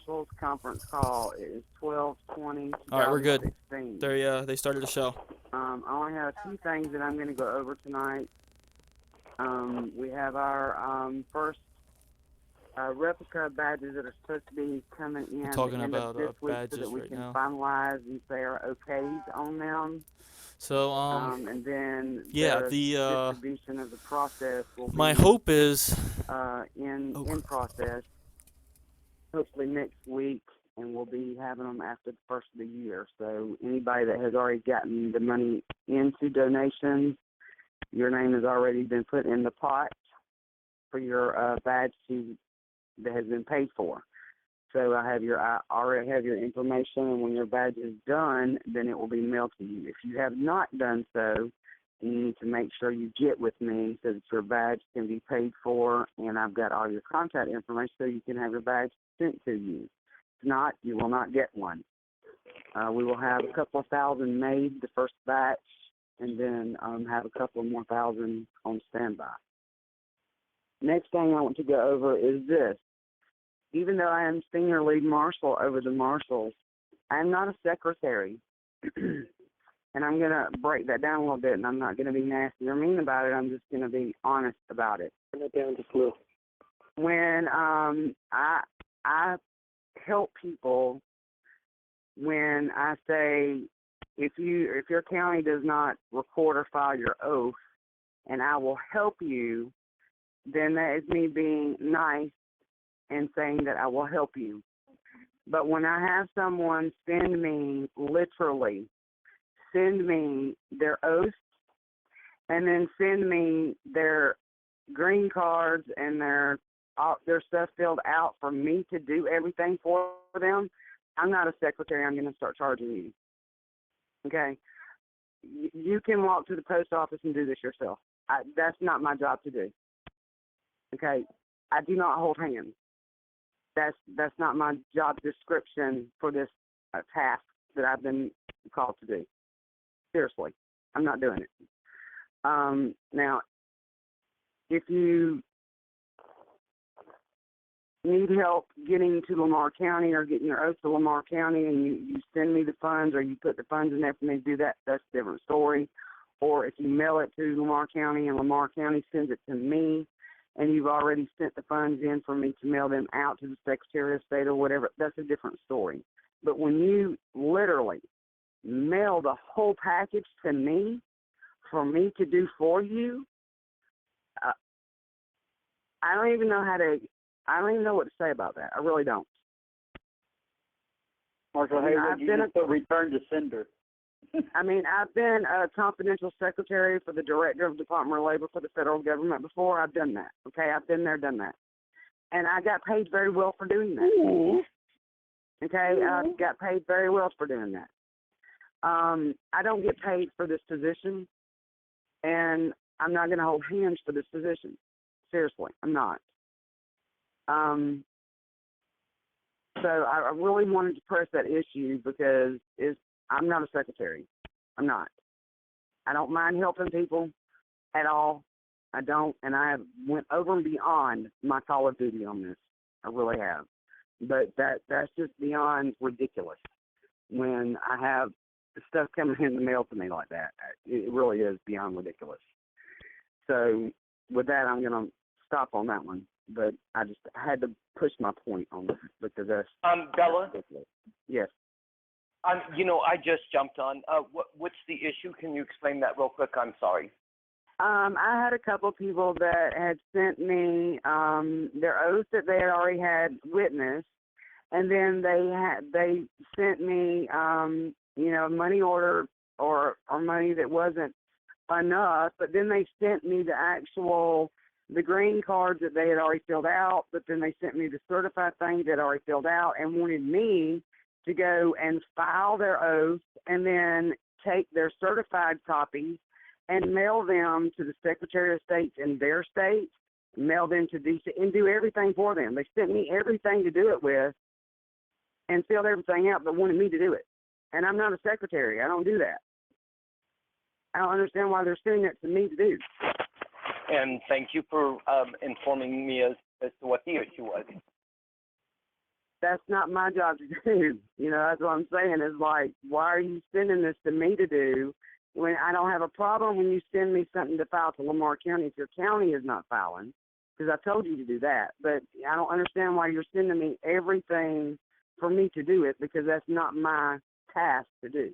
Marshals conference call is 12/20. All right, we're good. 16. They started the show. I only have a few things that I'm going to go over tonight. We have our first replica badges that are supposed to be coming in We're talking at the end about of this week so badges that we right can now. finalize and say our okays on them. So And then yeah, the the distribution of the process will my be hope is in process hopefully next week, and we'll be having them after the first of the year. So anybody that has already gotten the money into donations, your name has already been put in the pot for your badge that has been paid for. So I already have your information, and when your badge is done, then it will be mailed to you. If you have not done so, you need to make sure you get with me so that your badge can be paid for, and I've got all your contact information so you can have your badge sent to you. If not, you will not get one. We will have a couple of thousand made the first batch, and then have a couple more thousand on standby. Next thing I want to go over is this. Even though I am senior lead marshal over the Marshals, I am not a secretary. And I'm going to break that down a little bit, and I'm not going to be nasty or mean about it. I'm just going to be honest about it. Turn it down just a little. When I help people, when I say if your county does not record or file your oath, and I will help you, then that is me being nice and saying that I will help you. But when I have someone send me their oath and then send me their green cards and their stuff filled out for me to do everything for them, I'm not a secretary. I'm going to start charging you. Okay? You can walk to the post office and do this yourself. That's not my job to do. Okay? I do not hold hands. That's not my job description for this task that I've been called to do. Seriously, I'm not doing it. Now, if you need help getting to Lamar County or getting your oath to Lamar County and you send me the funds or you put the funds in there for me to do that, that's a different story. Or if you mail it to Lamar County and Lamar County sends it to me, and you've already sent the funds in for me to mail them out to the Secretary of State or whatever, that's a different story. But when you literally mail the whole package to me for me to do for you, I don't even know what to say about that. I really don't. Marshal Haywood, you just put return to sender. I've been a confidential secretary for the director of Department of Labor for the federal government before. I've done that. Okay, I've been there, done that. And I got paid very well for doing that. Mm-hmm. Okay, I got paid very well for doing that. I don't get paid for this position, and I'm not going to hold hands for this position. Seriously, I'm not. So I really wanted to press that issue because I'm not a secretary. I'm not. I don't mind helping people at all. I don't, and I have went over and beyond my call of duty on this. I really have. But that's just beyond ridiculous when I have stuff coming in the mail to me like that. It really is beyond ridiculous. So with that, I'm going to stop on that one. But I had to push my point on this because that's Bella? ridiculous. Yes. I just jumped on. What's the issue? Can you explain that real quick? I'm sorry. I had a couple of people that had sent me their oath that they had already had witnessed, and then they sent me money order or money that wasn't enough, but then they sent me the green cards that they had already filled out, but then they sent me the certified things that already filled out and wanted me to go and file their oath and then take their certified copies and mail them to the Secretary of State in their state, mail them to DC, and do everything for them. They sent me everything to do it with and filled everything out, but wanted me to do it. And I'm not a secretary. I don't do that. I don't understand why they're sending it to me to do. And thank you for informing me as to what the issue was. that's not my job to do. You know, that's what I'm saying. Is like, why are you sending this to me to do when I don't have a problem when you send me something to file to Lamar County if your county is not filing, because I told you to do that. But I don't understand why you're sending me everything for me to do it, because that's not my task to do.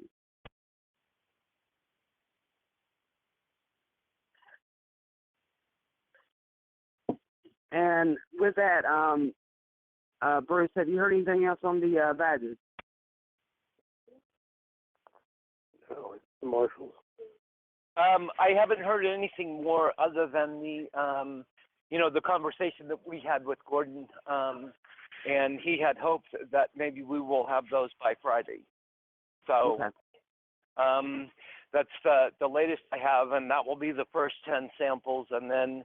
And with that, Bruce, have you heard anything else on the badges? No, it's the Marshals. I haven't heard anything more other than the, the conversation that we had with Gordon, and he had hoped that maybe we will have those by Friday. So Okay. that's the latest I have, and that will be the first 10 samples. And then,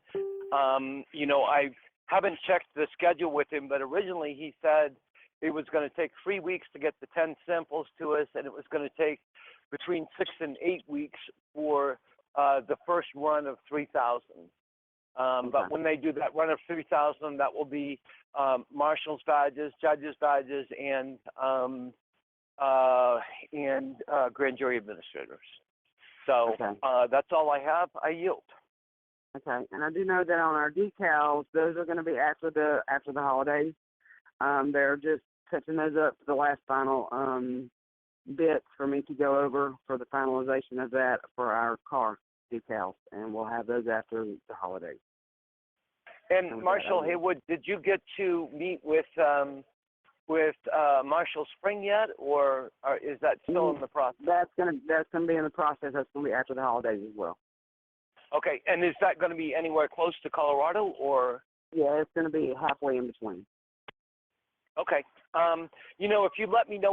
I haven't checked the schedule with him, but originally he said it was going to take 3 weeks to get the 10 samples to us, and it was going to take between 6 and 8 weeks for the first run of 3,000. But when they do that run of 3,000, that will be marshals badges, judges badges, and grand jury administrators. So that's all I have. I yield. Okay, and I do know that on our decals, those are going to be after the holidays. They're just touching those up for the last final bits for me to go over for the finalization of that for our car decals, and we'll have those after the holidays. And Marshal Haywood, did you get to meet with Marshal Spring yet, or is that still in the process? That's gonna be in the process. That's gonna be after the holidays as well. Okay, and is that going to be anywhere close to Colorado, or? Yeah, it's going to be halfway in between. Okay. If you let me know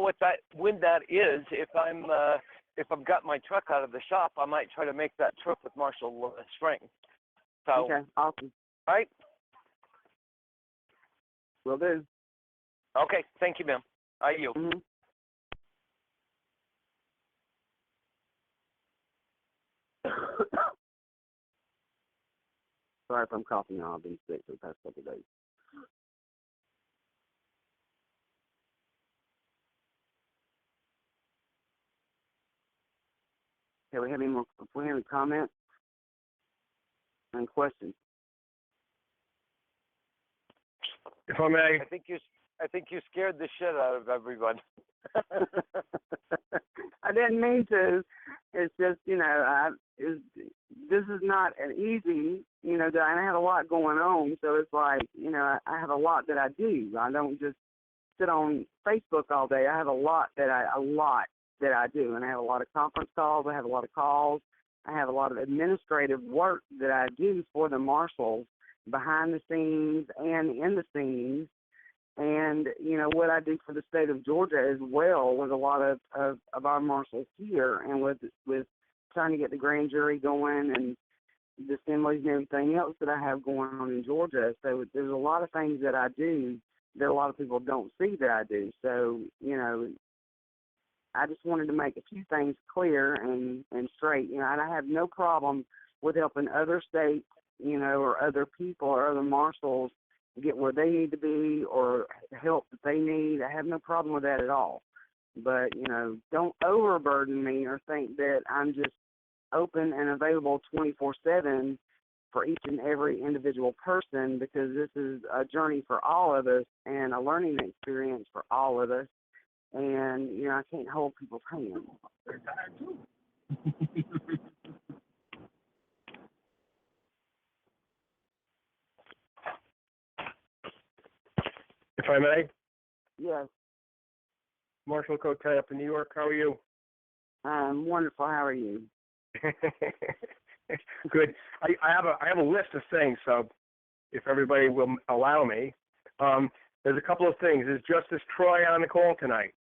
when that is, if I've got my truck out of the shop, I might try to make that trip with Marshal Spring. So. Okay, awesome. All right. Will do. Okay, thank you, ma'am. I yield. Mm-hmm. Sorry if I'm coughing now. I've been sick for the past couple of days. Okay, we have any comments and questions? If I may. I think you scared the shit out of everyone. I didn't mean to. It's just, this is not an easy, I have a lot going on, so it's like, I have a lot that I do. I don't just sit on Facebook all day. I have a lot that I do, and I have a lot of conference calls. I have a lot of calls. I have a lot of administrative work that I do for the marshals behind the scenes and in the scenes. And, what I do for the state of Georgia as well with a lot of our marshals here, and with trying to get the grand jury going and the assemblies and everything else that I have going on in Georgia. So there's a lot of things that I do that a lot of people don't see that I do. So, I just wanted to make a few things clear and straight. And I have no problem with helping other states, or other people or other marshals get where they need to be or help that they need. I have no problem with that at all. But, don't overburden me or think that I'm just open and available 24/7 for each and every individual person, because this is a journey for all of us and a learning experience for all of us. And, I can't hold people's hands. If I may. Yes. Marshal Cote up in New York. How are you? I'm wonderful. How are you? Good. I have a list of things, so if everybody will allow me. There's a couple of things. Is Justice Troy on the call tonight?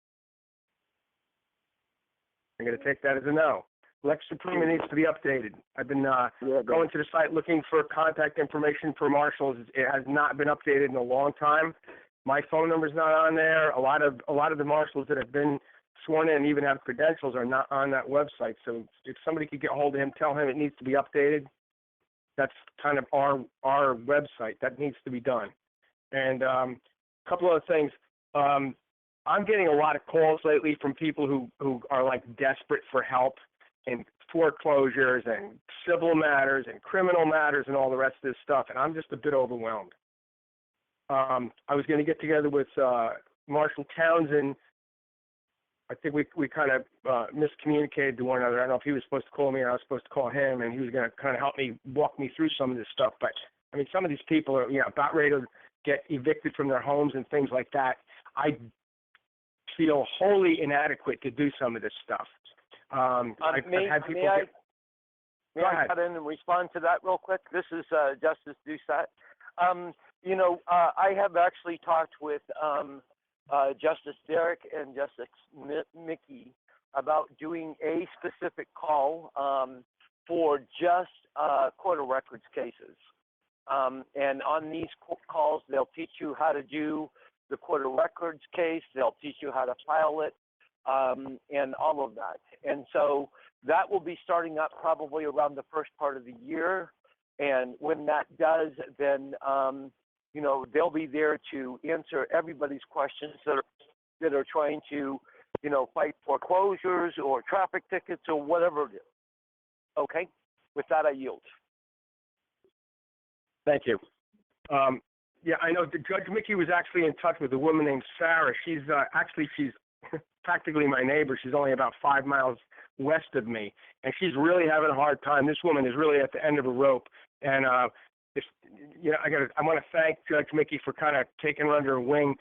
I'm going to take that as a no. Lex Suprema needs to be updated. I've been going to the site looking for contact information for marshals. It has not been updated in a long time. My phone number's not on there. A lot of the marshals that have been sworn in and even have credentials are not on that website. So if somebody could get a hold of him, tell him it needs to be updated. That's kind of our website. That needs to be done. And a couple other things. I'm getting a lot of calls lately from people who are like desperate for help in foreclosures and civil matters and criminal matters and all the rest of this stuff, and I'm just a bit overwhelmed. I was going to get together with Marshal Townsend. I think we kind of miscommunicated to one another. I don't know if he was supposed to call me or I was supposed to call him, and he was going to kind of walk me through some of this stuff. But, I mean, some of these people are, about ready to get evicted from their homes and things like that. I feel wholly inadequate to do some of this stuff. I've had people May I cut in and respond to that real quick? This is Justice Doucette. I have actually talked with Justice Derrick and Justice Mickey about doing a specific call for just court of records cases. And on these calls, they'll teach you how to do the court of records case. They'll teach you how to file it and all of that. And so that will be starting up probably around the first part of the year. And when that does, then they'll be there to answer everybody's questions that are trying to, fight foreclosures or traffic tickets or whatever it is. Okay? With that, I yield. Thank you. Yeah, I know Judge Mickey was actually in touch with a woman named Sarah. She's practically my neighbor. She's only about 5 miles west of me, and she's really having a hard time. This woman is really at the end of a rope, and I want to thank Judge Mickey for kind of taking her under her wing.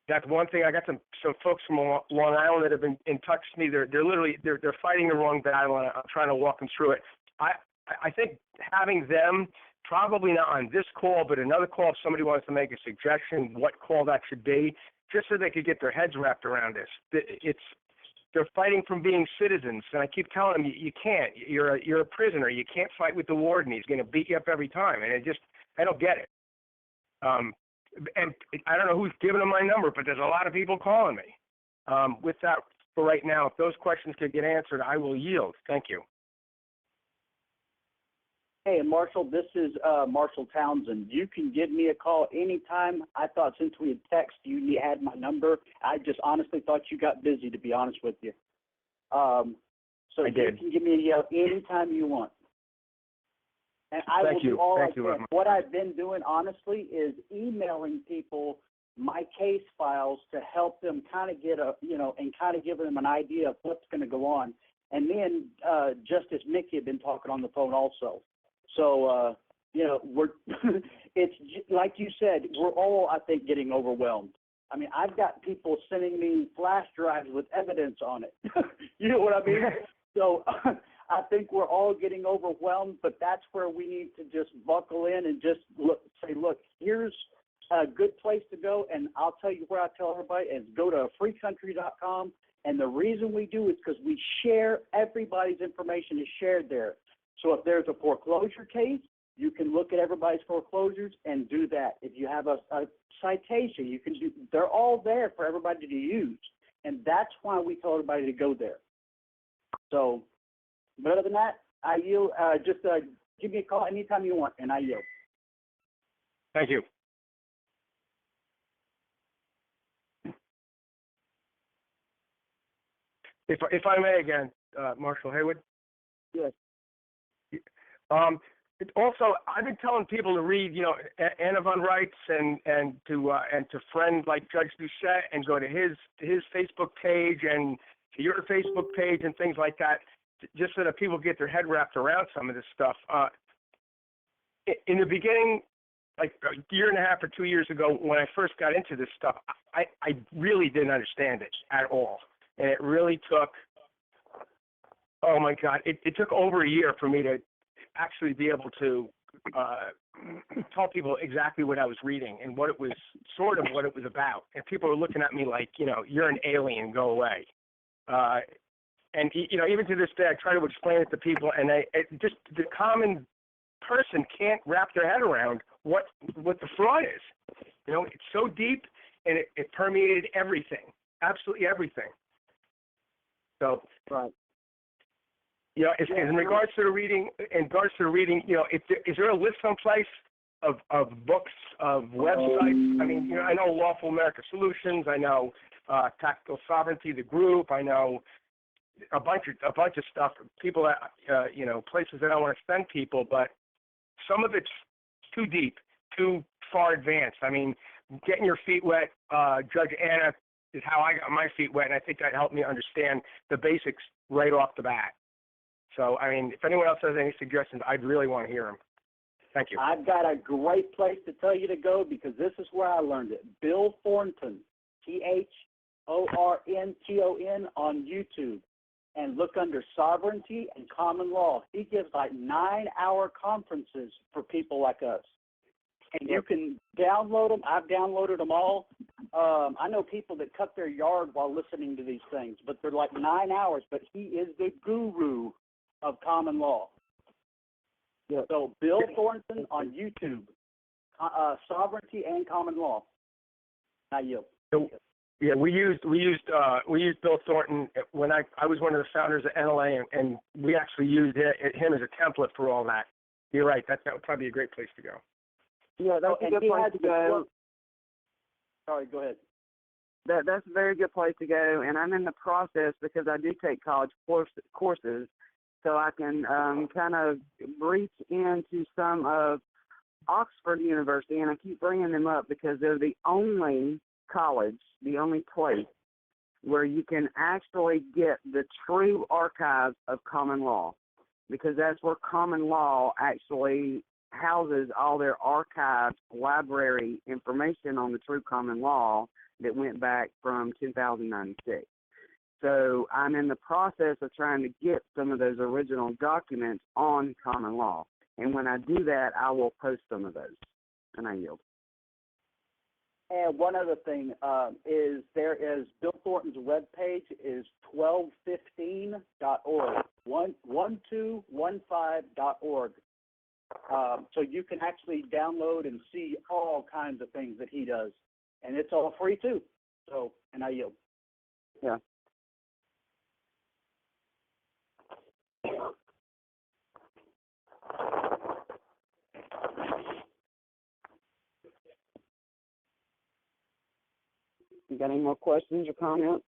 That's one thing. I got some folks from Long Island that have been in touch with me. They're literally fighting the wrong battle, and I'm trying to walk them through it. I think having them, probably not on this call, but another call if somebody wants to make a suggestion what call that should be, just so they could get their heads wrapped around this. They're fighting from being citizens, and I keep telling them you can't. You're a prisoner. You can't fight with the warden. He's going to beat you up every time, and I don't get it. And I don't know who's giving them my number, but there's a lot of people calling me. With that, for right now, if those questions could get answered, I will yield. Thank you. Hey, Marshal, this is Marshal Townsend. You can give me a call anytime. I thought since we had texted you had my number. I just honestly thought you got busy, to be honest with you. So you can give me a yell anytime you want. And I will do all I can. What I've been doing, honestly, is emailing people my case files to help them kind of get and kind of give them an idea of what's going to go on. And then Justice Mickey had been talking on the phone also. So, we're it's like you said, we're all, I think, getting overwhelmed. I mean, I've got people sending me flash drives with evidence on it. You know what I mean? So I think we're all getting overwhelmed, but that's where we need to just buckle in and just say, here's a good place to go. And I'll tell you where I tell everybody is go to freecountry.com. And the reason we do is because we share, everybody's information is shared there. So if there's a foreclosure case, you can look at everybody's foreclosures and do that. If you have a citation, you can do. They're all there for everybody to use, and that's why we tell everybody to go there. So, but other than that, I yield. Just give me a call anytime you want, and I yield. Thank you. If I may again, Marshal Haywood. Yes. Also, I've been telling people to read, Anna von Reitz and to friend like Judge Doucette and go to his Facebook page and to your Facebook page and things like that, just so that people get their head wrapped around some of this stuff. In the beginning, like a year and a half or 2 years ago, when I first got into this stuff, I really didn't understand it at all, and it really took. Oh my God! It took over a year for me to actually be able to tell people exactly what I was reading and what it was about. And people were looking at me like, you're an alien, go away. And even to this day, I try to explain it to people, and just the common person can't wrap their head around what the fraud is. It's so deep, and it permeated everything, absolutely everything. So. Right. In regards to the reading, is there a list someplace of books, of websites. I mean, you know, I know Lawful America Solutions. I know Tactical Sovereignty, the group. I know a bunch of stuff. People that you know, places that I want to send people, but some of it's too deep, too far advanced. I mean, getting your feet wet. Judge Anna is how I got my feet wet, and I think that helped me understand the basics right off the bat. So, I mean, if anyone else has any suggestions, I'd really want to hear them. Thank you. I've got a great place to tell you to go because this is where I learned it. Bill Thornton, Thornton on YouTube, and look under Sovereignty and Common Law. He gives like 9-hour conferences for people like us. And you can download them. I've downloaded them all. I know people that cut their yard while listening to these things, but they're like 9 hours, but he is the guru of common law. Yep. So Bill Thornton on YouTube, Sovereignty and Common Law. Now you. Yeah, we used Bill Thornton when I was one of the founders of NLA, and we actually used him as a template for all that. You're right. That would probably be a great place to go. Yeah, that's a good place to go. Sorry, go ahead. That's a very good place to go, and I'm in the process because I do take college courses, so I can kind of reach into some of Oxford University, and I keep bringing them up because they're the only college, the only place where you can actually get the true archives of common law, because that's where common law actually houses all their archived library information on the true common law that went back from 2096. So I'm in the process of trying to get some of those original documents on common law. And when I do that, I will post some of those. And I yield. And one other thing is there is Bill Thornton's webpage is 1215.org, 1215.org. So you can actually download and see all kinds of things that he does. And it's all free too. So, and I yield. Yeah. You got any more questions or comments?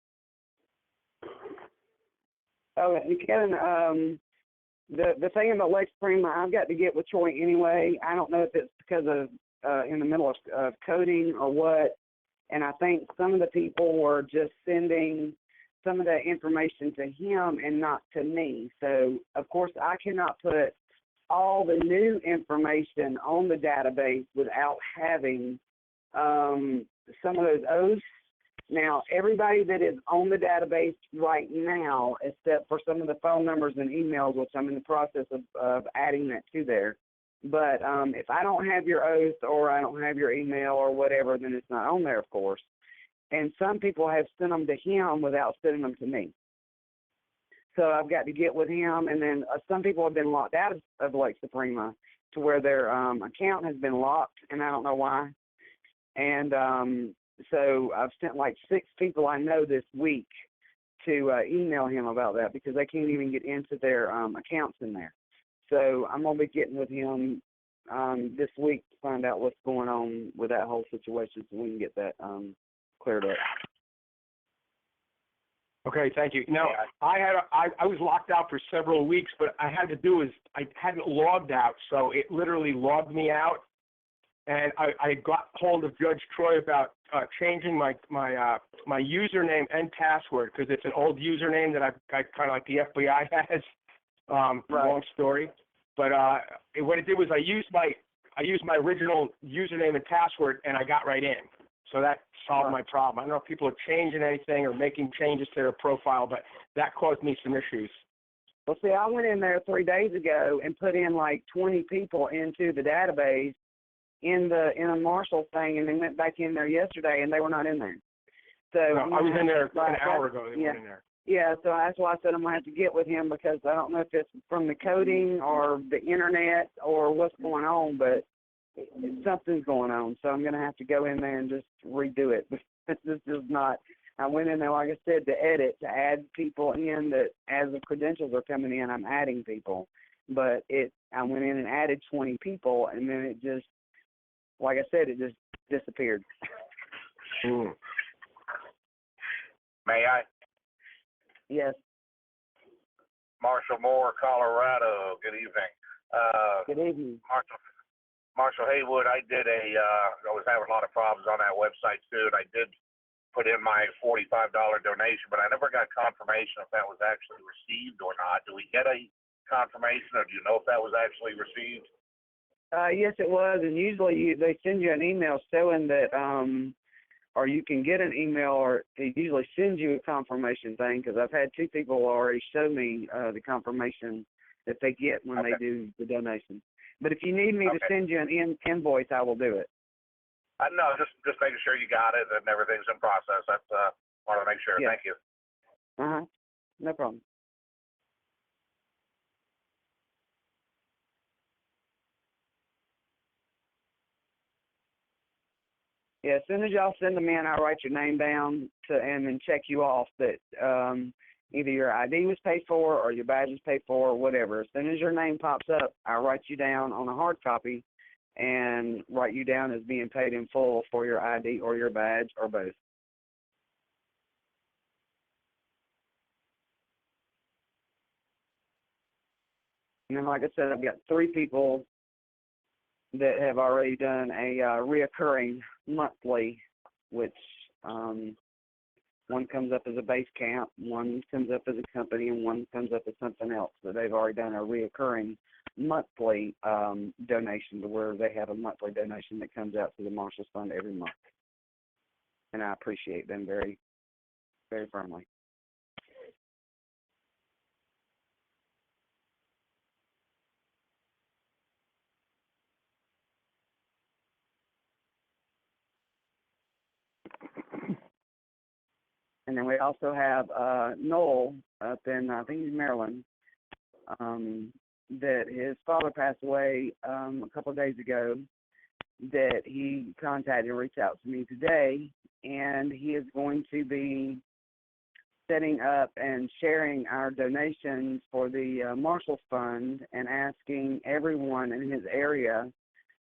Oh, and Kevin, the thing about Lex Prima, I've got to get with Troy anyway. I don't know if it's because of in the middle of coding or what, and I think some of the people were just sending some of that information to him and not to me. So, of course, I cannot put all the new information on the database without having some of those oaths. Now, everybody that is on the database right now, except for some of the phone numbers and emails, which I'm in the process of adding that to there. But if I don't have your oath or I don't have your email or whatever, then it's not on there, of course. And some people have sent them to him without sending them to me. So I've got to get with him. And then some people have been locked out of Lake Suprema to where their account has been locked, and I don't know why. And so I've sent like 6 people I know this week to email him about that because they can't even get into their accounts in there. So I'm going to be getting with him this week to find out what's going on with that whole situation so we can get that cleared up. Okay, thank you. Now, I was locked out for several weeks, but I hadn't logged out, so it literally logged me out. And I got hold of Judge Troy about changing my username and password because it's an old username that I kind of like the FBI has. Long story, but what it did was I used my original username and password, and I got right in. So that solved my problem. I don't know if people are changing anything or making changes to their profile, but that caused me some issues. Well, see, I went in there 3 days ago and put in like 20 people into the database in a Marshall thing, and they went back in there yesterday, and they were not in there. So I was in there an hour ago. They weren't in there. Yeah, so that's why I said I'm going to have to get with him because I don't know if it's from the coding or the internet or what's going on, but something's going on. So I'm going to have to go in there and just redo it. This is not – I went in there, like I said, to edit, to add people in that as the credentials are coming in, I'm adding people. But I went in and added 20 people, and then it just like I said, it just disappeared. Mm. May I? Yes. Marshall Moore, Colorado. Good evening. Good evening. Marshall Haywood, I was having a lot of problems on that website too, and I did put in my $45 donation, but I never got confirmation if that was actually received or not. Do we get a confirmation, or do you know if that was actually received? Yes, it was, and usually they send you an email showing that, or you can get an email, or it usually sends you a confirmation thing, because I've had 2 people already show me the confirmation that they get when they do the donation. But if you need me to send you an invoice, I will do it. No, just making sure you got it and everything's in process. That's wanted to make sure. Yeah. Thank you. No problem. Yeah, as soon as y'all send them in, I write your name down and then check you off that either your ID was paid for or your badge was paid for or whatever. As soon as your name pops up, I write you down on a hard copy and write you down as being paid in full for your ID or your badge or both. And then, like I said, I've got 3 people that have already done a reoccurring monthly, which one comes up as a base camp, one comes up as a company, and one comes up as something else. So they've already done a reoccurring monthly donation, to where they have a monthly donation that comes out to the Marshals Fund every month. And I appreciate them very, very firmly. And then we also have Noel up in, I think he's Maryland, that his father passed away a couple of days ago, that he contacted and reached out to me today, and he is going to be setting up and sharing our donations for the Marshals Fund and asking everyone in his area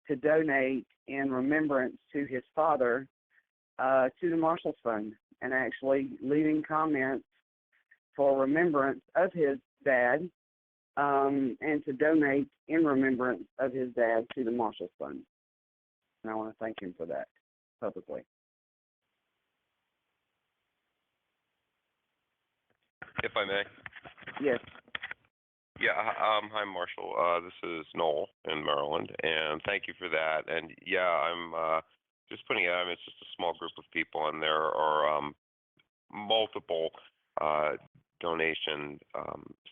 to donate in remembrance to his father to the Marshals Fund, and actually leaving comments for remembrance of his dad, and to donate in remembrance of his dad to the Marshals Fund. And I want to thank him for that publicly. If I may. Yes. Yeah, hi, Marshall. This is Noel in Maryland, and thank you for that. And yeah, I'm just putting it out. I mean, it's just a small group of people, and there are multiple donation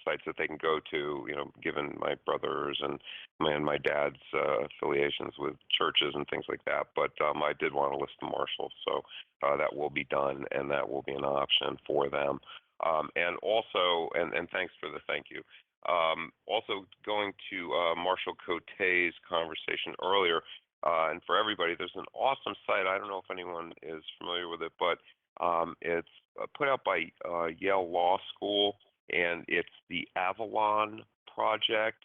sites that they can go to, you know, given my brothers and my dad's affiliations with churches and things like that. But I did want to list the Marshals, so that will be done, and that will be an option for them. And also, and thanks for the thank you. Also, going to Marshall Cote's conversation earlier, and for everybody, there's an awesome site. I don't know if anyone is familiar with it, but it's put out by Yale Law School, and it's the Avalon Project,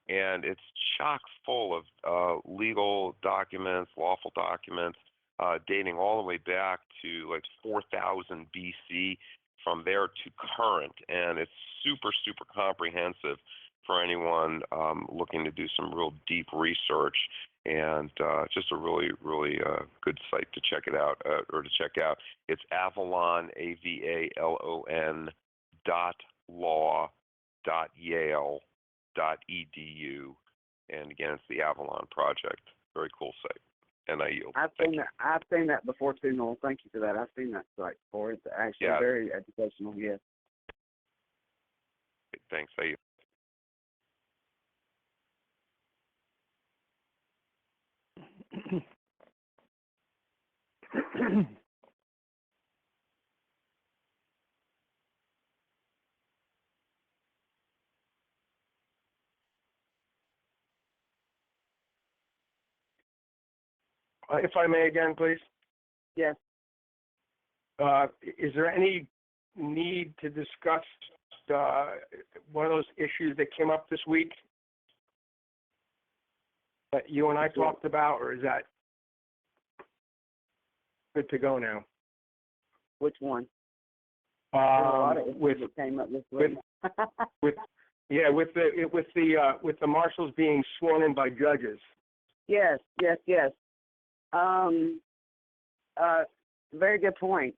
and it's chock full of legal documents, lawful documents, dating all the way back to like 4000 BC, from there to current, and it's super, super comprehensive for anyone looking to do some real deep research, and just a really, really good site to check it out, or to check out. It's Avalon, AVALON .law.yale.edu, and again, it's the Avalon Project. Very cool site, and I yield. I've seen that before too, Noel. Thank you for that. I've seen that site before. It's actually very educational. Yes. Thanks. I yield. If I may again, please. Yes. Is there any need to discuss one of those issues that came up this week that you and I talked about, or is that good to go now. Which one? There's a lot of issues With that came up this week. with the marshals being sworn in by judges. Yes. Very good point.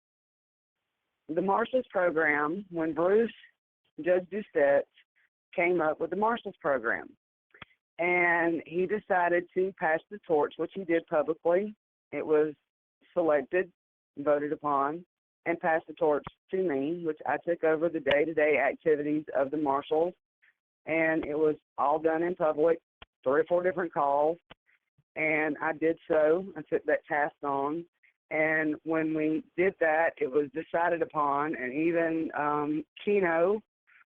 The Marshals program, when Judge Doucette came up with the Marshals program, and he decided to pass the torch, which he did publicly. It was selected, voted upon, and passed the torch to me, which I took over the day-to-day activities of the Marshals, and it was all done in public, 3 or 4 different calls, and I did so. I took that task on, and when we did that, it was decided upon, and even Keno,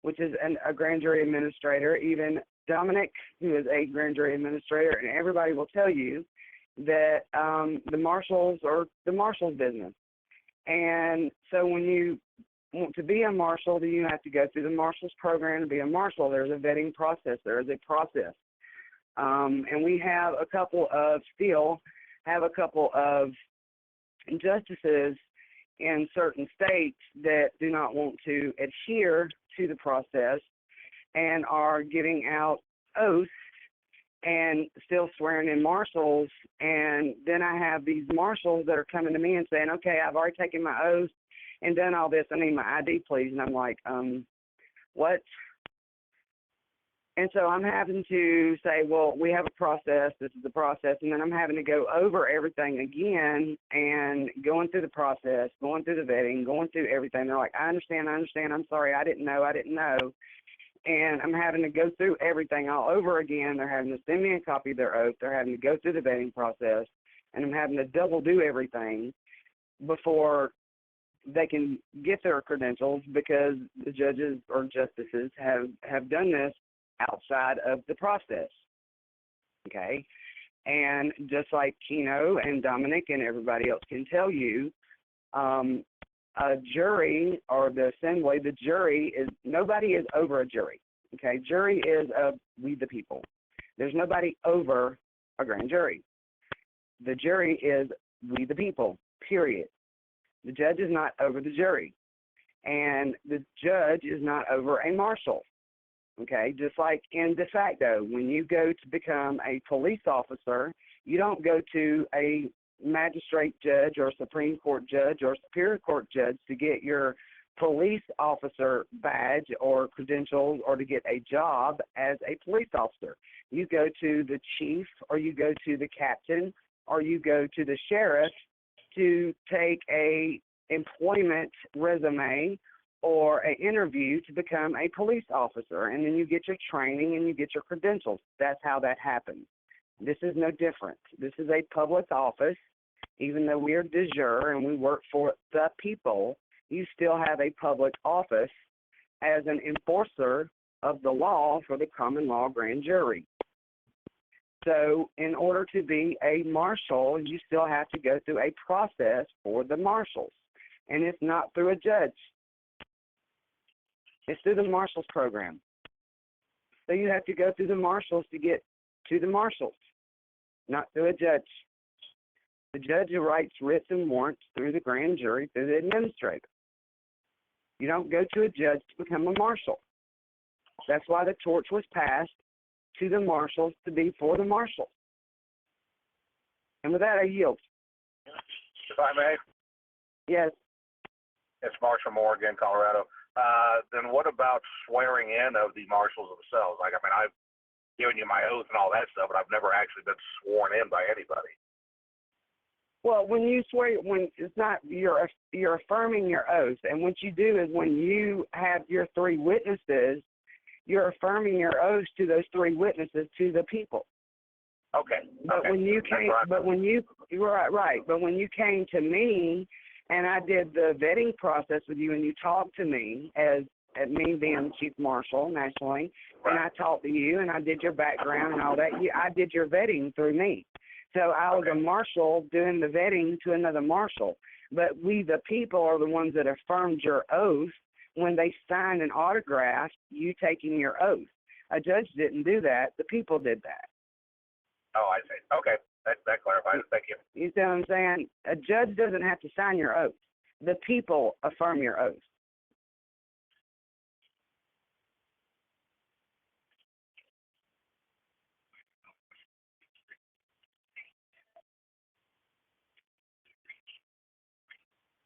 which is a grand jury administrator, even Dominic, who is a grand jury administrator, and everybody will tell you that the Marshals are the Marshals business. And so when you want to be a Marshal, then you have to go through the Marshals program to be a Marshal. There's a vetting process. There is a process. And we have a couple of justices in certain states that do not want to adhere to the process and are giving out oaths and still swearing in marshals. And then I have these marshals that are coming to me and saying, okay, I've already taken my oath and done all this. I need my ID, please. And I'm like, what? And so I'm having to say, well, we have a process. This is the process. And then I'm having to go over everything again and going through the process, going through the vetting, going through everything. They're like, I understand. I'm sorry. I didn't know. And I'm having to go through everything all over again. They're having to send me a copy of their oath. They're having to go through the vetting process. And I'm having to double do everything before they can get their credentials, because the judges or justices have done this outside of the process, okay? And just like Keno and Dominic and everybody else can tell you, a jury or the assembly, the jury is, nobody is over a jury, okay? Jury is we the people. There's nobody over a grand jury. The jury is we the people, period. The judge is not over the jury, and the judge is not over a marshal. Okay, just like in de facto, when you go to become a police officer, you don't go to a magistrate judge or Supreme Court judge or Superior Court judge to get your police officer badge or credentials or to get a job as a police officer. You go to the chief, or you go to the captain, or you go to the sheriff to take a employment resume or an interview to become a police officer, and then you get your training and you get your credentials. That's how that happens. This is no different. This is a public office. Even though we are de jure and we work for the people, you still have a public office as an enforcer of the law for the common law grand jury. So in order to be a marshal, you still have to go through a process for the marshals, and it's not through a judge. It's through the Marshals program. So you have to go through the Marshals to get to the Marshals, not through a judge. The judge writes writs and warrants through the grand jury, through the administrator. You don't go to a judge to become a marshal. That's why the torch was passed to the Marshals to be for the Marshals. And with that, I yield. If I may, Yes. it's Marshall Moore again, Colorado. Then what about swearing in of the marshals themselves? Like, I mean, I've given you my oath and all that stuff, but I've never actually been sworn in by anybody. Well, when you swear, when it's not, you're affirming your oath, and what you do is when you have your 3 witnesses, you're affirming your oath to those 3 witnesses to the people. Okay. But okay. when you came, but when you right, but when you came to me, and I did the vetting process with you, and you talked to me as me being chief marshal nationally, and I talked to you, and I did your background and all that. I did your vetting through me. So I was a marshal doing the vetting to another marshal. But we, the people, are the ones that affirmed your oath when they signed and autographed you taking your oath. A judge didn't do that. The people did that. Oh, I see. Okay. That clarifies it. Thank you. You see what I'm saying? A judge doesn't have to sign your oath. The people affirm your oath.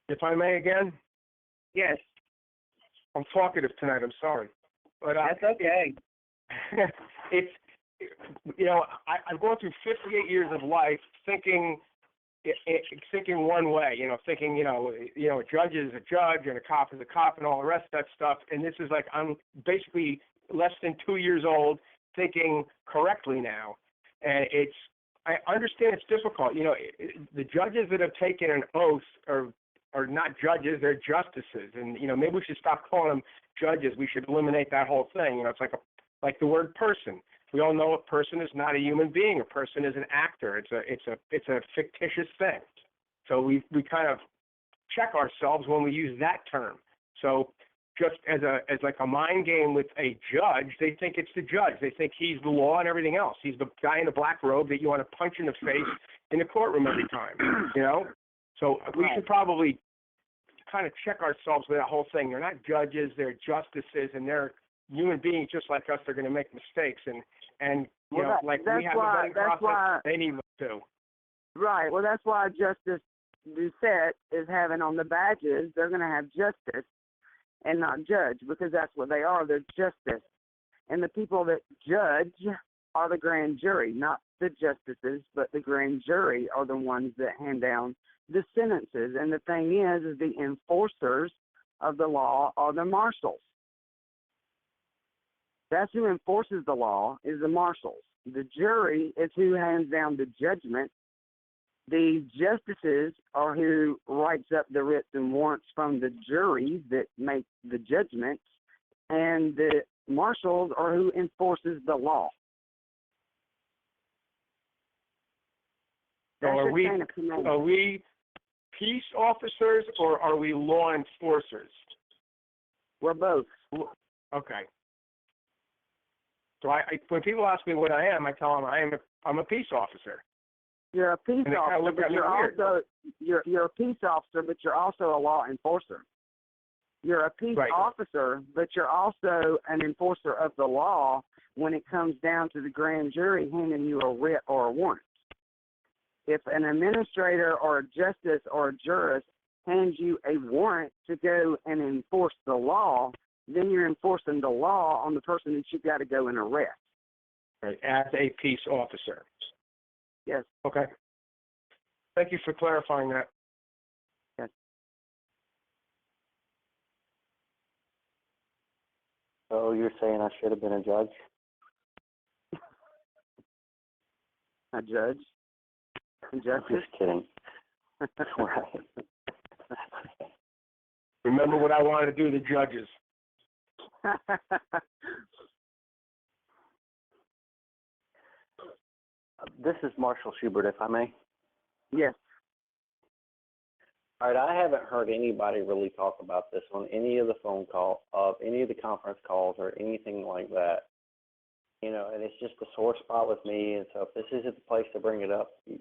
If I may again, Yes, I'm talkative tonight. I'm sorry, but that's okay. it's I've gone through 58 years of life thinking one way, thinking a judge is a judge and a cop is a cop and all the rest of that stuff. And this is like I'm basically less than 2 years old thinking correctly now, and I understand it's difficult. The judges that have taken an oath are not judges, they're justices. And, maybe we should stop calling them judges. We should eliminate that whole thing. It's like the word person. We all know a person is not a human being. A person is an actor. It's a fictitious thing. So we kind of check ourselves when we use that term. So just as like a mind game with a judge, they think it's the judge. They think he's the law and everything else. He's the guy in the black robe that you want to punch in the face in the courtroom every time, So we should probably kind of check ourselves with that whole thing. They're not judges, they're justices, and they're human beings just like us. They're going to make mistakes, and we have a vetting process. They need one too. Right. Well, that's why Justice Doucette is having on the badges. They're going to have justice and not judge, because that's what they are. They're justice, and the people that judge are the grand jury, not the justices, but the grand jury are the ones that hand down the sentences. And the thing is the enforcers of the law are the marshals. That's who enforces the law, is the marshals. The jury is who hands down the judgment. The justices are who writes up the writs and warrants from the juries that make the judgments, and the marshals are who enforces the law. So are we peace officers or are we law enforcers? We're both. Okay. So when people ask me what I am, I tell them I'm a peace officer. You're a peace And they kind of officer, look but at me you're weird. also you're a peace officer, but you're also a law enforcer. You're a peace Right. officer, but you're also an enforcer of the law when it comes down to the grand jury handing you a writ or a warrant. If an administrator or a justice or a jurist hands you a warrant to go and enforce the law, then you're enforcing the law on the person that you've got to go and arrest. Right. As a peace officer. Yes. Okay. Thank you for clarifying that. Yes. So you're saying I should have been a judge? A judge. A I'm justice. just kidding. Right. Remember what I wanted to do to the judges. This is Marshal Schubert, if I may. Yes. All right, I haven't heard anybody really talk about this on any of the phone call, any of the conference calls, or anything like that. And it's just a sore spot with me. And so if this isn't the place to bring it up, you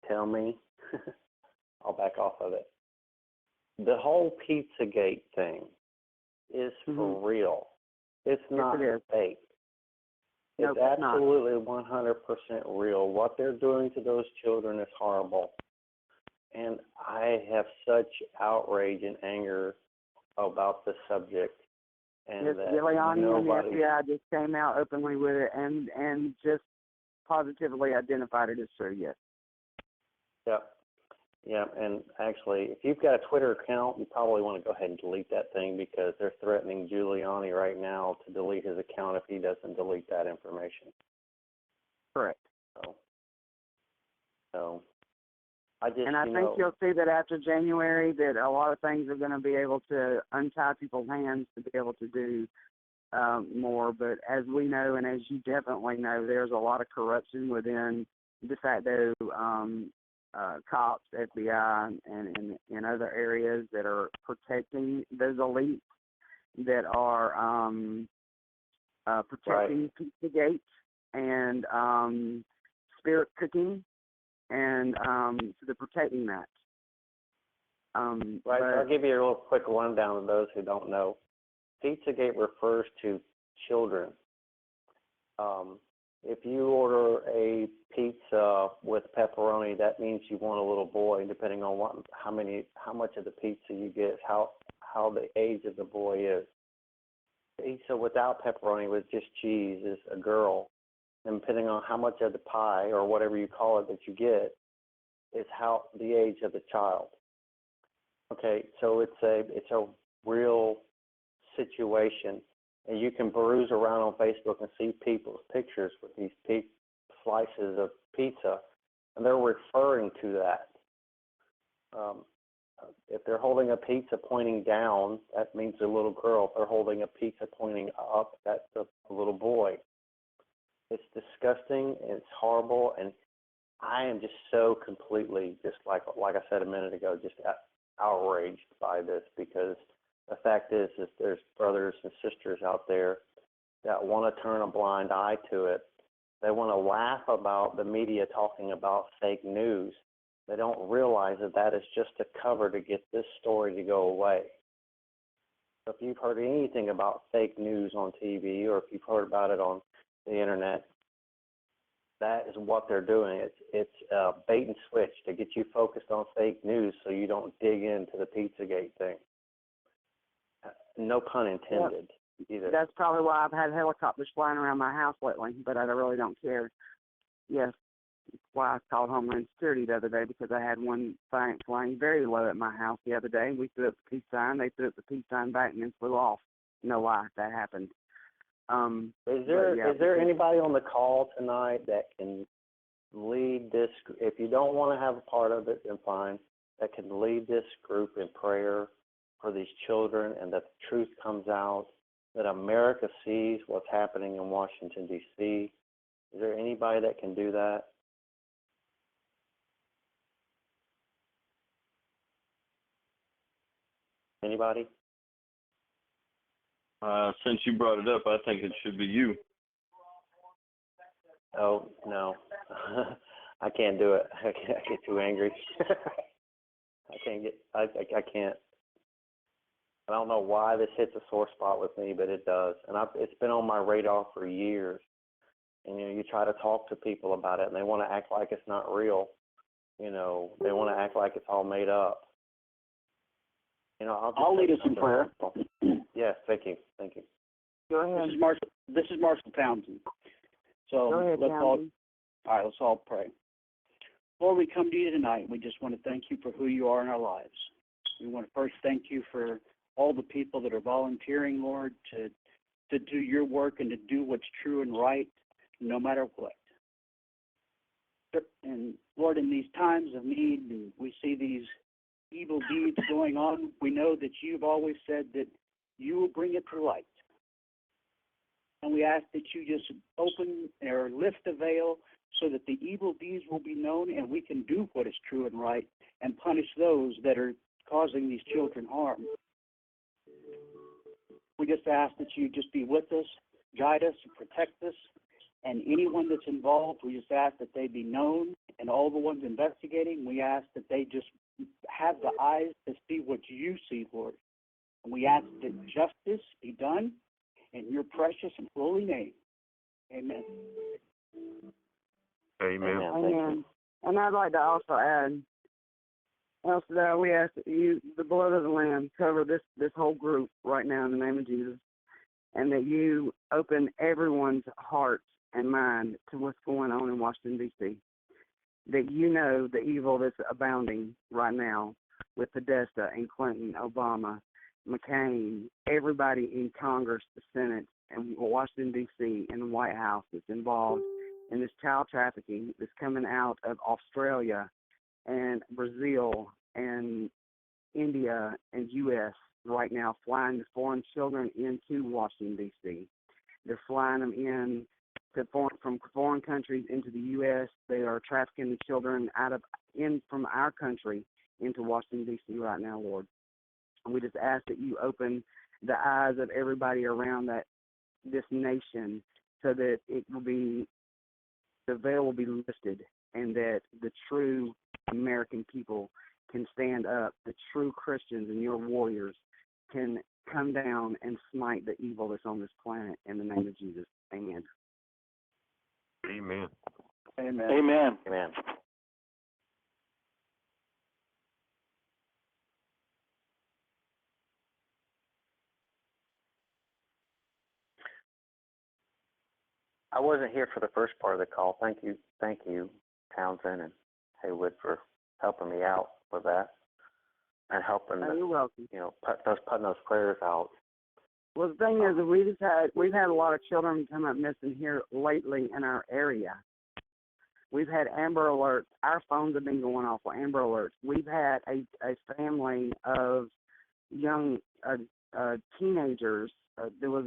tell me. I'll back off of it. The whole Pizzagate thing is for real. It's not fake. It's absolutely 100% real. What they're doing to those children is horrible. And I have such outrage and anger about the subject. And Yes, that Giuliani and the FBI just came out openly with it and just positively identified it as true, yes. Yep. Yeah, and actually, if you've got a Twitter account, you probably want to go ahead and delete that thing, because they're threatening Giuliani right now to delete his account if he doesn't delete that information. Correct. So I just, and I think you'll see that after January that a lot of things are going to be able to untie people's hands to be able to do more. But as we know, and as you definitely know, there's a lot of corruption within de facto cops, FBI, and in other areas that are protecting those elites, that are protecting Pizzagate and spirit cooking and so they're protecting that. Right, but, I'll give you a little quick rundown of those who don't know. Pizzagate refers to children. If you order a pizza with pepperoni, that means you want a little boy. Depending on how much of the pizza you get, how the age of the boy is. Pizza without pepperoni with just cheese is a girl, and depending on how much of the pie or whatever you call it that you get, is how the age of the child. Okay, so it's a real situation. And you can peruse around on Facebook and see people's pictures with these slices of pizza, and they're referring to that. If they're holding a pizza pointing down, that means a little girl. If they're holding a pizza pointing up, that's a little boy. It's disgusting, and it's horrible, and I am just so completely, just like I said a minute ago, just outraged by this, because the fact is there's brothers and sisters out there that want to turn a blind eye to it. They want to laugh about the media talking about fake news. They don't realize that is just a cover to get this story to go away. So if you've heard anything about fake news on TV, or if you've heard about it on the internet, that is what they're doing. It's bait and switch to get you focused on fake news so you don't dig into the Pizzagate thing. No pun intended either. That's probably why I've had helicopters flying around my house lately, but I really don't care. Yes, that's why I called Homeland Security the other day, because I had one flying very low at my house the other day. We threw up the peace sign. They threw up the peace sign back and then flew off. No lie, that happened. Is there anybody on the call tonight that can lead this? If you don't want to have a part of it, then fine. That can lead this group in prayer for these children, and that the truth comes out, that America sees what's happening in Washington, D.C. Is there anybody that can do that? Anybody? Since you brought it up, I think it should be you. Oh, no. I can't do it. I get too angry. I can't. I don't know why this hits a sore spot with me, but it does. And it's been on my radar for years. And, you try to talk to people about it, and they want to act like it's not real. They want to act like it's all made up. I'll lead us in prayer. Yes, thank you. Go ahead. This is Marshal Townsend. So Go ahead, let's all pray. Lord, we come to you tonight. We just want to thank you for who you are in our lives. We want to first thank you for all the people that are volunteering, Lord, to do your work and to do what's true and right, no matter what. And Lord, in these times of need, and we see these evil deeds going on, we know that you've always said that you will bring it to light. And we ask that you just open or lift the veil so that the evil deeds will be known, and we can do what is true and right and punish those that are causing these children harm. We just ask that you just be with us, guide us, and protect us. And anyone that's involved, we just ask that they be known. And all the ones investigating, we ask that they just have the eyes to see what you see, Lord. And we ask that justice be done in your precious and holy name. Amen. Amen. Amen. And I'd like to also add, that we ask that you, the blood of the Lamb, cover this whole group right now in the name of Jesus, and that you open everyone's heart and mind to what's going on in Washington, D.C., that you know the evil that's abounding right now with Podesta and Clinton, Obama, McCain, everybody in Congress, the Senate, and Washington, D.C., and the White House that's involved in this child trafficking that's coming out of Australia and Brazil and India and U.S. right now, flying the foreign children into Washington, D.C. They're flying them in from foreign countries into the U.S. They are trafficking the children from our country into Washington, D.C. right now, Lord. And we just ask that you open the eyes of everybody around this nation so that the veil will be lifted and that the true American people can stand up, the true Christians and your warriors can come down and smite the evil that's on this planet in the name of Jesus. Amen. Amen. Amen. Amen. Amen. I wasn't here for the first part of the call. Thank you, Townsend and Haywood, for helping me out with that and helping. You're welcome. Putting those prayers out. Well, the thing is, we've had a lot of children come up missing here lately in our area. We've had Amber Alerts. Our phones have been going off with Amber Alerts. We've had a family of young teenagers. There was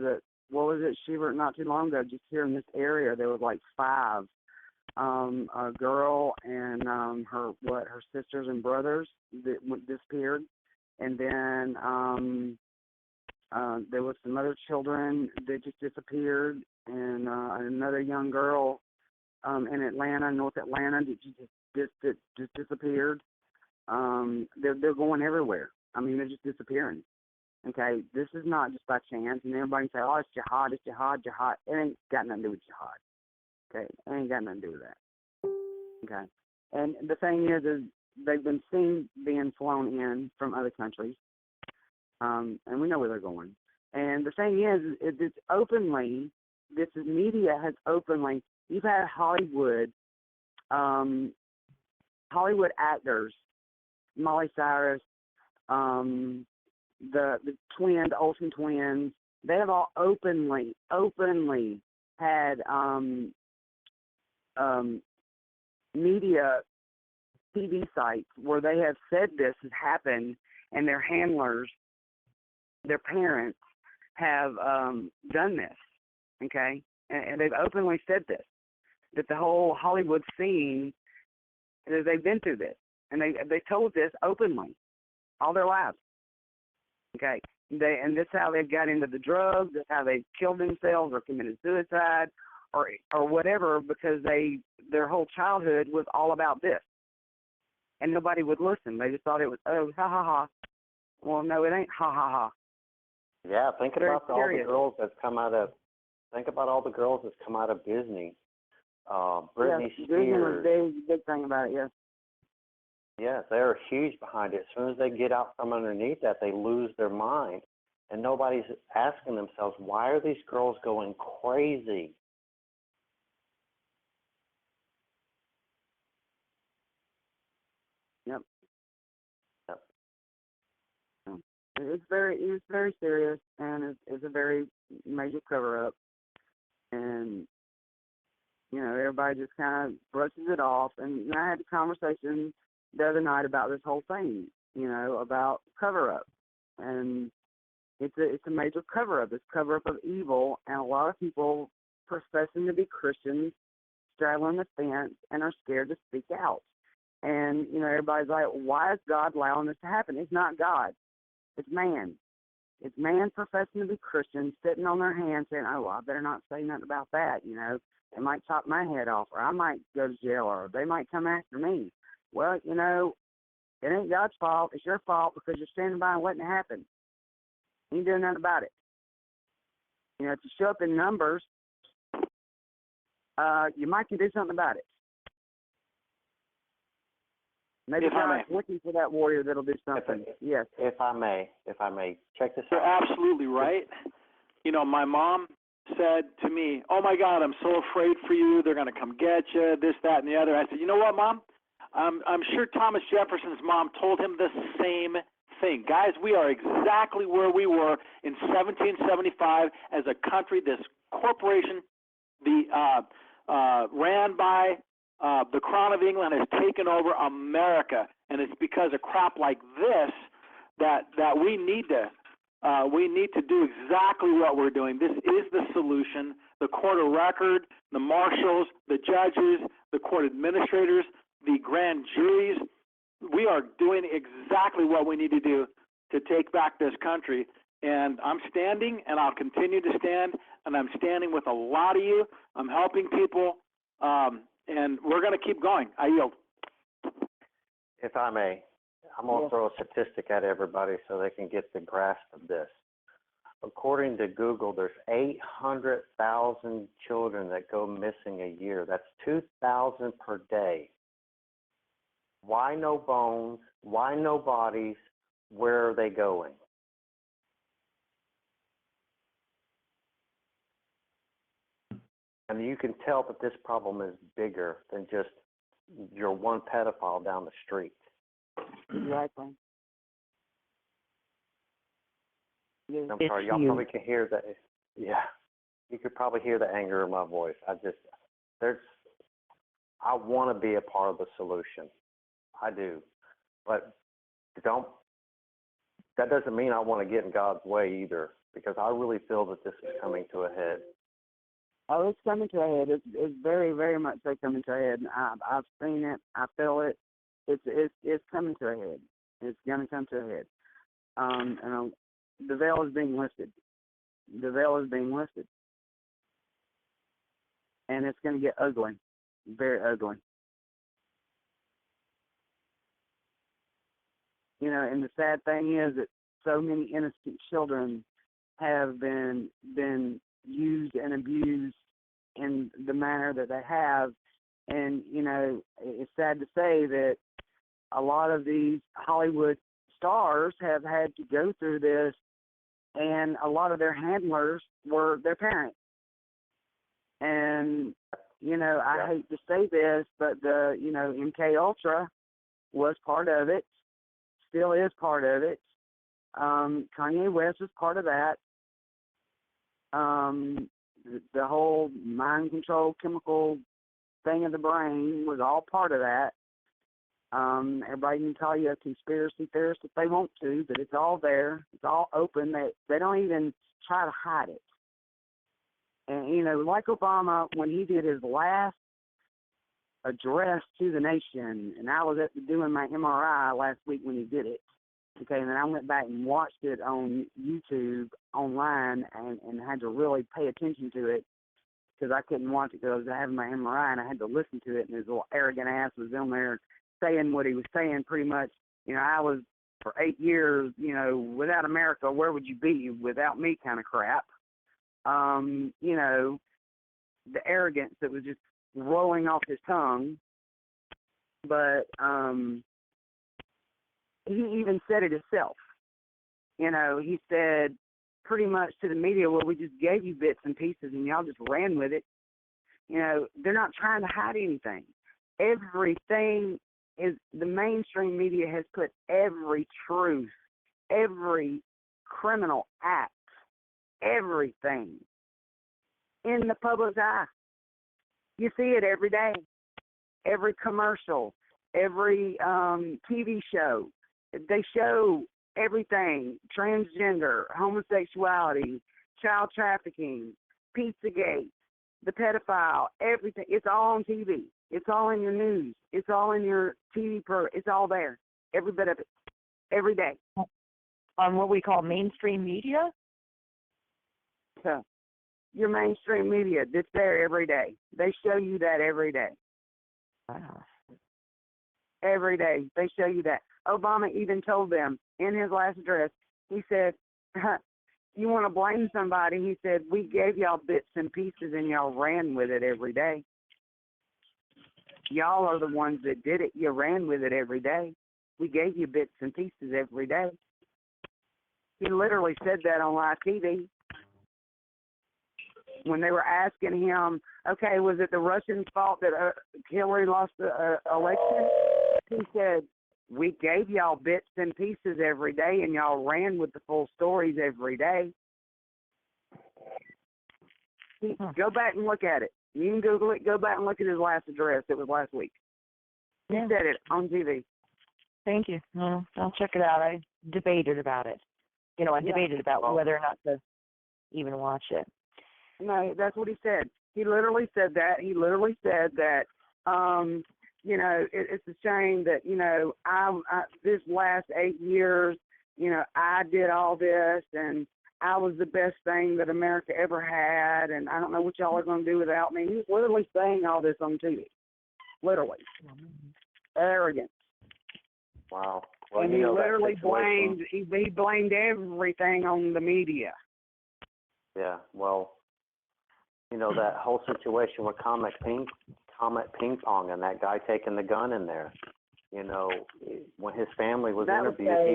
Shebert, not too long ago, just here in this area, there was like 5. A girl and her sisters and brothers that disappeared, and then there was some other children that just disappeared, and another young girl in Atlanta, North Atlanta, that just disappeared. They're going everywhere. I mean, they're just disappearing. Okay, this is not just by chance, and everybody say, "Oh, it's jihad, it's jihad, jihad." It ain't got nothing to do with jihad. Okay, it ain't got nothing to do with that. Okay, and the thing is they've been seen being flown in from other countries, and we know where they're going. And the thing is it's openly, media has openly. You've had Hollywood actors, Molly Cyrus, the twins, the Olsen twins. They have all openly had media TV sites where they have said this has happened, and their handlers, their parents, have done this. Okay, and they've openly said this, that the whole Hollywood scene, they've been through this, and they told this openly all their lives. Okay, and this is how they've got into the drugs. That's how they killed themselves or committed suicide, or whatever, because their whole childhood was all about this, and nobody would listen. They just thought it was, oh, ha ha ha. Well, no, it ain't ha ha ha. Yeah, think about all the girls that's come out of. Think about all the girls that's come out of Disney. Britney Spears. Disney was big thing about it. Yes. Yes, they're huge behind it. As soon as they get out from underneath that, they lose their mind. And nobody's asking themselves, why are these girls going crazy? Yep. It's very serious, and it's a very major cover-up. And, everybody just kind of brushes it off. And I had a conversation the other night about this whole thing, about cover-up. And it's a major cover-up. It's cover-up of evil, and a lot of people professing to be Christians straddling the fence and are scared to speak out. And, everybody's like, why is God allowing this to happen? It's not God. It's man. It's man professing to be Christian, sitting on their hands saying, oh, I better not say nothing about that, They might chop my head off, or I might go to jail, or they might come after me. Well, it ain't God's fault. It's your fault because you're standing by and letting it happen. You ain't doing nothing about it. If you show up in numbers, you might can do something about it. Maybe God's looking for that warrior that'll do something. Yes. If I may, check this out. You're absolutely right. My mom said to me, oh, my God, I'm so afraid for you. They're going to come get you, this, that, and the other. I said, you know what, Mom? I'm sure Thomas Jefferson's mom told him the same thing. Guys, we are exactly where we were in 1775 as a country. This corporation, ran by the Crown of England, has taken over America, and it's because of crap like this that we need to do exactly what we're doing. This is the solution. The court of record, the marshals, the judges, the court administrators, the grand juries, we are doing exactly what we need to do to take back this country. And I'm standing, and I'll continue to stand, and I'm standing with a lot of you. I'm helping people. and we're going to keep going. I yield. If I may, I'm going to Yes. throw a statistic at everybody so they can get the grasp of this. According to Google, there's 800,000 children that go missing a year. That's 2,000 per day. Why no bones? Why no bodies? Where are they going? And you can tell that this problem is bigger than just your one pedophile down the street. Exactly. Yeah. I'm sorry, y'all probably can hear the, yeah, you could probably hear the anger in my voice. I want to be a part of the solution. I do. But that doesn't mean I want to get in God's way either, because I really feel that this is coming to a head. Oh, it's coming to a head. It's very, very much so coming to a head. I've seen it. I feel it. It's coming to a head. It's going to come to a head. And the veil is being lifted. The veil is being lifted. And it's going to get ugly, very ugly. You know, and the sad thing is that so many innocent children have been used and abused in the manner that they have. And, you know, it's sad to say that a lot of these Hollywood stars have had to go through this, and a lot of their handlers were their parents. And, you know, I hate to say this, but MK Ultra was part of it, still is part of it. Kanye West was part of that. The whole mind control chemical thing in the brain was all part of that. Everybody can call you a conspiracy theorist if they want to, but it's all there. It's all open. They don't even try to hide it. And, you know, like Obama, when he did his last address to the nation, and I was doing my MRI last week when he did it, okay, and then I went back and watched it on YouTube online and had to really pay attention to it because I couldn't watch it because I was having my MRI, and I had to listen to it, and his little arrogant ass was in there saying what he was saying pretty much. You know, I was for 8 years, you know, without America, where would you be without me kind of crap. You know, the arrogance that was just rolling off his tongue. But he even said it himself. You know, he said pretty much to the media, well, we just gave you bits and pieces and y'all just ran with it. You know, they're not trying to hide anything. Everything is, the mainstream media has put every truth, every criminal act, everything in the public's eye. You see it every day, every commercial, every TV show. They show everything: transgender, homosexuality, child trafficking, Pizzagate, the pedophile, everything. It's all on TV. It's all in your news. It's all in your TV program. It's all there, every bit of it, every day. On what we call mainstream media? So, your mainstream media, it's there every day. They show you that every day. Wow. Every day, they show you that. Obama even told them in his last address, he said, you want to blame somebody? He said, we gave y'all bits and pieces and y'all ran with it every day. Y'all are the ones that did it. You ran with it every day. We gave you bits and pieces every day. He literally said that on live TV. When they were asking him, okay, was it the Russians' fault that Hillary lost the election? He said, we gave y'all bits and pieces every day, and y'all ran with the full stories every day. Go back and look at it. You can Google it. Go back and look at his last address. It was last week. He said it on TV. Thank you. Well, I'll check it out. I debated about it. You know, I debated about whether or not to even watch it. No, that's what he said. He literally said that. He literally said that, you know, it's a shame that, you know, I this last 8 years, you know, I did all this, and I was the best thing that America ever had, and I don't know what y'all are going to do without me. He's literally saying all this on TV. literally. Arrogant. Wow. Well, And you he know, that literally situation- he blamed everything on the media. Yeah, well, you know, that whole situation with Comet Ping Pong and that guy taking the gun in there, you know, when his family was That was interviewed,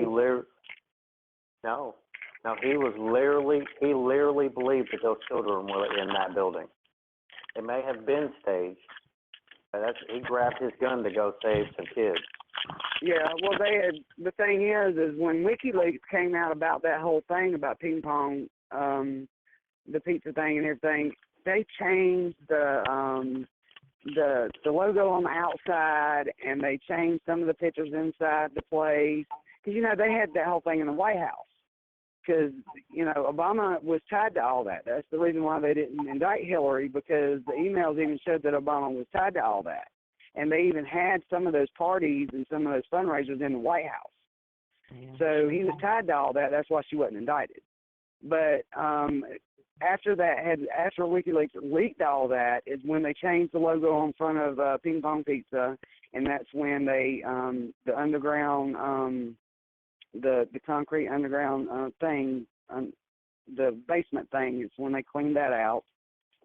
he literally believed that those children were in that building. It may have been staged, but he grabbed his gun to go save some kids. Yeah, well, the thing is when WikiLeaks came out about that whole thing about ping pong, the pizza thing and everything, they changed the logo on the outside, and they changed some of the pictures inside the place. Because, you know, they had that whole thing in the White House. Because, you know, Obama was tied to all that. That's the reason why they didn't indict Hillary, because the emails even showed that Obama was tied to all that. And they even had some of those parties and some of those fundraisers in the White House. Yeah. So he was tied to all that. That's why she wasn't indicted. But after WikiLeaks leaked all that is when they changed the logo on front of Ping Pong Pizza, and that's when they the underground the concrete underground thing, the basement thing, is when they cleaned that out,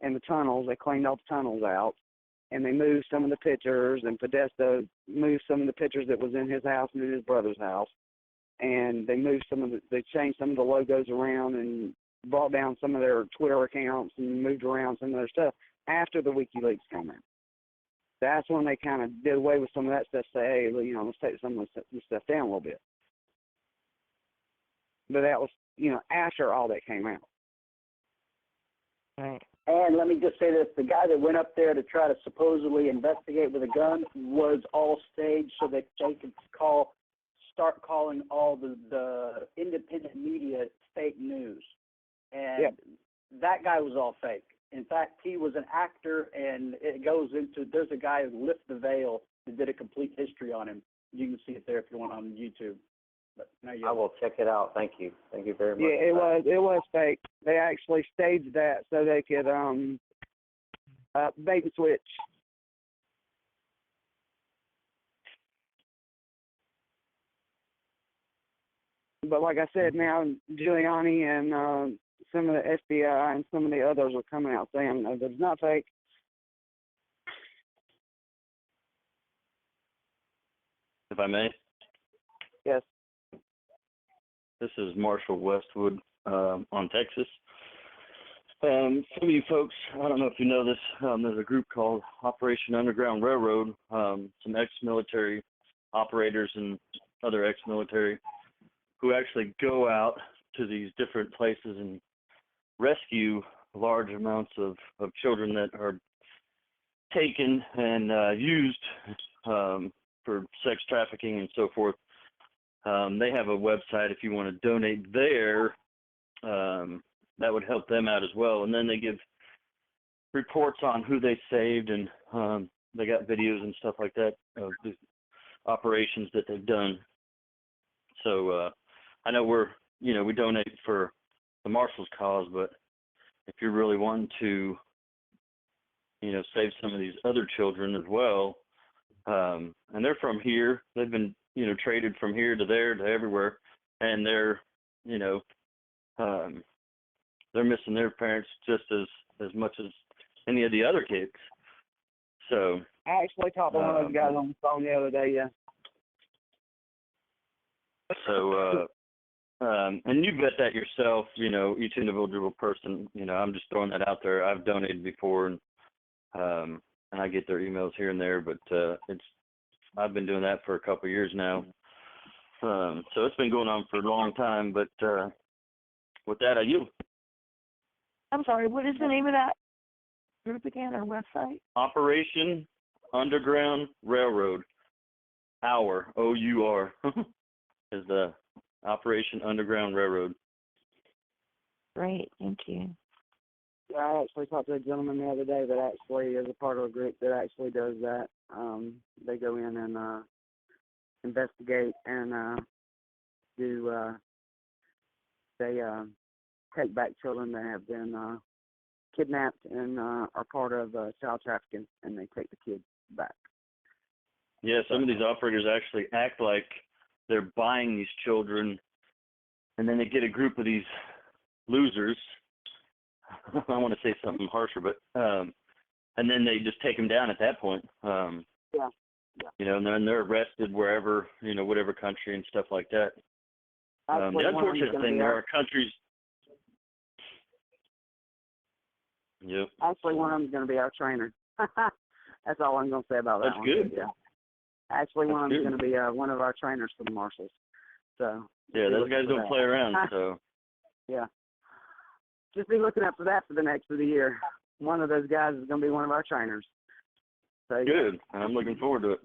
and the tunnels, they cleaned all the tunnels out. And they moved some of the pictures, and Podesta moved some of the pictures that was in his house and in his brother's house. And they changed some of the logos around and brought down some of their Twitter accounts and moved around some of their stuff after the WikiLeaks came out. That's when they kind of did away with some of that stuff, say, hey, you know, let's take some of this stuff down a little bit. But that was, you know, after all that came out. Right. And let me just say this, the guy that went up there to try to supposedly investigate with a gun was all staged so that they could start calling all the independent media fake news. And that guy was all fake. In fact, he was an actor, and it goes into, there's a guy who lifted the veil that did a complete history on him. You can see it there if you want on YouTube. But I will check it out. Thank you. Thank you very much. Yeah, it was fake. They actually staged that so they could bait and switch. But like I said, now Giuliani and some of the FBI and some of the others are coming out saying that it's not fake. If I may? Yes. This is Marshal Westwood on Texas. Some of you folks, I don't know if you know this, there's a group called Operation Underground Railroad, some ex-military operators and other ex-military who actually go out to these different places and rescue large amounts of children that are taken and used for sex trafficking and so forth. They have a website if you want to donate there. That would help them out as well. And then they give reports on who they saved, and they got videos and stuff like that of the operations that they've done. So I know we donate for the Marshals cause, but if you're really wanting to, save some of these other children as well, and they're from here, they've been, traded from here to there to everywhere, and they're, they're missing their parents just as much as any of the other kids. So I actually talked to one of those guys on the phone the other day, yeah. So, and you bet that yourself, each individual person, I'm just throwing that out there. I've donated before, and I get their emails here and there, but I've been doing that for a couple of years now. So it's been going on for a long time, but with that, I yield. I'm sorry, what is the name of that group again, or website? Operation Underground Railroad. Our, O-U-R, is the Operation Underground Railroad. Great, thank you. Yeah, I actually talked to a gentleman the other day that actually is a part of a group that actually does that. They go in and investigate and they take back children that have been kidnapped and are part of child trafficking, and they take the kids back. Yeah, some of these operators actually act like they're buying these children, and then they get a group of these losers. I want to say something harsher, but and then they just take them down at that point. Yeah. You know, and then they're arrested wherever, you know, whatever country and stuff like that. The unfortunate thing, there are countries. Yep. Actually, one of them's going to be our trainer. That's all I'm going to say about that. That's one. good. Yeah. Actually, one of That's them's going to be one of our trainers for the Marshals. So. Yeah, those guys don't play around. So. Yeah. Just be looking up for that for the next of the year. One of those guys is going to be one of our trainers. So, good. I'm looking forward to it.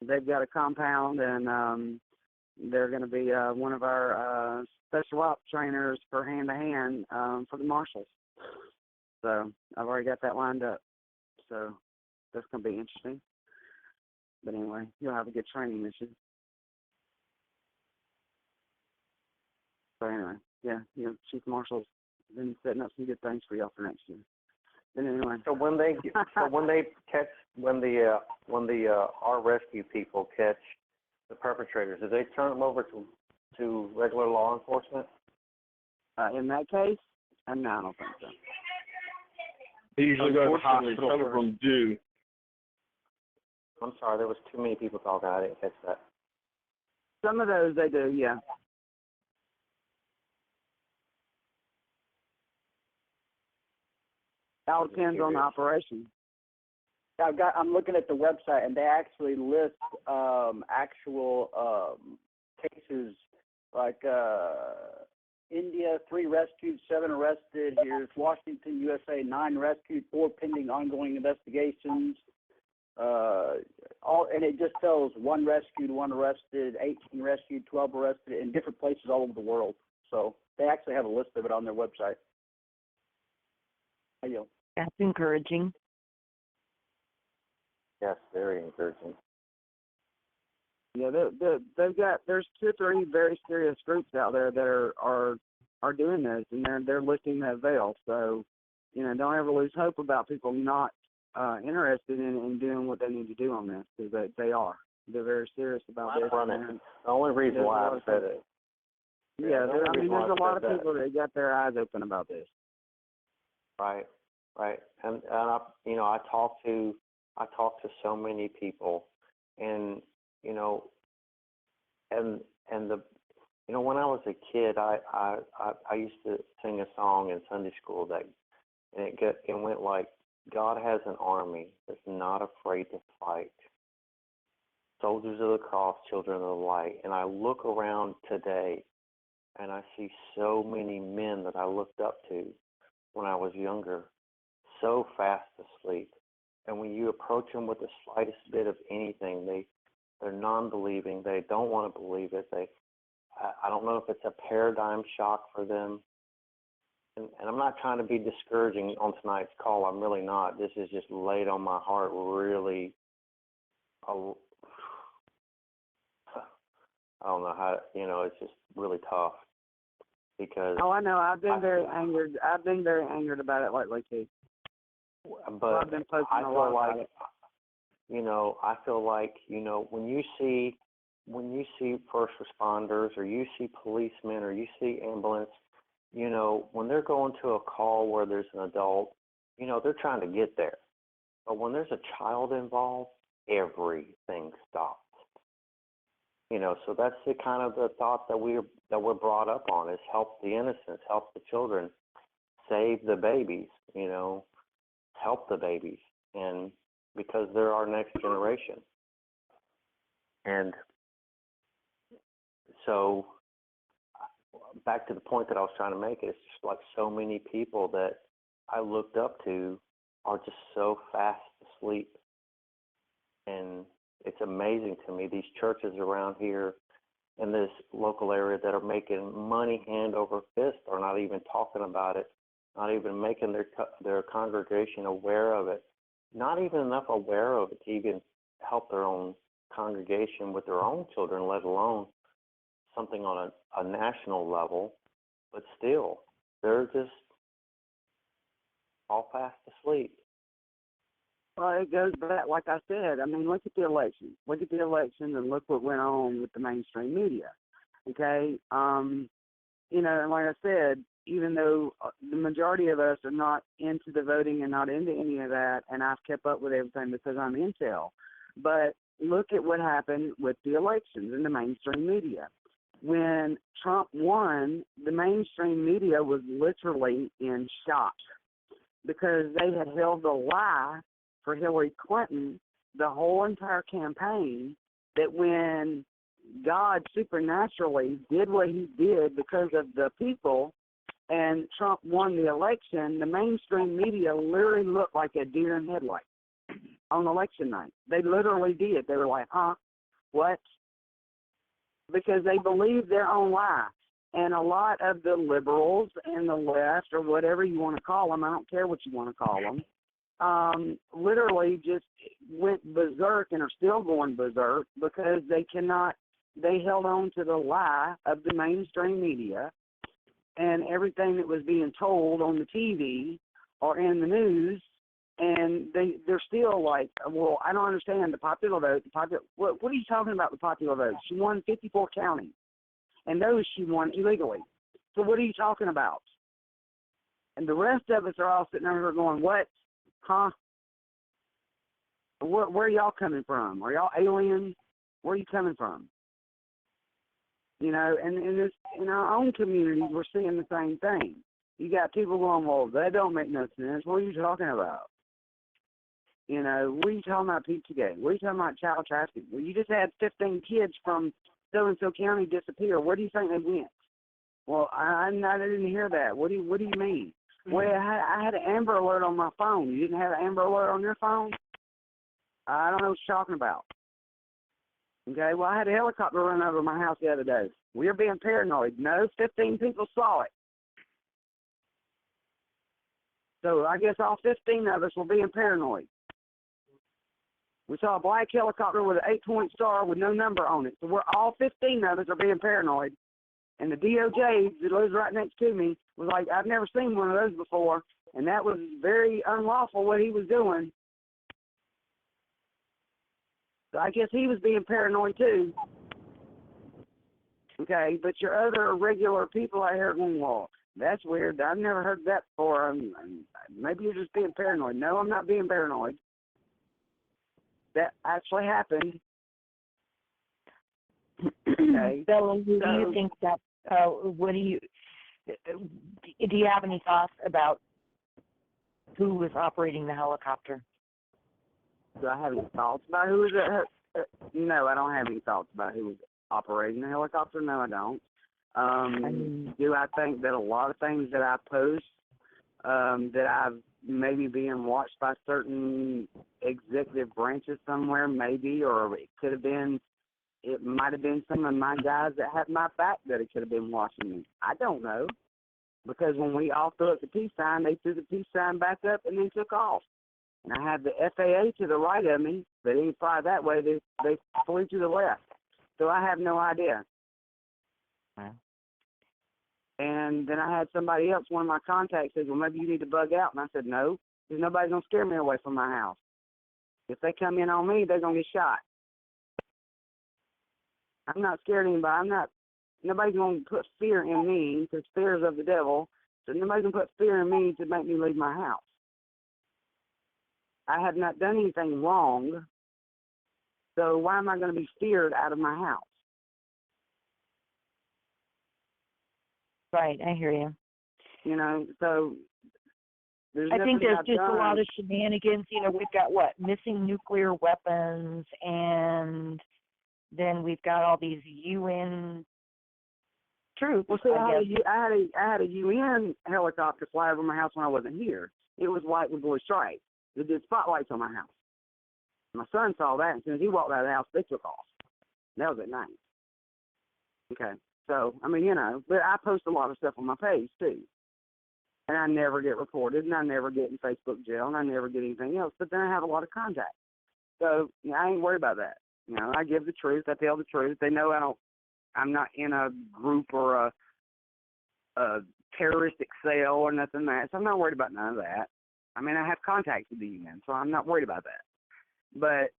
They've got a compound, and they're going to be one of our special ops trainers for hand-to-hand for the Marshals. So I've already got that lined up. So that's going to be interesting. But anyway, you'll have a good training mission. So anyway, yeah, you know, Chief Marshal's been setting up some good things for y'all for next year. But anyway. So when they our rescue people catch the perpetrators, do they turn them over to regular law enforcement? In that case, no, I don't think so. They usually go to the Unfortunately, hospital. some of them do. I'm sorry, there was too many people talking. I didn't catch that. Some of those they do, yeah. It all depends on the operation. I'm looking at the website, and they actually list actual cases like India, 3 rescued, 7 arrested. Here's Washington, USA, 9 rescued, 4 pending ongoing investigations. And it just tells 1 rescued, 1 arrested, 18 rescued, 12 arrested in different places all over the world. So they actually have a list of it on their website. That's encouraging. Yes, very encouraging. Yeah, there's 2 or 3 very serious groups out there that are doing this, and they're lifting that veil. So, you know, don't ever lose hope about people not interested in doing what they need to do on this, because they are. They're very serious about this. The only reason why I said it. Yeah, there's a lot of people that got their eyes open about this. Right. And I talk to so many people, and you know, and when I was a kid, I used to sing a song in Sunday school and it went like, God has an army that's not afraid to fight. Soldiers of the cross, children of the light. And I look around today, and I see so many men that I looked up to when I was younger, so fast asleep. And when you approach them with the slightest bit of anything, they're non-believing. They don't want to believe it. I don't know if it's a paradigm shock for them. And I'm not trying to be discouraging on tonight's call. I'm really not. This is just laid on my heart really. I don't know how, it's just really tough because. Oh, I know. I've been very angered. I've been very angered about it lately too. But I've been posting a lot about it. I feel like, when you see first responders, or you see policemen, or you see ambulance, when they're going to a call where there's an adult, they're trying to get there. But when there's a child involved, everything stops. So that's the kind of the thought that we're brought up on, is help the innocents, help the children, save the babies, help the babies, and because they're our next generation. And so back to the point that I was trying to make, it's just like so many people that I looked up to are just so fast asleep. And it's amazing to me, these churches around here in this local area that are making money hand over fist are not even talking about it, not even making their congregation aware of it, not even enough aware of it to even help their own congregation with their own children, let alone something on a national level. But still, they're just all fast asleep. Well, it goes back, like I said. I mean, look at the election. Look at the election, and look what went on with the mainstream media. Okay, you know, and like I said, even though the majority of us are not into the voting and not into any of that, and I've kept up with everything because I'm intel, but look at what happened with the elections in the mainstream media. When Trump won, the mainstream media was literally in shock because they had held the lie for Hillary Clinton the whole entire campaign, that when God supernaturally did what he did because of the people and Trump won the election, the mainstream media literally looked like a deer in headlights on election night. They literally did. They were like, huh? What? Because they believed their own lie. And a lot of the liberals and the left, or whatever you want to call them, I don't care what you want to call them, literally just went berserk and are still going berserk because they held on to the lie of the mainstream media and everything that was being told on the TV or in the news, and they're still like, well, I don't understand the popular vote. What are you talking about, the popular vote? She won 54 counties, and those she won illegally. So what are you talking about? And the rest of us are all sitting over here going, what? Huh? Where are y'all coming from? Are y'all aliens? Where are you coming from? You know, and in our own communities, we're seeing the same thing. You got people going, well, that don't make no sense. What are you talking about? You know, what are you talking about Pizzagate? What are you talking about child trafficking? Well, you just had 15 kids from so-and-so county disappear. Where do you think they went? Well, I didn't hear that. What do you mean? Well, I had an Amber Alert on my phone. You didn't have an Amber Alert on your phone? I don't know what you're talking about. Okay, well, I had a helicopter run over my house the other day. We were being paranoid. No, 15 people saw it. So I guess all 15 of us were being paranoid. We saw a black helicopter with an 8-point star with no number on it. So we're all 15 of us are being paranoid. And the DOJ that lives right next to me was like, I've never seen one of those before. And that was very unlawful what he was doing. So I guess he was being paranoid too. Okay, but your other regular people out here going, well, that's weird. I've never heard that before. Maybe you're just being paranoid. No, I'm not being paranoid. That actually happened. Okay. Bella, do you think that, do you have any thoughts about who was operating the helicopter? Do I have any thoughts about who was it? No, I don't have any thoughts about who was operating the helicopter. No, I don't. Do I think that a lot of things that I post that I've maybe being watched by certain executive branches somewhere, maybe, or it might have been some of my guys that had my back that it could have been watching me. I don't know. Because when we all threw up the peace sign, they threw the peace sign back up and then took off. And I had the FAA to the right of me. They didn't fly that way. They flew to the left. So I have no idea. Wow. And then I had somebody else, one of my contacts, said, well, maybe you need to bug out. And I said, no, because nobody's going to scare me away from my house. If they come in on me, they're going to get shot. I'm not scared of anybody. Nobody's going to put fear in me, because fear is of the devil. So nobody's going to put fear in me to make me leave my house. I have not done anything wrong, so why am I going to be feared out of my house? Right, I hear you. You know, so I think there's just a lot of shenanigans. You know, we've got missing nuclear weapons, and then we've got all these UN troops. Well, see, I had a UN helicopter fly over my house when I wasn't here. It was white with blue stripes. It did spotlights on my house. My son saw that, and as soon as he walked out of the house, they took off. That was at night. Okay. So, I mean, you know, but I post a lot of stuff on my page, too. And I never get reported, and I never get in Facebook jail, and I never get anything else. But then I have a lot of contacts. So, you know, I ain't worried about that. You know, I give the truth. I tell the truth. They know I'm not in a group or a terroristic cell or nothing like that. So I'm not worried about none of that. I mean, I have contacts with the UN, so I'm not worried about that. But,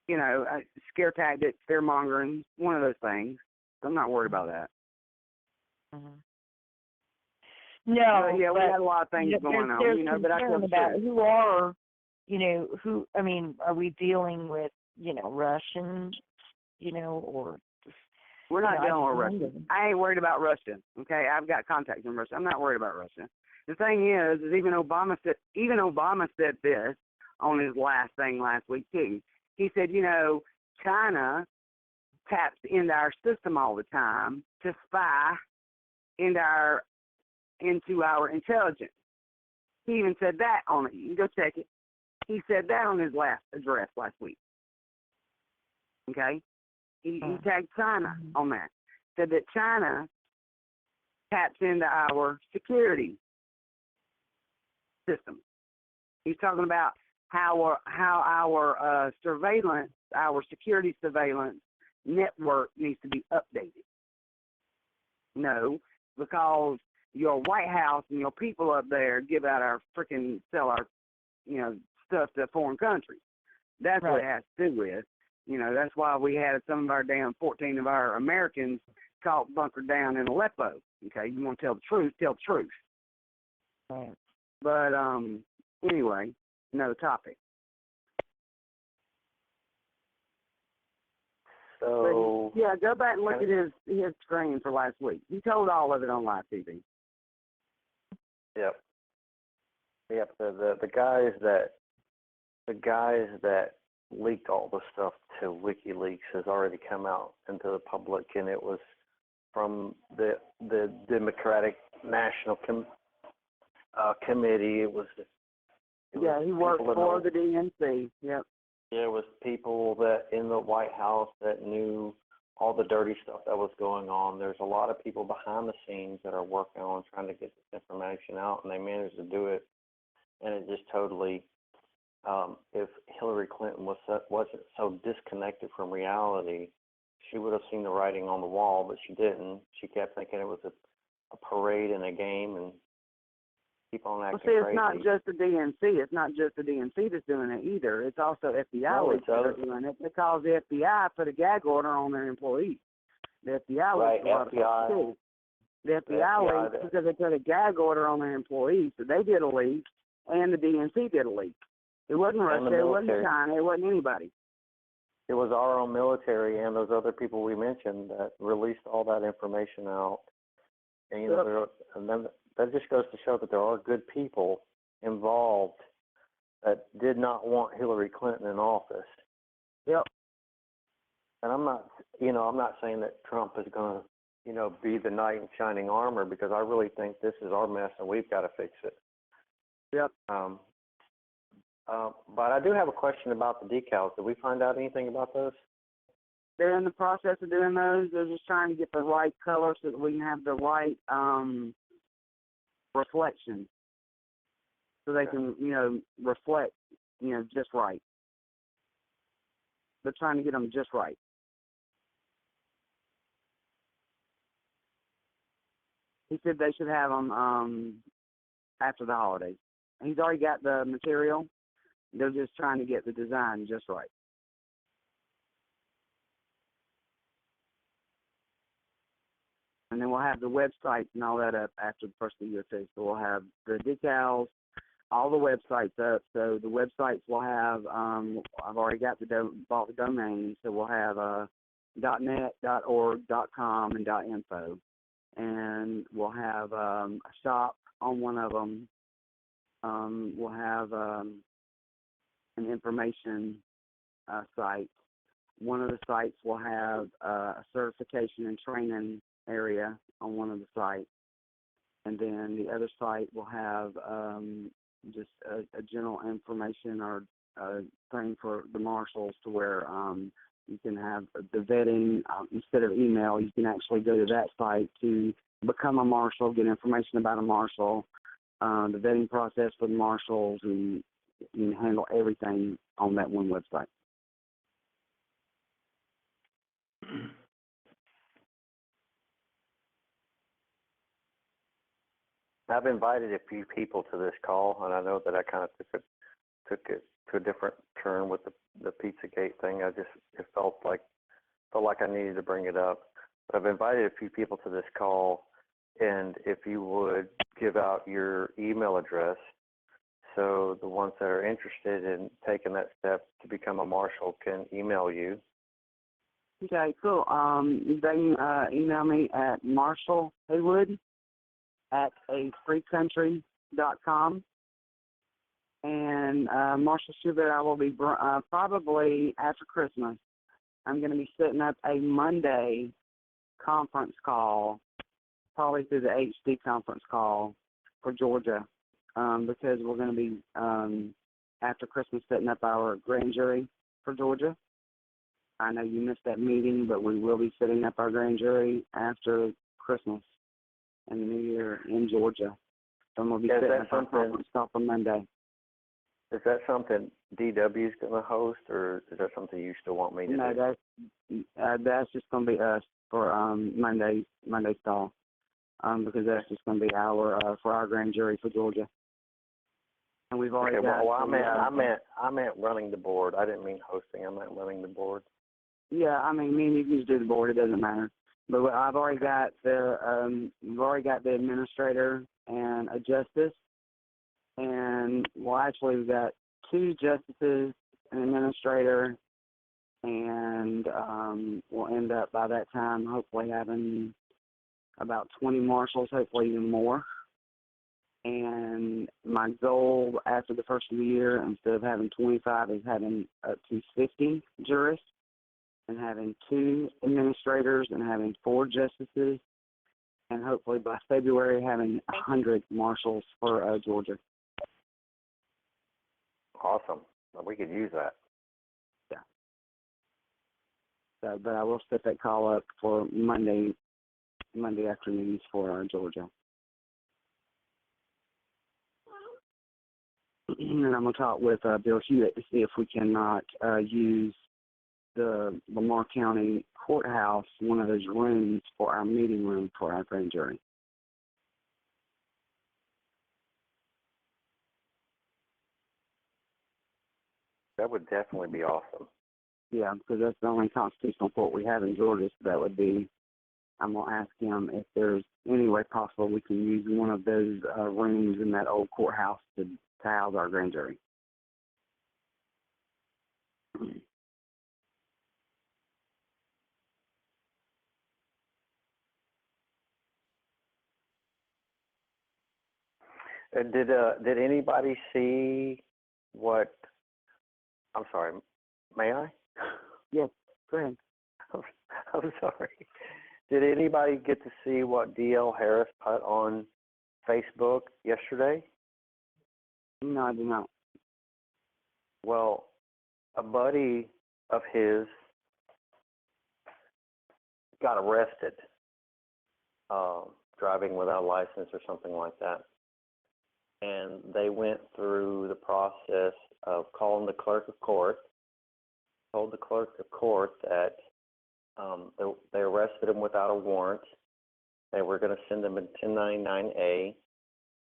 you know, scare tactics, fear mongering, one of those things. So I'm not worried about that. Mm-hmm. No, but, yeah, we had a lot of things going on, you know, but I feel about who are, you know, who, I mean, are we dealing with, you know, Russian, you know, or... We're not dealing with Russia. I ain't worried about Russia, okay? I've got contacts in Russia. I'm not worried about Russia. The thing is even Obama said this on his last thing last week, too. He said, you know, China taps into our system all the time to spy into our intelligence. He even said that on it. You can go check it. He said that on his last address last week. Okay? He tagged China on that. Said that China taps into our security system. He's talking about how our surveillance, our security surveillance network needs to be updated. No, because your White House and your people up there sell our, you know, stuff to foreign countries. That's what it has to do with. You know, that's why we had some of our 14 of our Americans caught bunkered down in Aleppo. Okay, you want to tell the truth, tell the truth. Right. But anyway, another topic. So but, yeah, go back and look at his screen for last week. He told all of it on live TV. Yep. The guys that leaked all the stuff to WikiLeaks has already come out into the public, and it was from the Democratic National Committee. It was he worked for the DNC. Yep. Yeah, it was people that in the White House that knew all the dirty stuff that was going on. There's a lot of people behind the scenes that are working on trying to get this information out, and they managed to do it. And it just totally, if Hillary Clinton wasn't so disconnected from reality, she would have seen the writing on the wall, but she didn't. She kept thinking it was a parade and a game, and keep on acting crazy. It's not just the DNC. It's not just the DNC that's doing it either. It's also FBI that are doing it because the FBI put a gag order on their employees. The FBI too. The FBI leaked because they put a gag order on their employees, so they did a leak, and the DNC did a leak. It wasn't Russia. It wasn't China. It wasn't anybody. It was our own military and those other people we mentioned that released all that information out. And you know, that just goes to show that there are good people involved that did not want Hillary Clinton in office. Yep. And I'm not saying that Trump is going to, be the knight in shining armor, because I really think this is our mess and we've got to fix it. Yep. But I do have a question about the decals. Did we find out anything about those? They're in the process of doing those. They're just trying to get the right color so that we can have the right reflection, so they can, reflect, just right. They're trying to get them just right. He said they should have them after the holidays. He's already got the material. They're just trying to get the design just right. And then we'll have the websites and all that up after the first of the year too. So we'll have the decals, all the websites up. So the websites will have, I've already got bought the domain, so we'll have .net, .org, .com, and .info. And we'll have a shop on one of them. We'll have an information site. One of the sites will have a certification and training area on one of the sites. And then the other site will have just a general information or thing for the marshals, to where you can have the vetting. Instead of email, you can actually go to that site to become a marshal, get information about a marshal, the vetting process for the marshals, and you can handle everything on that one website. I've invited a few people to this call, and I know that I kind of took it to a different turn with the Pizzagate thing. It felt like I needed to bring it up. But I've invited a few people to this call, and if you would give out your email address, so the ones that are interested in taking that step to become a marshal can email you. Okay, cool. They can email me at Marshall Haywood at afreecountry.com. And Marshal Schubert, I will be probably after Christmas. I'm going to be setting up a Monday conference call, probably through the HD conference call for Georgia, because we're going to be, after Christmas, setting up our grand jury for Georgia. I know you missed that meeting, but we will be setting up our grand jury after Christmas and the New Year in Georgia. So we'll be setting up our conference call for Monday. Is that something DW is going to host, or is that something you still want me to do? No, that's just going to be us for Monday's call, because that's just going to be for our grand jury for Georgia. And we've already got. Well, I meant running the board. I didn't mean hosting. I meant running the board. Yeah, I mean, me and you can just do the board. It doesn't matter. But I've already got we've already got the administrator and a justice, and actually we've got 2 justices, an administrator, and we'll end up by that time hopefully having about 20 marshals, hopefully even more. And my goal after the first of the year, instead of having 25, is having up to 50 jurists, and having 2 administrators, and having 4 justices, and hopefully by February having 100 marshals for Georgia. Awesome. Well, we could use that. Yeah. So, but I will set that call up for Monday afternoons for Georgia. And I'm going to talk with Bill Hewitt to see if we cannot use the Lamar County Courthouse, one of those rooms, for our meeting room for our grand jury. That would definitely be awesome. Yeah, because that's the only constitutional court we have in Georgia, so that would be, I'm going to ask him if there's any way possible we can use one of those rooms in that old courthouse to house our grand jury. Did anybody see what? I'm sorry. May I? Yes. Go ahead. I'm sorry. Did anybody get to see what D.L. Harris put on Facebook yesterday? No, I did not. Well, a buddy of his got arrested driving without a license or something like that. And they went through the process of calling the clerk of court, told the clerk of court that they arrested him without a warrant. They were going to send him a 1099-A,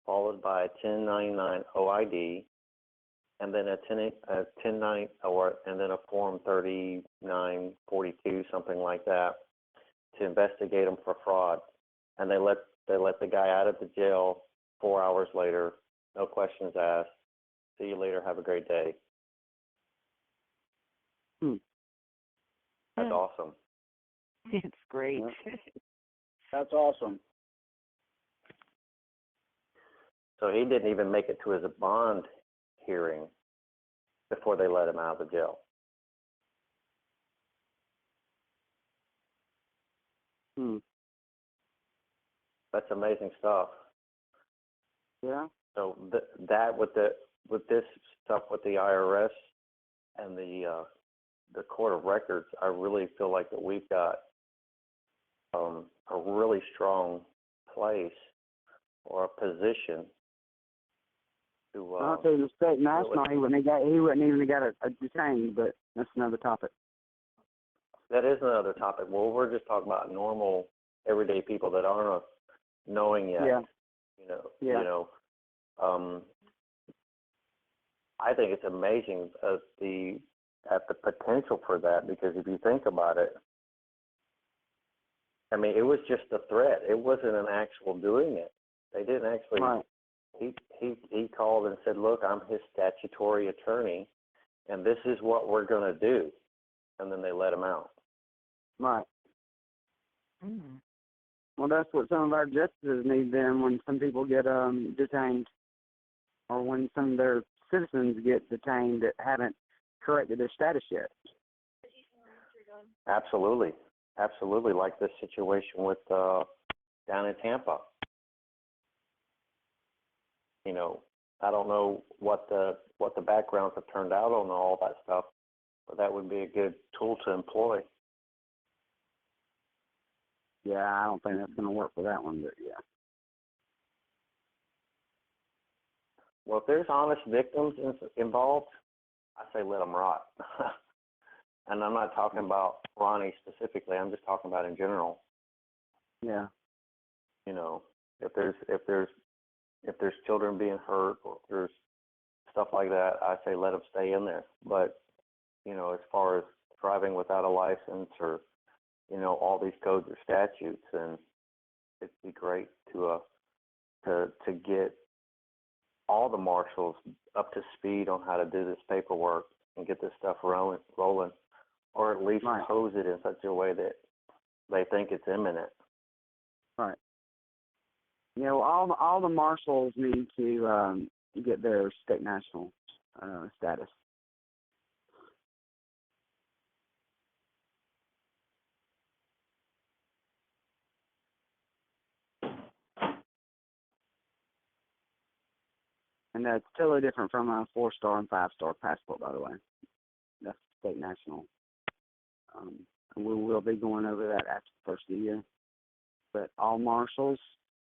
followed by a 1099 OID, and then a Form 3942, something like that, to investigate him for fraud. And they let the guy out of the jail 4 hours later, no questions asked. See you later. Have a great day. That's awesome. It's great. Yeah. That's awesome. So he didn't even make it to his bond hearing before they let him out of the jail. That's amazing stuff. Yeah. So that with this stuff with the IRS and the Court of Records, I really feel like that we've got a really strong place or a position to. I'll tell you, the state national, he wouldn't even got a detained, but that's another topic. That is another topic. Well, we're just talking about normal, everyday people that aren't knowing yet. Yeah. You know, I think it's amazing at the potential for that, because if you think about it, I mean, it was just a threat. It wasn't an actual doing it. They didn't actually. Right. He called and said, "Look, I'm his statutory attorney, and this is what we're going to do," and then they let him out. Right. Mm. Well, that's what some of our justices need then when some people get detained, or when some of their citizens get detained that haven't corrected their status yet. Absolutely. Absolutely, like this situation with down in Tampa. You know, I don't know what the backgrounds have turned out on all that stuff, but that would be a good tool to employ. Yeah, I don't think that's going to work for that one, but yeah. Well, if there's honest victims involved, I say let them rot. And I'm not talking about Ronnie specifically. I'm just talking about in general. Yeah. You know, if there's children being hurt, or if there's stuff like that, I say let them stay in there. But you know, as far as driving without a license, or you know, all these codes or statutes, and it'd be great to get all the marshals up to speed on how to do this paperwork and get this stuff rolling, or at least Right. pose it in such a way that they think it's imminent. Right. You know, all the marshals need to get their state national status. And that's totally different from a 4-star and 5-star passport, by the way. That's state national. And we will be going over that after the first of the year. But all marshals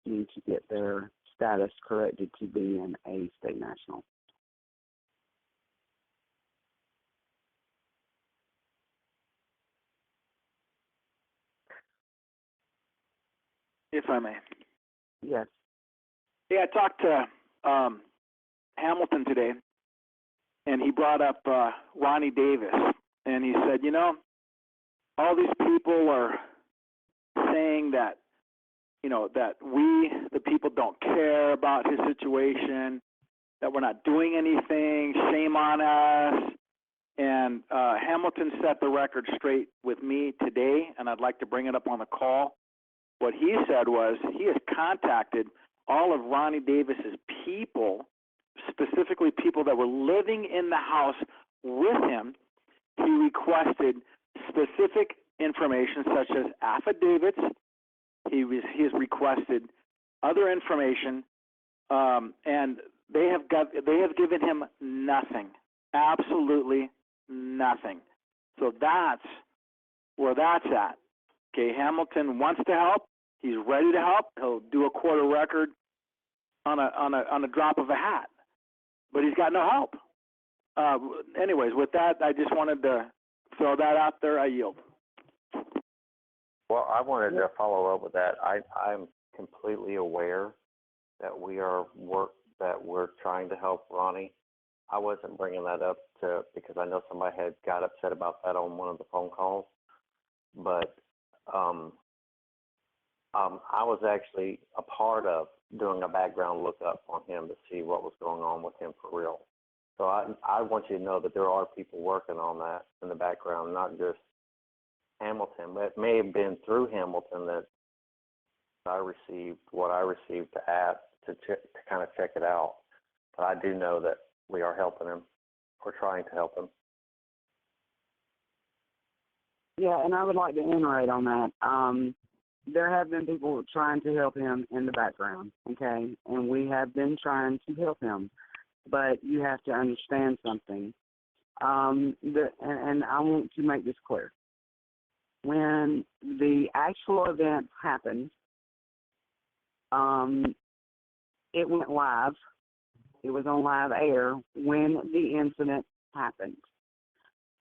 need to get their status corrected to being a state national. If I may. Yes. Yeah, I talked to Hamilton today, and he brought up Ronnie Davis, and he said, you know, all these people are saying that, you know, that we, the people, don't care about his situation, that we're not doing anything, shame on us. And Hamilton set the record straight with me today, and I'd like to bring it up on the call. What he said was he has contacted all of Ronnie Davis's people, specifically people that were living in the house with him. He requested specific information such as affidavits. He has requested other information, and they have given him nothing, absolutely nothing. So that's where that's at. Okay, Hamilton wants to help. He's ready to help. He'll do a quarter record on a drop of a hat, but he's got no help. Anyways, with that, I just wanted to throw that out there. I yield. Well, I wanted to follow up with that. I'm completely aware that we're trying to help Ronnie. I wasn't bringing that up because I know somebody had got upset about that on one of the phone calls, but I was actually a part of doing a background lookup on him to see what was going on with him for real. So I want you to know that there are people working on that in the background, not just Hamilton. But it may have been through Hamilton that I received what I received to ask to kind of check it out. But I do know that we are helping him. We're trying to help him. Yeah, and I would like to iterate on that. There have been people trying to help him in the background, okay? And we have been trying to help him. But you have to understand something. And I want to make this clear. When the actual event happened, it went live. It was on live air when the incident happened.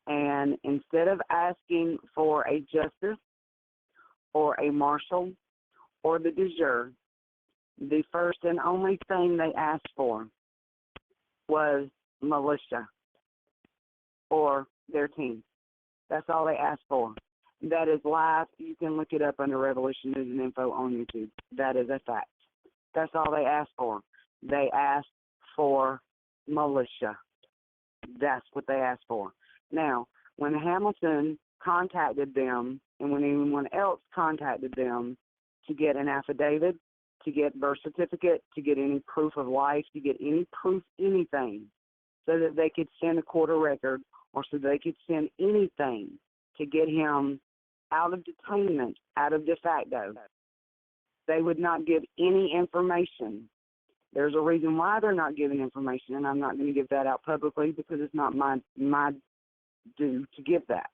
And instead of asking for a justice or a marshal or the Jure, the first and only thing they asked for was militia or their team. That's all they asked for. That is live. You can look it up under Revolution News and Info on YouTube. That is a fact. That's all they asked for. They asked for militia. That's what they asked for. Now, when Hamilton contacted them and when anyone else contacted them to get an affidavit, to get birth certificate, to get any proof of life, to get any proof, anything, so that they could send a court of record or so they could send anything to get him out of detainment, out of de facto, they would not give any information. There's a reason why they're not giving information, and I'm not going to give that out publicly because it's not my due to give that.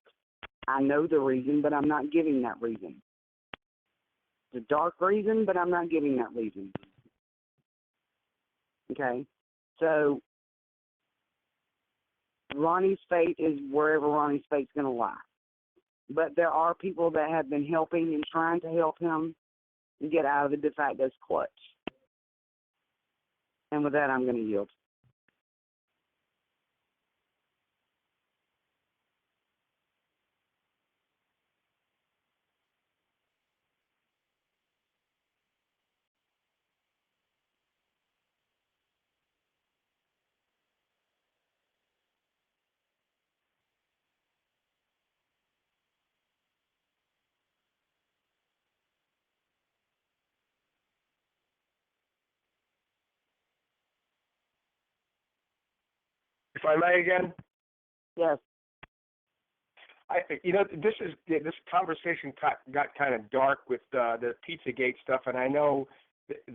I know the reason, but I'm not giving that reason. It's a dark reason, but I'm not giving that reason. Okay? So Ronnie's fate is wherever Ronnie's fate's going to lie. But there are people that have been helping and trying to help him get out of the de facto's clutch. And with that, I'm going to yield. If I may again? Yes. This conversation got kind of dark with the Pizzagate stuff, and I know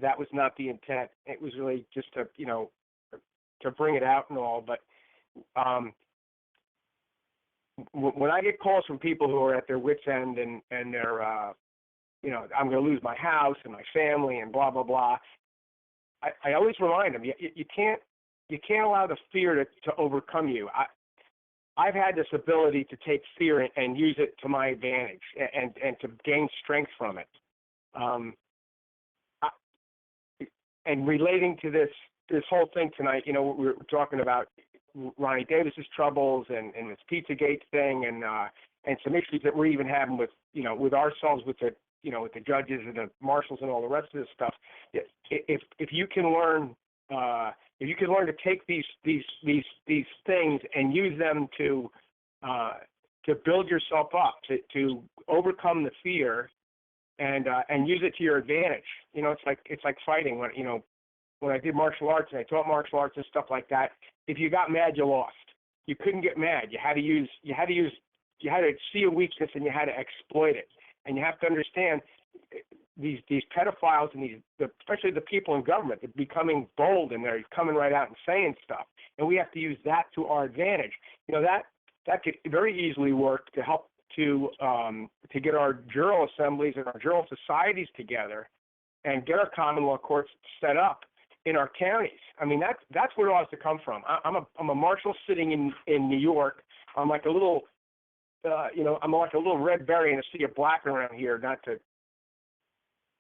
that was not the intent. It was really just to bring it out and all. But when I get calls from people who are at their wits' end and they're, I'm going to lose my house and my family and blah blah blah, I always remind them you can't allow the fear to overcome you. I've had this ability to take fear and use it to my advantage and to gain strength from it. And relating to this whole thing tonight, we were talking about Ronnie Davis's troubles and this Pizzagate thing and some issues that we're even having with ourselves with the with the judges and the marshals and all the rest of this stuff. If you can learn. If you can learn to take these things and use them to build yourself up, to overcome the fear, and use it to your advantage. It's like fighting. When I did martial arts and I taught martial arts and stuff like that, if you got mad, you lost. You couldn't get mad. You had to see a weakness and you had to exploit it. And you have to understand. These pedophiles and especially the people in government, they're becoming bold and they're coming right out and saying stuff, and we have to use that to our advantage. That could very easily work to help to get our juror assemblies and our juror societies together and get our common law courts set up in our counties. I mean, that's where it all has to come from. I'm a marshal sitting in New York. I'm like a little I'm like a little red berry in a sea of black around here. Not to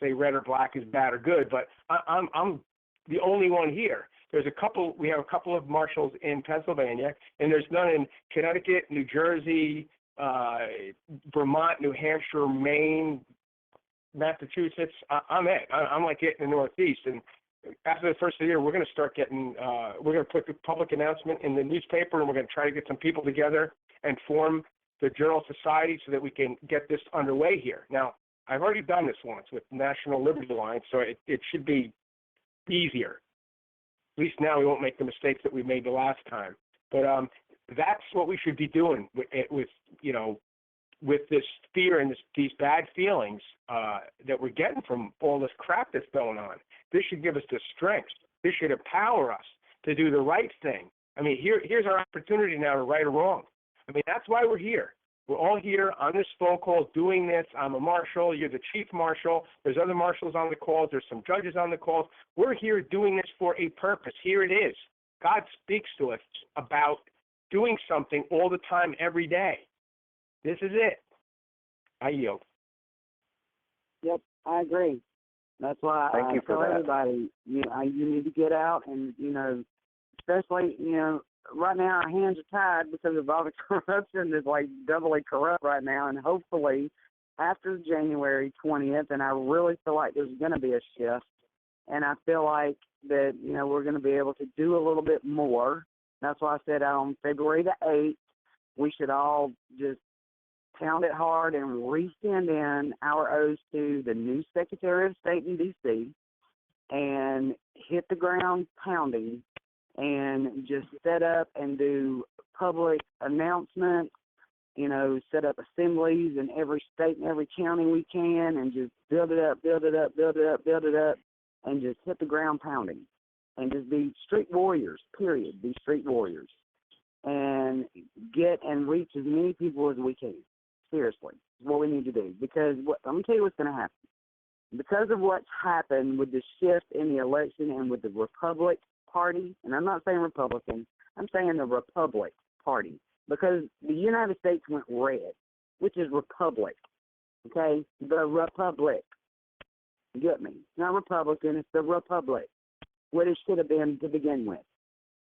say red or black is bad or good, but I'm the only one here. We have a couple of marshals in Pennsylvania, and there's none in Connecticut, New Jersey, Vermont, New Hampshire, Maine, Massachusetts. I'm it. I'm like it in the Northeast. And after the first of the year, we're going to start getting, we're going to put the public announcement in the newspaper, and we're going to try to get some people together and form the Journal Society so that we can get this underway here. Now, I've already done this once with National Liberty Alliance, so it should be easier. At least now we won't make the mistakes that we made the last time. But that's what we should be doing with this fear and these bad feelings that we're getting from all this crap that's going on. This should give us the strength. This should empower us to do the right thing. I mean, here's our opportunity now to right or wrong. I mean, that's why we're here. We're all here on this phone call doing this. I'm a marshal. You're the chief marshal. There's other marshals on the calls. There's some judges on the calls. We're here doing this for a purpose. Here it is. God speaks to us about doing something all the time, every day. This is it. I yield. Yep, I agree. That's why Thank I you for tell that. everybody, you need to get out and, especially, right now our hands are tied because of all the corruption that's like doubly corrupt right now, and hopefully after January 20th, and I really feel like there's going to be a shift, and I feel like that, we're going to be able to do a little bit more. That's why I said on February the 8th, we should all just pound it hard and resend in our oaths to the new Secretary of State in D.C. and hit the ground pounding and just set up and do public announcements, set up assemblies in every state and every county we can, and just build it up, and just hit the ground pounding. And just be street warriors, period. Be street warriors. And get and reach as many people as we can. Seriously, is what we need to do. Because I'm going to tell you what's going to happen. Because of what's happened with the shift in the election and with the Republic Party, and I'm not saying Republican, I'm saying the Republic Party, because the United States went red, which is Republic, okay? The Republic. You get me? It's not Republican, it's the Republic, what it should have been to begin with.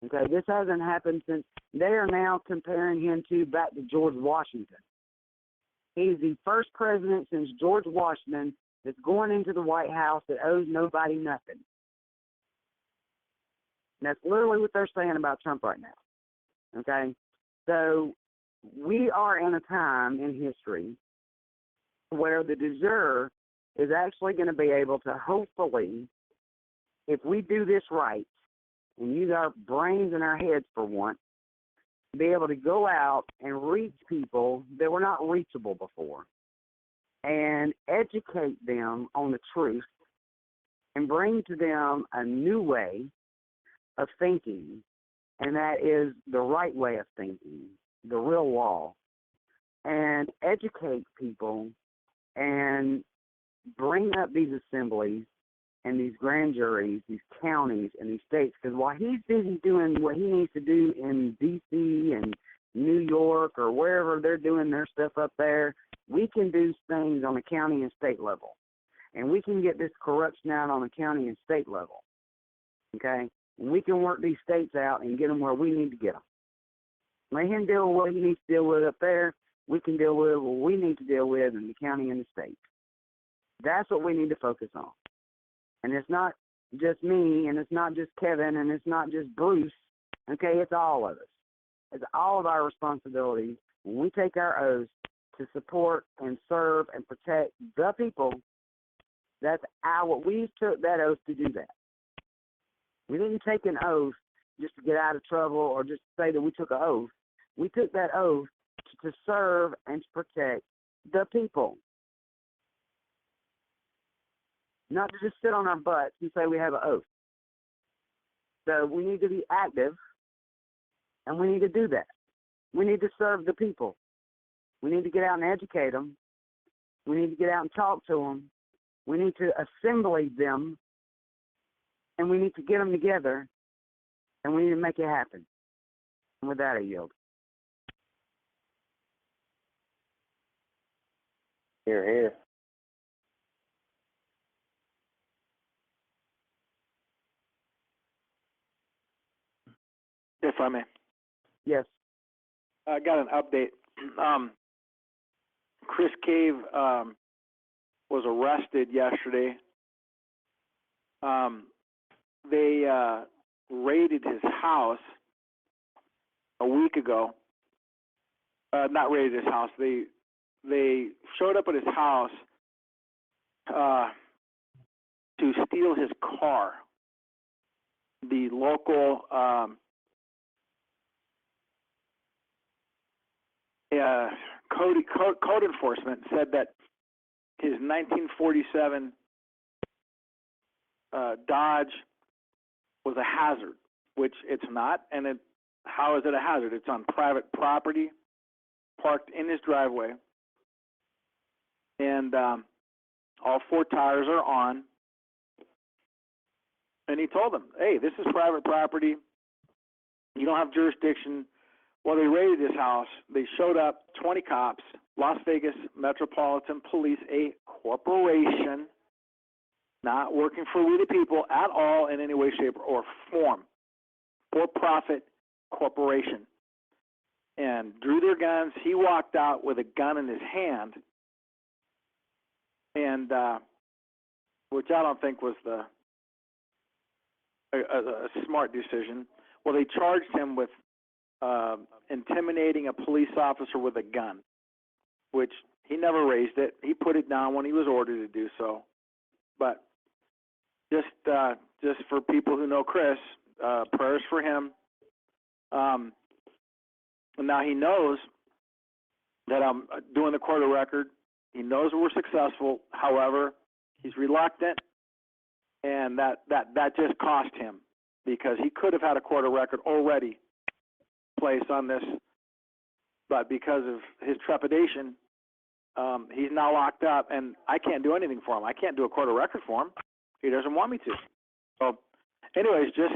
Okay, this hasn't happened since, they are now comparing him back to George Washington. He's the first president since George Washington that's going into the White House that owes nobody nothing. And that's literally what they're saying about Trump right now. Okay? So we are in a time in history where the de jure is actually going to be able to hopefully, if we do this right and use our brains and our heads for once, be able to go out and reach people that were not reachable before and educate them on the truth and bring to them a new way of thinking, and that is the right way of thinking, the real law, and educate people and bring up these assemblies and these grand juries, these counties and these states, because while he's busy doing what he needs to do in D.C. and New York or wherever they're doing their stuff up there, we can do things on the county and state level. And we can get this corruption out on the county and state level, okay? And we can work these states out and get them where we need to get them. Let him deal with what he needs to deal with up there. We can deal with what we need to deal with in the county and the state. That's what we need to focus on. And it's not just me, and it's not just Kevin, and it's not just Bruce, okay? It's all of us. It's all of our responsibilities when we take our oaths to support and serve and protect the people. That's we took that oath to do that. We didn't take an oath just to get out of trouble or just to say that we took an oath. We took that oath to serve and to protect the people. Not to just sit on our butts and say we have an oath. So we need to be active, and we need to do that. We need to serve the people. We need to get out and educate them. We need to get out and talk to them. We need to assemble them, and we need to get them together, and we need to make it happen. And with that, I yield. Hear, hear. If I may. Yes. I got an update. Chris Cave was arrested yesterday. They raided his house a week ago. Not raided his house. They showed up at his house to steal his car. The local code enforcement said that his 1947 Dodge was a hazard, which it's not. And how is it a hazard? It's on private property, parked in his driveway, and all four tires are on. And he told them, hey, this is private property. You don't have jurisdiction. Well, they raided his house. They showed up, 20 cops, Las Vegas Metropolitan Police, a corporation, not working for we the people at all in any way, shape, or form, for-profit corporation, and drew their guns. He walked out with a gun in his hand, and which I don't think was a smart decision. Well, they charged him with intimidating a police officer with a gun, which he never raised it. He put it down when he was ordered to do so. But just for people who know Chris, prayers for him. And now he knows that I'm doing the quarter record. He knows we're successful. However, he's reluctant, and that just cost him, because he could have had a quarter record already placed on this, but because of his trepidation, he's now locked up, and I can't do anything for him. I can't do a quarter record for him. He doesn't want me to. So, anyways, just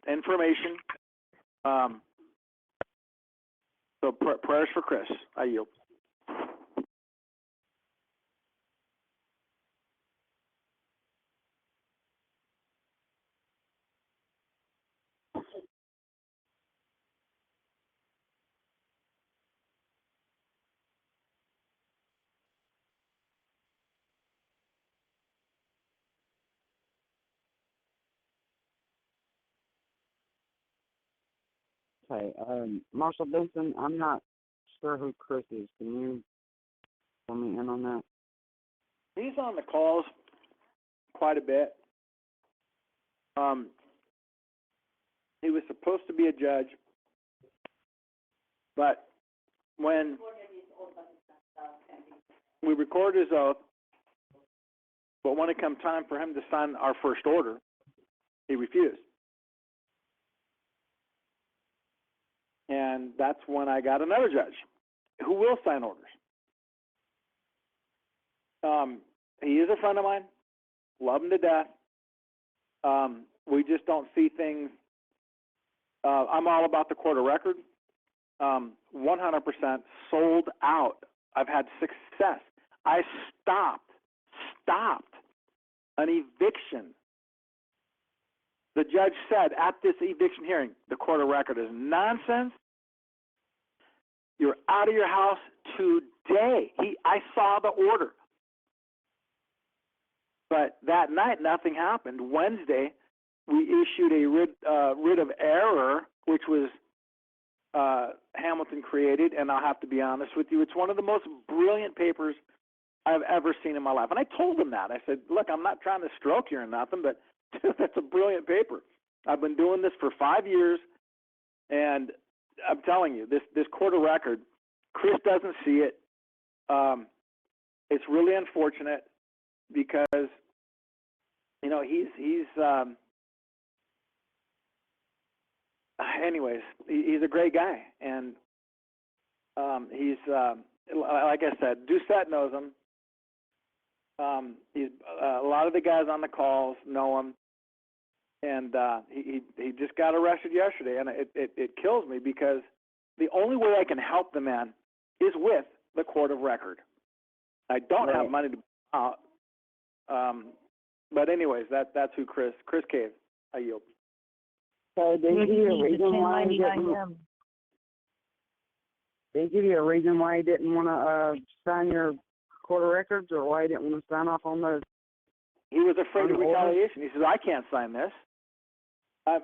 information. So prayers for Chris. I yield. Okay, Marshal Benson, I'm not sure who Chris is. Can you fill me in on that? He's on the calls quite a bit. He was supposed to be a judge, but when we recorded his oath, but when it come time for him to sign our first order, he refused. And that's when I got another judge who will sign orders. He is a friend of mine, love him to death. We just don't see things. I'm all about the quarter record. 100% sold out. I've had success. I stopped an eviction. The judge said at this eviction hearing, the quarter record is nonsense. You're out of your house today. I saw the order. But that night, nothing happened. Wednesday, we issued a writ of error, which was Hamilton created, and I'll have to be honest with you, it's one of the most brilliant papers I've ever seen in my life. And I told him that. I said, look, I'm not trying to stroke you or nothing, but that's a brilliant paper. I've been doing this for 5 years, and I'm telling you, this quarter record, Chris doesn't see it. It's really unfortunate because, you know, he's anyways, he's a great guy, and he's like I said, Doucette knows him. He's a lot of the guys on the calls know him, and he just got arrested yesterday, and it kills me because the only way I can help the man is with the court of record. I don't have money to out. But anyways, that's who Chris Cave. I yield. So they give you a reason why he didn't want to sign your quarter records, or why he didn't want to sign off on those? He was afraid of retaliation. He says, I can't sign this.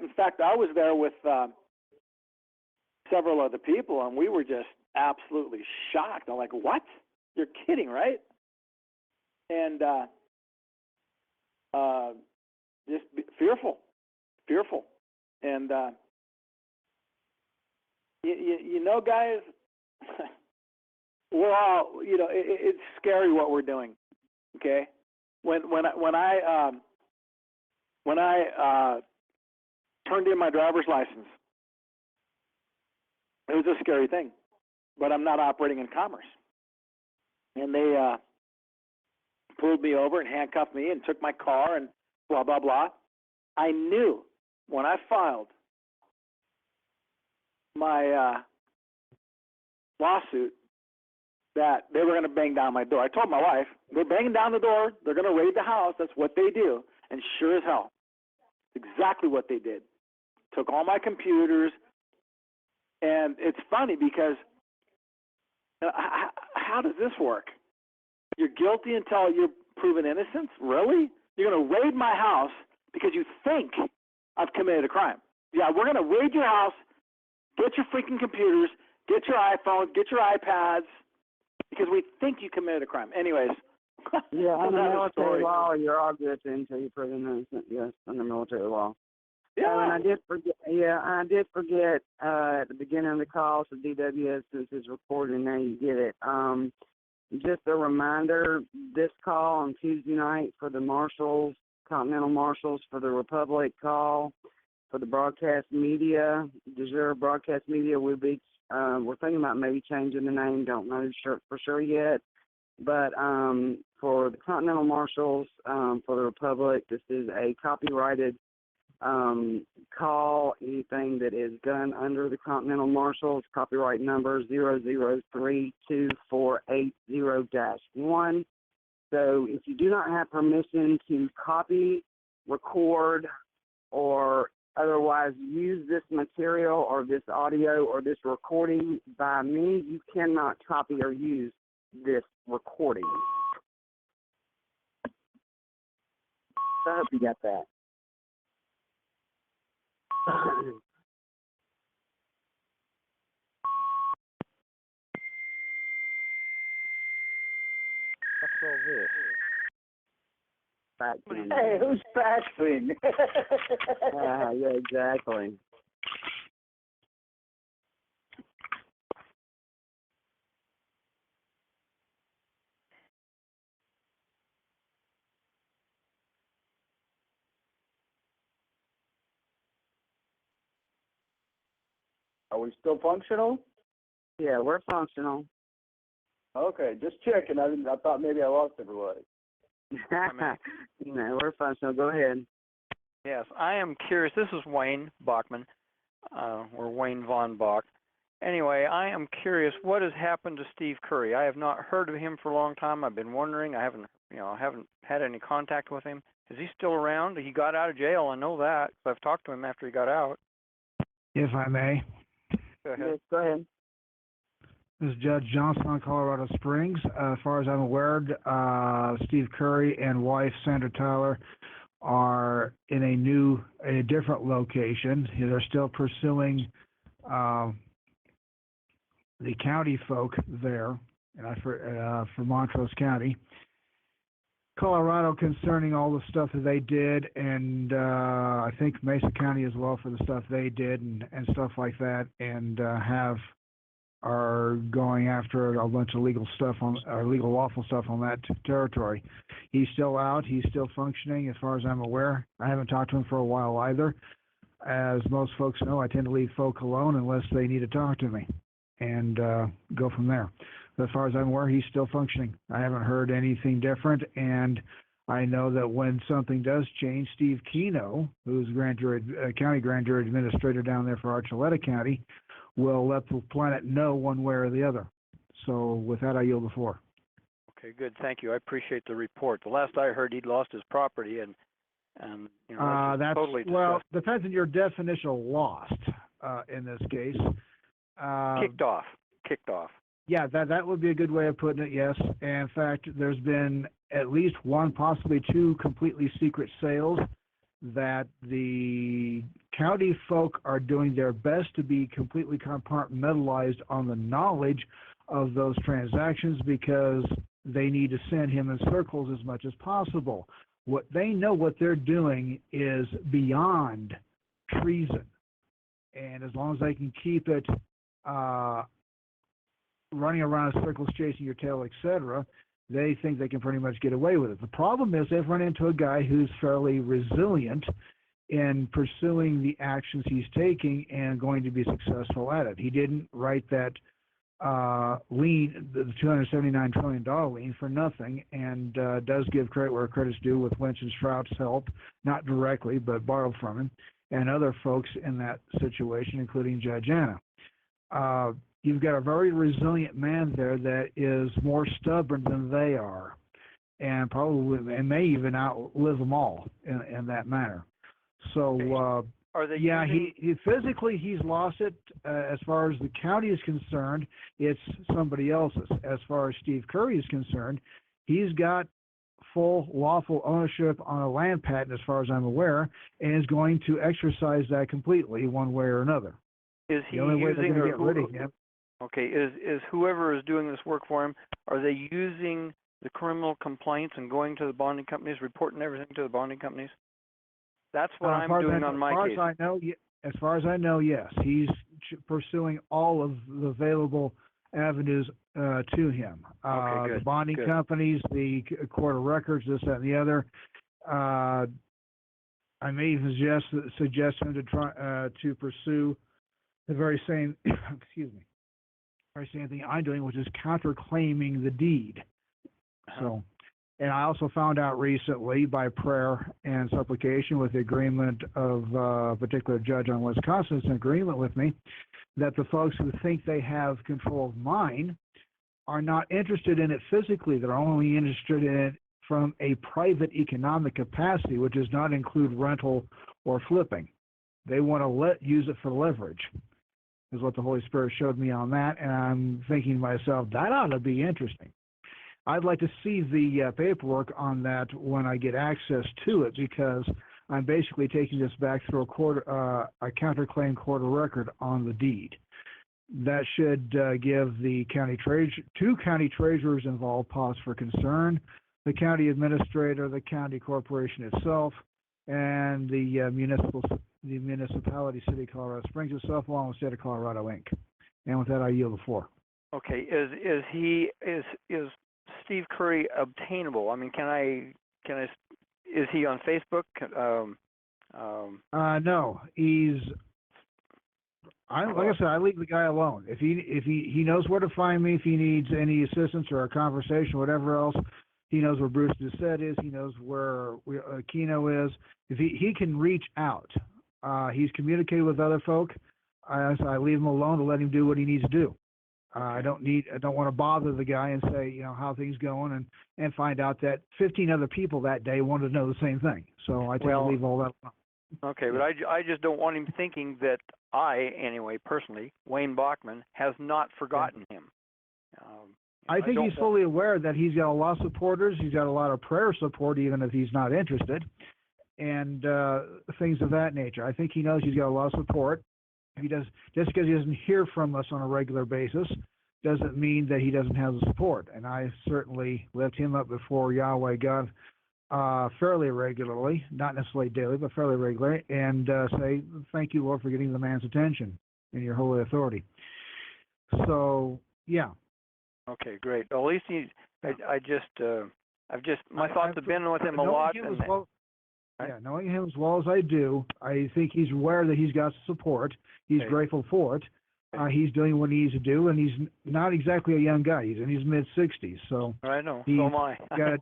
In fact, I was there with several other people, and we were just absolutely shocked. I'm like, what? You're kidding, right? And just fearful. And, you know, guys, we're all, you know, it's scary what we're doing, okay? When I turned in my driver's license, it was a scary thing, but I'm not operating in commerce. And they pulled me over and handcuffed me and took my car and blah, blah, blah. I knew when I filed my lawsuit that they were going to bang down my door. I told my wife, they're banging down the door. They're going to raid the house. That's what they do. And sure as hell, exactly what they did. Took all my computers. And it's funny because how does this work? You're guilty until you're proven innocent? Really? You're going to raid my house because you think I've committed a crime. Yeah, we're going to raid your house, get your freaking computers, get your iPhones, get your iPads, because we think you committed a crime. Anyways. Yeah, under military law, you're all good until you're proven innocent. Yes, under military law. Yeah. And I did forget. Yeah, I did forget at the beginning of the call. So DWS, since it's recorded, now you get it. Just a reminder: this call on Tuesday night for the Marshals, Continental Marshals, for the Republic call, for the broadcast media, the Jure broadcast media. We'll be. We're thinking about maybe changing the name. Don't know for sure yet. But for the Continental Marshals, for the Republic, this is a copyrighted call. Anything that is done under the Continental Marshals, copyright number 0032480-1. So if you do not have permission to copy, record, or otherwise use this material or this audio or this recording by me, you cannot copy or use this recording. So I hope you got that. What's all this? Faxing. Hey, who's faxing? Yeah, exactly. Are we still functional? Yeah, we're functional. Okay, just checking. I thought maybe I lost everybody. No, we're functional. Go ahead. Yes, I am curious. This is Wayne Bachman, or Wayne Von Bach. Anyway, I am curious what has happened to Steve Curry. I have not heard of him for a long time. I've been wondering. I haven't had any contact with him. Is he still around? He got out of jail. I know that. I've talked to him after he got out. If I may. Go ahead. Yes, go ahead. This is Judge Johnson on Colorado Springs. As far as I'm aware, Steve Curry and wife Sandra Tyler are in a different location. They're still pursuing the county folk there, and for Montrose County, Colorado, concerning all the stuff that they did, and I think Mesa County as well for the stuff they did and stuff like that, and are going after a bunch of legal lawful stuff on that territory. He's still out. He's still functioning as far as I'm aware. I haven't talked to him for a while either. As most folks know, I tend to leave folk alone unless they need to talk to me and go from there. But as far as I'm aware, he's still functioning. I haven't heard anything different, and I know that when something does change, Steve Keno, who's county grand jury administrator down there for Archuleta County, will let the planet know one way or the other. So with that, I yield the floor. Okay, good. Thank you. I appreciate the report. The last I heard, he'd lost his property, and that's totally disgusting. Well, depends on your definition of lost in this case. Kicked off. Yeah, that would be a good way of putting it, yes. And in fact, there's been at least one, possibly two completely secret sales that the county folk are doing their best to be completely compartmentalized on the knowledge of those transactions because they need to send him in circles as much as possible. What they know what they're doing is beyond treason. And as long as they can keep it running around in circles, chasing your tail, etc., they think they can pretty much get away with it. The problem is they've run into a guy who's fairly resilient in pursuing the actions he's taking and going to be successful at it. He didn't write that lien, the $279 trillion lien, for nothing, and does give credit where credit's due with Lynch and Shrout's help, not directly, but borrowed from him, and other folks in that situation, including Judge Anna. you've got a very resilient man there that is more stubborn than they are, and probably and may even outlive them all in that manner. So Are they yeah, using... he physically he's lost it. As far as the county is concerned, it's somebody else's. As far as Steve Curry is concerned, he's got full lawful ownership on a land patent, as far as I'm aware, and is going to exercise that completely, one way or another. Is he the only way they're using going to get rid of him? Okay, is whoever is doing this work for him, are they using the criminal complaints and going to the bonding companies, reporting everything to the bonding companies? That's what I'm doing on my case. As far as I know, yes. He's pursuing all of the available avenues to him. Okay, good. The bonding companies, the court of records, this, that, and the other. I may even suggest him to try to pursue the very same, excuse me, very same thing I'm doing, which is counterclaiming the deed. So. And I also found out recently by prayer and supplication with the agreement of a particular judge on Wisconsin's agreement with me that the folks who think they have control of mine are not interested in it physically. They're only interested in it from a private economic capacity, which does not include rental or flipping. They want to use it for leverage, is what the Holy Spirit showed me on that. And I'm thinking to myself, that ought to be interesting. I'd like to see the paperwork on that when I get access to it, because I'm basically taking this back through a counterclaim court of record on the deed. That should give the two county treasurers involved pause for concern, the county administrator, the county corporation itself, and the municipality, City of Colorado Springs itself, along with State of Colorado, Inc. And with that, I yield the floor. Okay, is Steve Curry obtainable? I mean, is he on Facebook? No, like I said, I leave the guy alone. If he knows where to find me, if he needs any assistance or a conversation, whatever else, he knows where Bruce Doucette is. He knows where Keno is. If he can reach out, he's communicated with other folk. So I leave him alone to let him do what he needs to do. I don't want to bother the guy and say, how things going, and find out that 15 other people that day wanted to know the same thing. So I tend to leave all that alone. Okay, but I just don't want him thinking that anyway, personally, Wayne Bachman, has not forgotten him. I think he's fully aware that he's got a lot of supporters. He's got a lot of prayer support, even if he's not interested, and things of that nature. I think he knows he's got a lot of support. He does, just because he doesn't hear from us on a regular basis doesn't mean that he doesn't have the support. And I certainly lift him up before Yahweh God fairly regularly, not necessarily daily, but fairly regularly, and say, thank you, Lord, for getting the man's attention in your holy authority. So, yeah. Okay, great. Well, at least my thoughts have been with him a lot. Knowing him as well as I do, I think he's aware that he's got support. He's grateful for it. He's doing what he needs to do, and he's not exactly a young guy. He's in his mid-60s, so I know. So am I.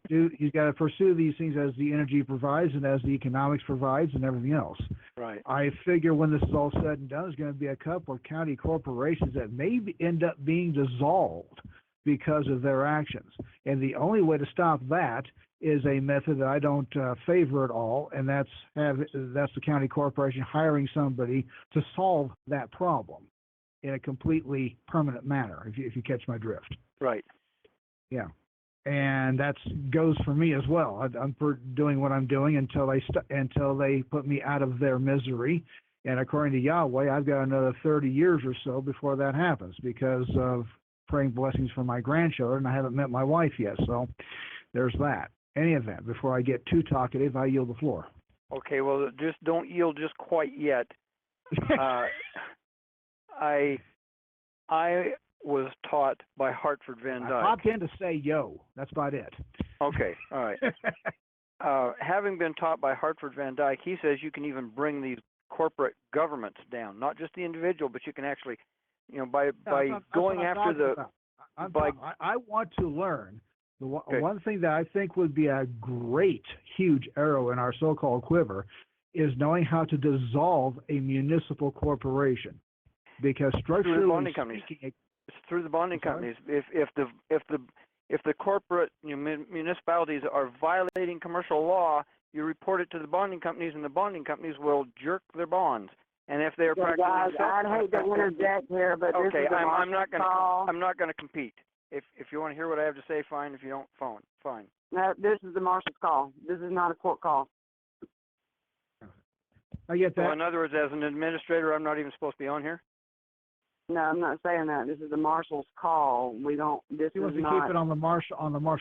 He's got to pursue these things as the energy provides and as the economics provides and everything else. Right. I figure when this is all said and done, there's going to be a couple of county corporations that may end up being dissolved because of their actions, and the only way to stop that is a method that I don't favor at all, and that's the county corporation hiring somebody to solve that problem in a completely permanent manner, if you catch my drift. Right. Yeah. And that goes for me as well. I'm doing what I'm doing until they put me out of their misery. And according to Yahweh, I've got another 30 years or so before that happens because of praying blessings for my grandchildren. I haven't met my wife yet, so there's that. Any event, before I get too talkative, I yield the floor. Okay, well, just don't yield just quite yet. I was taught by Hartford Van Dyke. I popped in to say yo. That's about it. Okay, all right. Having been taught by Hartford Van Dyke, he says you can even bring these corporate governments down, not just the individual, but you can actually, by going after the. I want to learn. One thing that I think would be a great, huge arrow in our so-called quiver is knowing how to dissolve a municipal corporation. Because structurally speaking, It's through the bonding companies. If the corporate municipalities are violating commercial law, you report it to the bonding companies, and the bonding companies will jerk their bonds. And if they're practicing I'd hate to interject here, but this okay, is a I'm not going call. I'm not going to compete. If you want to hear what I have to say, fine. If you don't, fine. No, this is the marshal's call. This is not a court call. I get that. So in other words, as an administrator, I'm not even supposed to be on here? No, I'm not saying that. This is the marshal's call. We don't. This He is wants to not. keep it on the marshal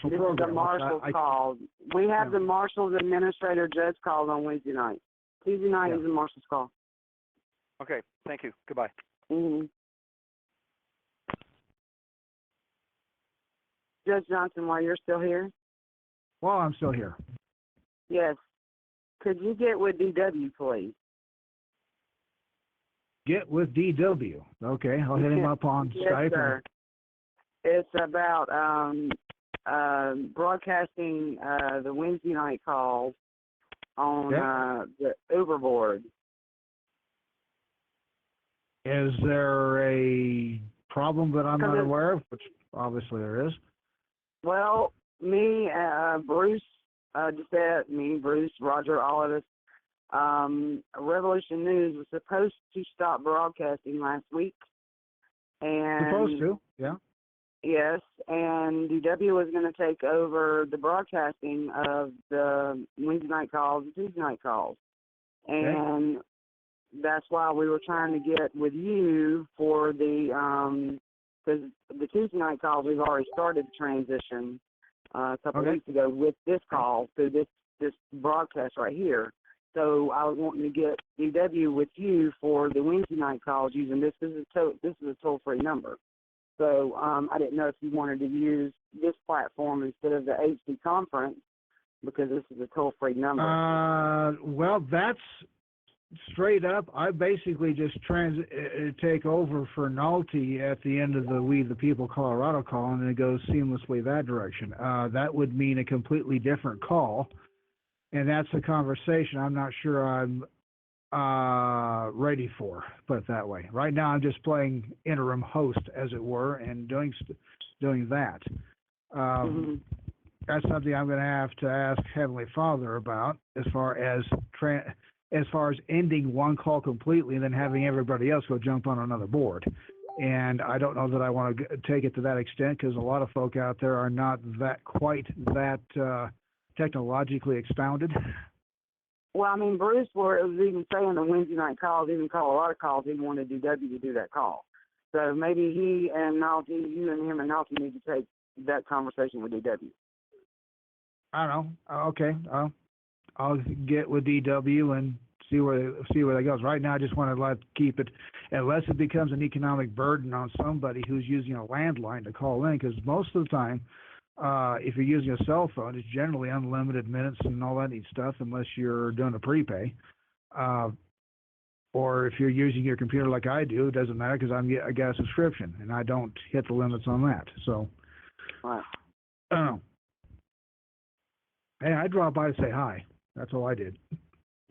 This program. is the marshal's call. We have Yeah. the marshal's administrator judge calls on Wednesday night. Tuesday night is the marshal's call. Okay, thank you. Goodbye. Mm-hmm. Judge Johnson, while you're still here? Well, I'm still here. Yes. Could you get with DW, please? Get with DW. Okay, I'll hit him up on Yes, Skype. sir. It's about broadcasting the Wednesday night calls on the Overboard. Is there a problem that I'm not aware of? Which obviously there is. Well, me, Bruce, Bruce, Roger, all of us, Revolution News was supposed to stop broadcasting last week. And Supposed to, yeah. Yes, and DW was going to take over the broadcasting of the Wednesday night calls and Tuesday night calls. And that's why we were trying to get with you for the, because the Tuesday night calls, we've already started the transition a couple of weeks ago with this call through this broadcast right here. So I was wanting to get DW with you for the Wednesday night calls using this. This is a toll-free number. So I didn't know if you wanted to use this platform instead of the HD conference because this is a toll-free number. Well, that's straight up. I basically just take over for Nolte at the end of the We the People Colorado call, and it goes seamlessly that direction. That would mean a completely different call, and that's a conversation I'm not sure I'm ready for, put it that way. Right now I'm just playing interim host, as it were, and doing that. That's something I'm going to have to ask Heavenly Father about as far as ending one call completely and then having everybody else go jump on another board. And I don't know that I want to take it to that extent because a lot of folk out there are not quite that technologically expounded. Well, I mean, Bruce was even saying the Wednesday night calls, even Colorado calls, he wanted DW to do that call. So maybe he and Nolte, you and him and Nolte need to take that conversation with DW. I don't know. Okay. I'll get with DW and see where that goes. Right now, I just want to keep it, unless it becomes an economic burden on somebody who's using a landline to call in, because most of the time, if you're using a cell phone, it's generally unlimited minutes and all that neat stuff, unless you're doing a prepay. Or if you're using your computer like I do, it doesn't matter because I got a subscription and I don't hit the limits on that. So, right. I don't know. Hey, I dropped by to say hi. That's all I did.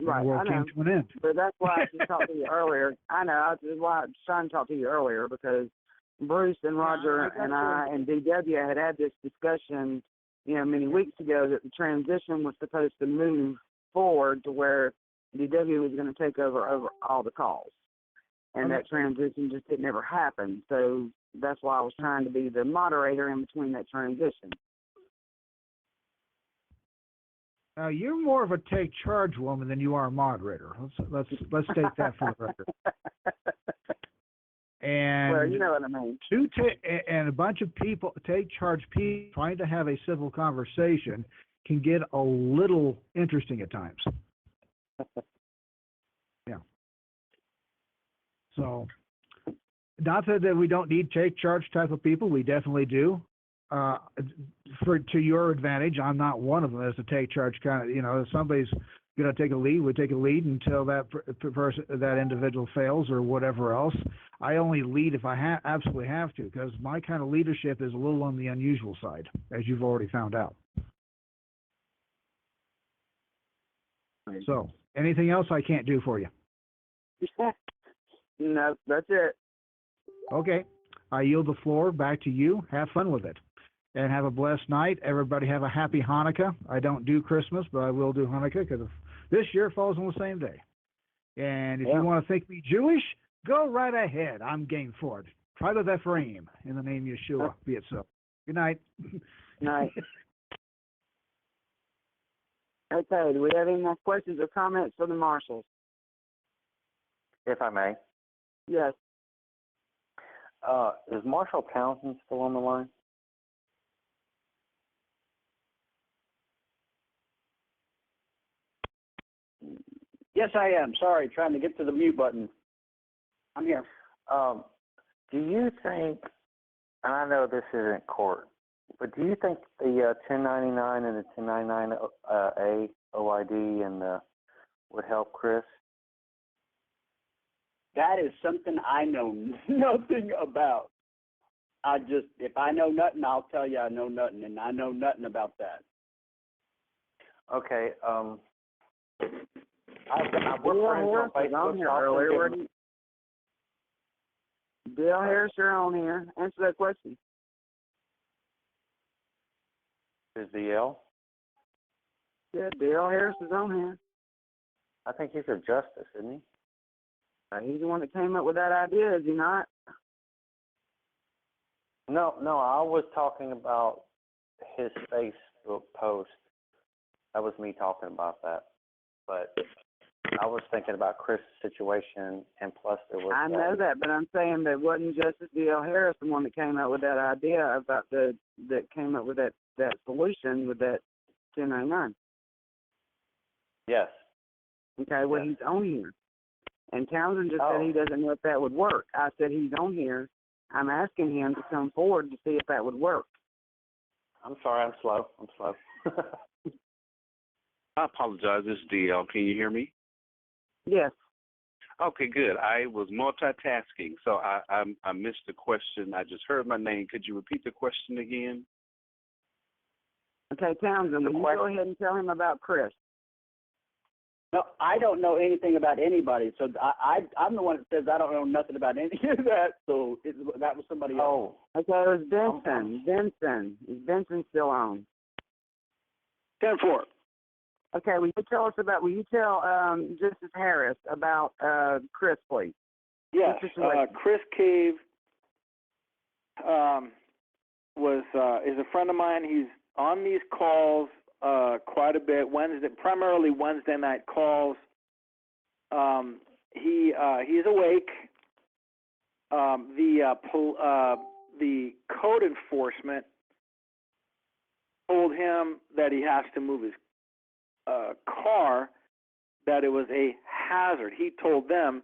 Right, the world I know. came to an end. But that's why I just talked to you earlier. I know. That's why I was trying to talk to you earlier because Bruce and Roger and I and DW had this discussion, many weeks ago that the transition was supposed to move forward to where DW was going to take over all the calls. And that transition just didn't ever happen. So that's why I was trying to be the moderator in between that transition. You're more of a take charge woman than you are a moderator. Let's take that for the record. And well, you know what I mean. And a bunch of people, take charge people trying to have a civil conversation can get a little interesting at times. Yeah. So, not that we don't need take charge type of people. We definitely do. To your advantage, I'm not one of them as a take charge kind of. If somebody's going to take a lead, we take a lead until that person, that individual fails or whatever else. I only lead if I absolutely have to, because my kind of leadership is a little on the unusual side, as you've already found out. So, anything else I can't do for you? No, that's it. Okay. I yield the floor back to you. Have fun with it. And have a blessed night. Everybody have a happy Hanukkah. I don't do Christmas, but I will do Hanukkah because this year falls on the same day. And if you want to think me Jewish, go right ahead. I'm game for it. Try to Ephraim in the name of Yeshua. Be it so. Good night. Night. Okay, do we have any more questions or comments for the marshals? If I may. Yes. Is Marshal Townsend still on the line? Yes, I am. Sorry, trying to get to the mute button. I'm here. Do you think, and I know this isn't court, but do you think the 1099 and the 1099A OID and would help Chris? That is something I know nothing about. If I know nothing, I'll tell you I know nothing, and I know nothing about that. Okay. We're friends on Facebook. Bill Harris, you're on here. Answer that question. Is DL? Yeah, Bill Harris is on here. I think he's a justice, isn't he? He's the one that came up with that idea, is he not? No, I was talking about his Facebook post. That was me talking about that. But I was thinking about Chris' situation, and plus there was... I know that, but I'm saying that wasn't Justice D.L. Harris the one that came up with that idea about that came up with that solution with that 1099. Yes. Okay, well, he's on here. And Townsend just said he doesn't know if that would work. I said he's on here. I'm asking him to come forward to see if that would work. I'm sorry, I'm slow. I apologize. This is DL. Can you hear me? Yes. Okay, good. I was multitasking, so I missed the question. I just heard my name. Could you repeat the question again? Okay, Townsend, will you go ahead and tell him about Chris? No, I don't know anything about anybody. So I'm the one that says I don't know nothing about any of that. So that was somebody else. Oh. Okay, it was Benson. Benson. Is Benson still on? 10-4. Okay, will you tell Justice Harris about Chris, please? Yes, Chris Cave is a friend of mine. He's on these calls quite a bit. Primarily Wednesday night calls. He's awake. The code enforcement told him that he has to move his car, that it was a hazard. He told them,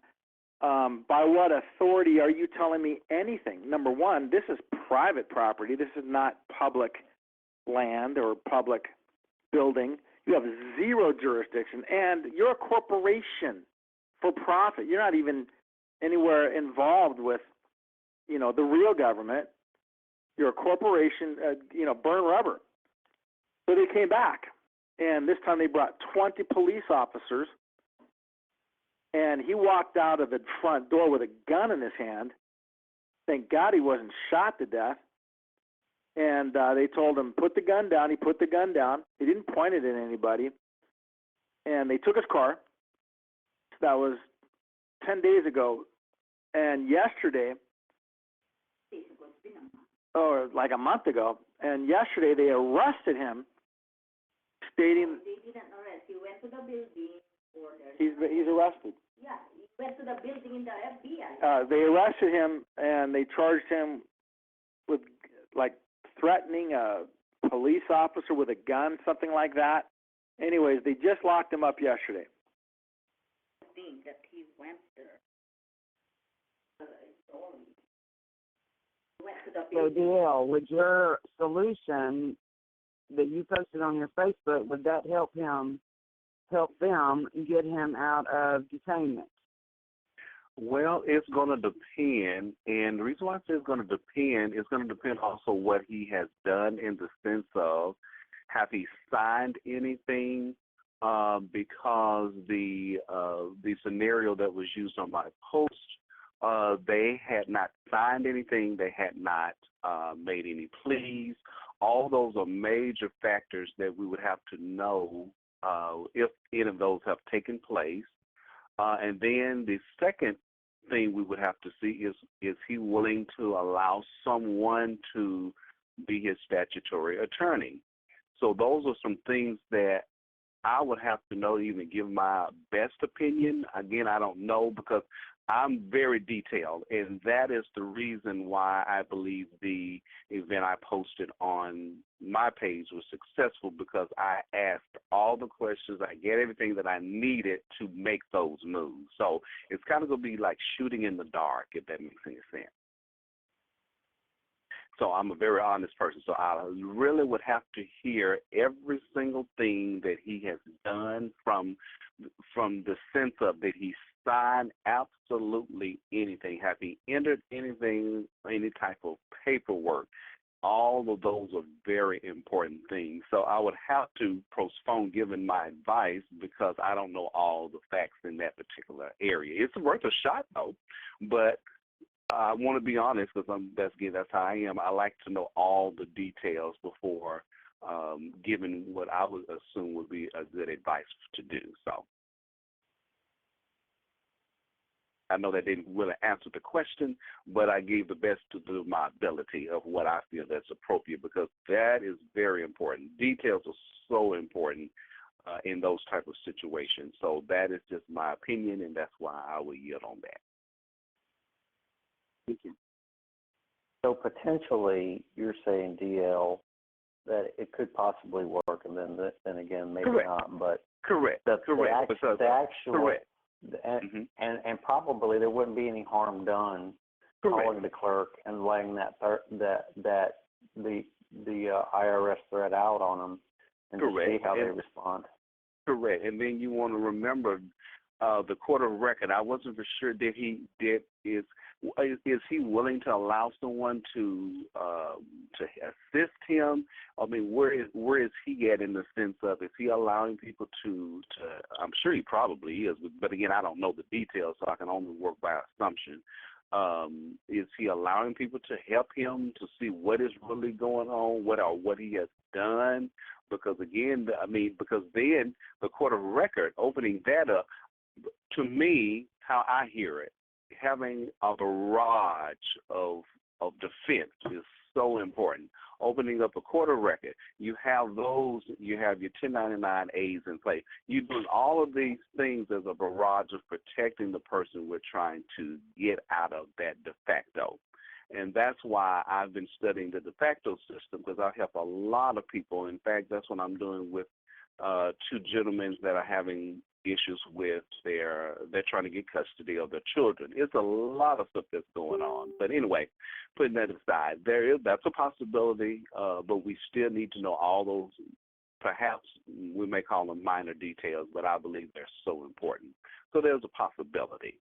by what authority are you telling me anything? Number one, this is private property. This is not public land or public building. You have zero jurisdiction, and you're a corporation for profit. You're not even anywhere involved with, the real government. You're a corporation, burn rubber. So they came back, and this time they brought 20 police officers, and he walked out of the front door with a gun in his hand. Thank God he wasn't shot to death. And they told him, put the gun down. He put the gun down. He didn't point it at anybody. And they took his car. That was 10 days ago. And yesterday, or like a month ago, and yesterday they arrested him, stating... They didn't arrest. He went to the building. He's arrested. Yeah, he went to the building in the FBI. They arrested him, and they charged him with, threatening a police officer with a gun, something like that. Anyways, they just locked him up yesterday. I think that he went there. So, DL, would your solution that you posted on your Facebook, would that help them get him out of detainment? Well, it's going to depend, and the reason why I say it's going to depend also what he has done in the sense of, have he signed anything? Because the scenario that was used on my post They had not signed anything. They had not made any pleas. All those are major factors that we would have to know if any of those have taken place. And then the second thing we would have to see is he willing to allow someone to be his statutory attorney? So those are some things that I would have to know to even give my best opinion. Again, I don't know because I'm very detailed, and that is the reason why I believe the event I posted on my page was successful, because I asked all the questions. I get everything that I needed to make those moves. So it's kind of going to be like shooting in the dark, if that makes any sense. So I'm a very honest person. So I really would have to hear every single thing that he has done from the sense of that he signed absolutely anything. Have he entered anything, any type of paperwork? All of those are very important things. So I would have to postpone giving my advice because I don't know all the facts in that particular area. It's worth a shot, though, but I want to be honest because that's how I am. I like to know all the details before giving what I would assume would be a good advice to do. So I know that didn't really answer the question, but I gave the best to do my ability of what I feel that's appropriate, because that is very important. Details are so important in those type of situations. So that is just my opinion, and that's why I will yield on that. Thank you. So potentially, you're saying, DL, that it could possibly work, and then again, maybe Correct. not. But correct. The actual, correct. And probably there wouldn't be any harm done calling the clerk and laying that the IRS threat out on them and to see how they respond. Correct. And then you want to remember the court of record. I wasn't for sure is he willing to allow someone to assist him? I mean, where is he at in the sense of, is he allowing people to I'm sure he probably is, but again, I don't know the details, so I can only work by assumption. Is he allowing people to help him to see what is really going on, what he has done? Because again, because then the court of record, opening that up, to me, how I hear it, having a barrage of defense is so important. Opening up a court of record, you have your 1099As in place. You're doing all of these things as a barrage of protecting the person we're trying to get out of that de facto. And that's why I've been studying the de facto system, because I help a lot of people. In fact, that's what I'm doing with two gentlemen that are having issues with they're trying to get custody of their children. It's a lot of stuff that's going on. But anyway, putting that aside, that's a possibility, but we still need to know all those, perhaps we may call them minor details, but I believe they're so important. So there's a possibility,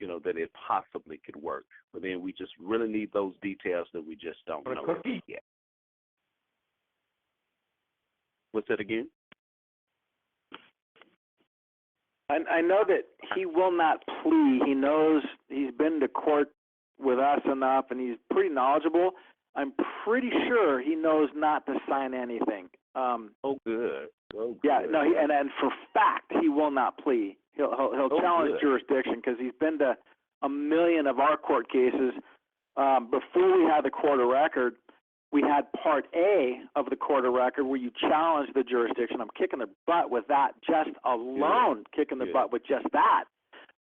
that it possibly could work. But then we just really need those details that we just don't know yet. What's that again? I know that he will not plea. He knows he's been to court with us enough, and he's pretty knowledgeable. I'm pretty sure he knows not to sign anything. Good. Yeah, no, and for fact he will not plea. He'll challenge jurisdiction because he's been to a million of our court cases. Before we had the court of record, we had Part A of the court of record where you challenge the jurisdiction. I'm kicking the butt with that just alone, kicking the butt with just that.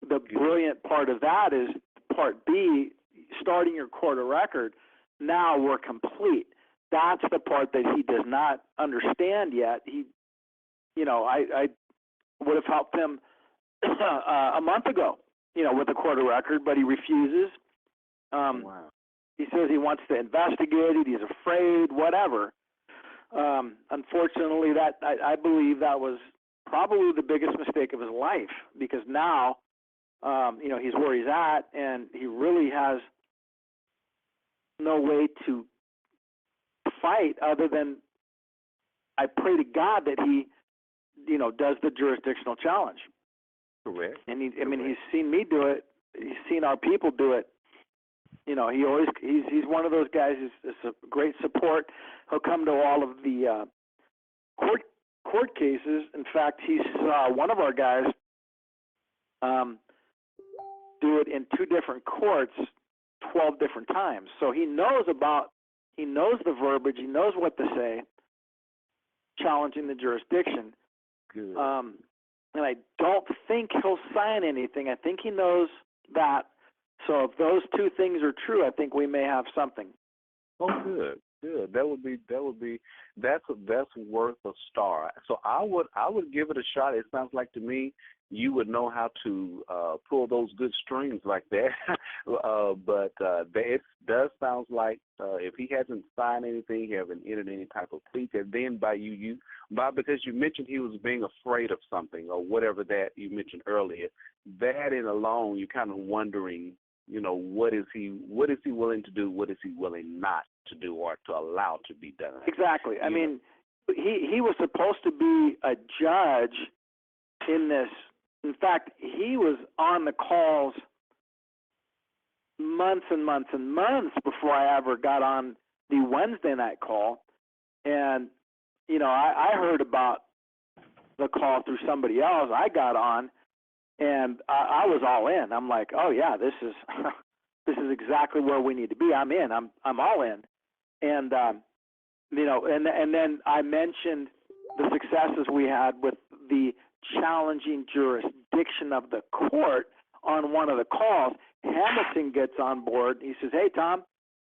The brilliant part of that is Part B, starting your court of record. Now we're complete. That's the part that he does not understand yet. I would have helped him a month ago, with the court of record, but he refuses. Wow. He says he wants to investigate it. He's afraid, whatever. Unfortunately, I believe that was probably the biggest mistake of his life, because now, he's where he's at, and he really has no way to fight other than I pray to God that he, does the jurisdictional challenge. Correct. And he's seen me do it. He's seen our people do it. You know, he's one of those guys who's a great support. He'll come to all of the court cases. In fact, he saw one of our guys do it in 2 different courts 12 different times. So he knows the verbiage, he knows what to say, challenging the jurisdiction. Good. And I don't think he'll sign anything. I think he knows that. So if those 2 things are true, I think we may have something. Oh, good. That's worth a star. So I would give it a shot. It sounds like to me you would know how to pull those good strings like that. But it does sound like if he hasn't signed anything, he hasn't entered any type of plea, then because you mentioned he was being afraid of something or whatever that you mentioned earlier, that in alone you're kind of wondering, you know, what is he willing to do, what is he willing not to do or to allow to be done. Exactly. I mean, he was supposed to be a judge in this. In fact, he was on the calls months and months and months before I ever got on the Wednesday night call. And, you know, I heard about the call through somebody else. I got on, and I was all in. I'm like, oh, yeah, this is this is exactly where we need to be. I'm in. I'm all in. And, you know, and then I mentioned the successes we had with the challenging jurisdiction of the court on one of the calls. Hamilton gets on board. He says, hey, Tom,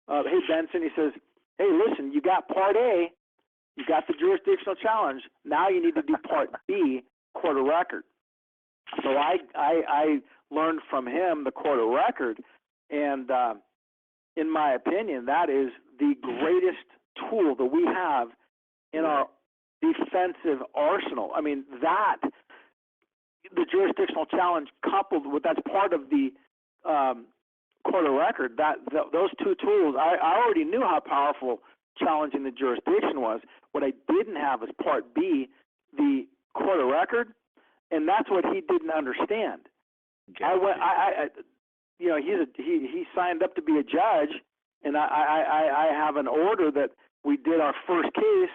hey, Benson, he says, hey, listen, you got Part A, you got the jurisdictional challenge. Now you need to do Part B, court of record. So I learned from him the court of record, and in my opinion, that is the greatest tool that we have in our defensive arsenal. I mean, the jurisdictional challenge coupled with, that's part of the court of record, those 2 tools, I already knew how powerful challenging the jurisdiction was. What I didn't have is Part B, the court of record, and that's what he didn't understand. You know, he signed up to be a judge, and I have an order that we did our first case,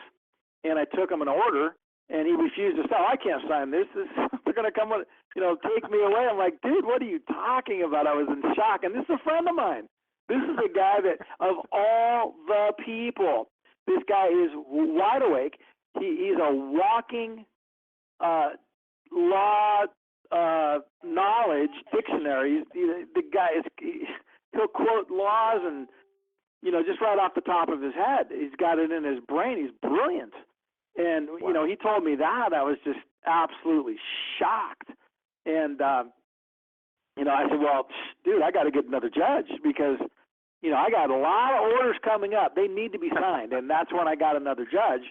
and I took him an order, and he refused to sell. I can't sign this. They're going to come, take me away. I'm like, dude, what are you talking about? I was in shock, and this is a friend of mine. This is a guy that, of all the people, this guy is wide awake. He's a walking law knowledge dictionary. The guy he'll quote laws and, just right off the top of his head. He's got it in his brain. He's brilliant. And, he told me that. I was just absolutely shocked. And, I said, well, dude, I got to get another judge because, I got a lot of orders coming up. They need to be signed. And that's when I got another judge.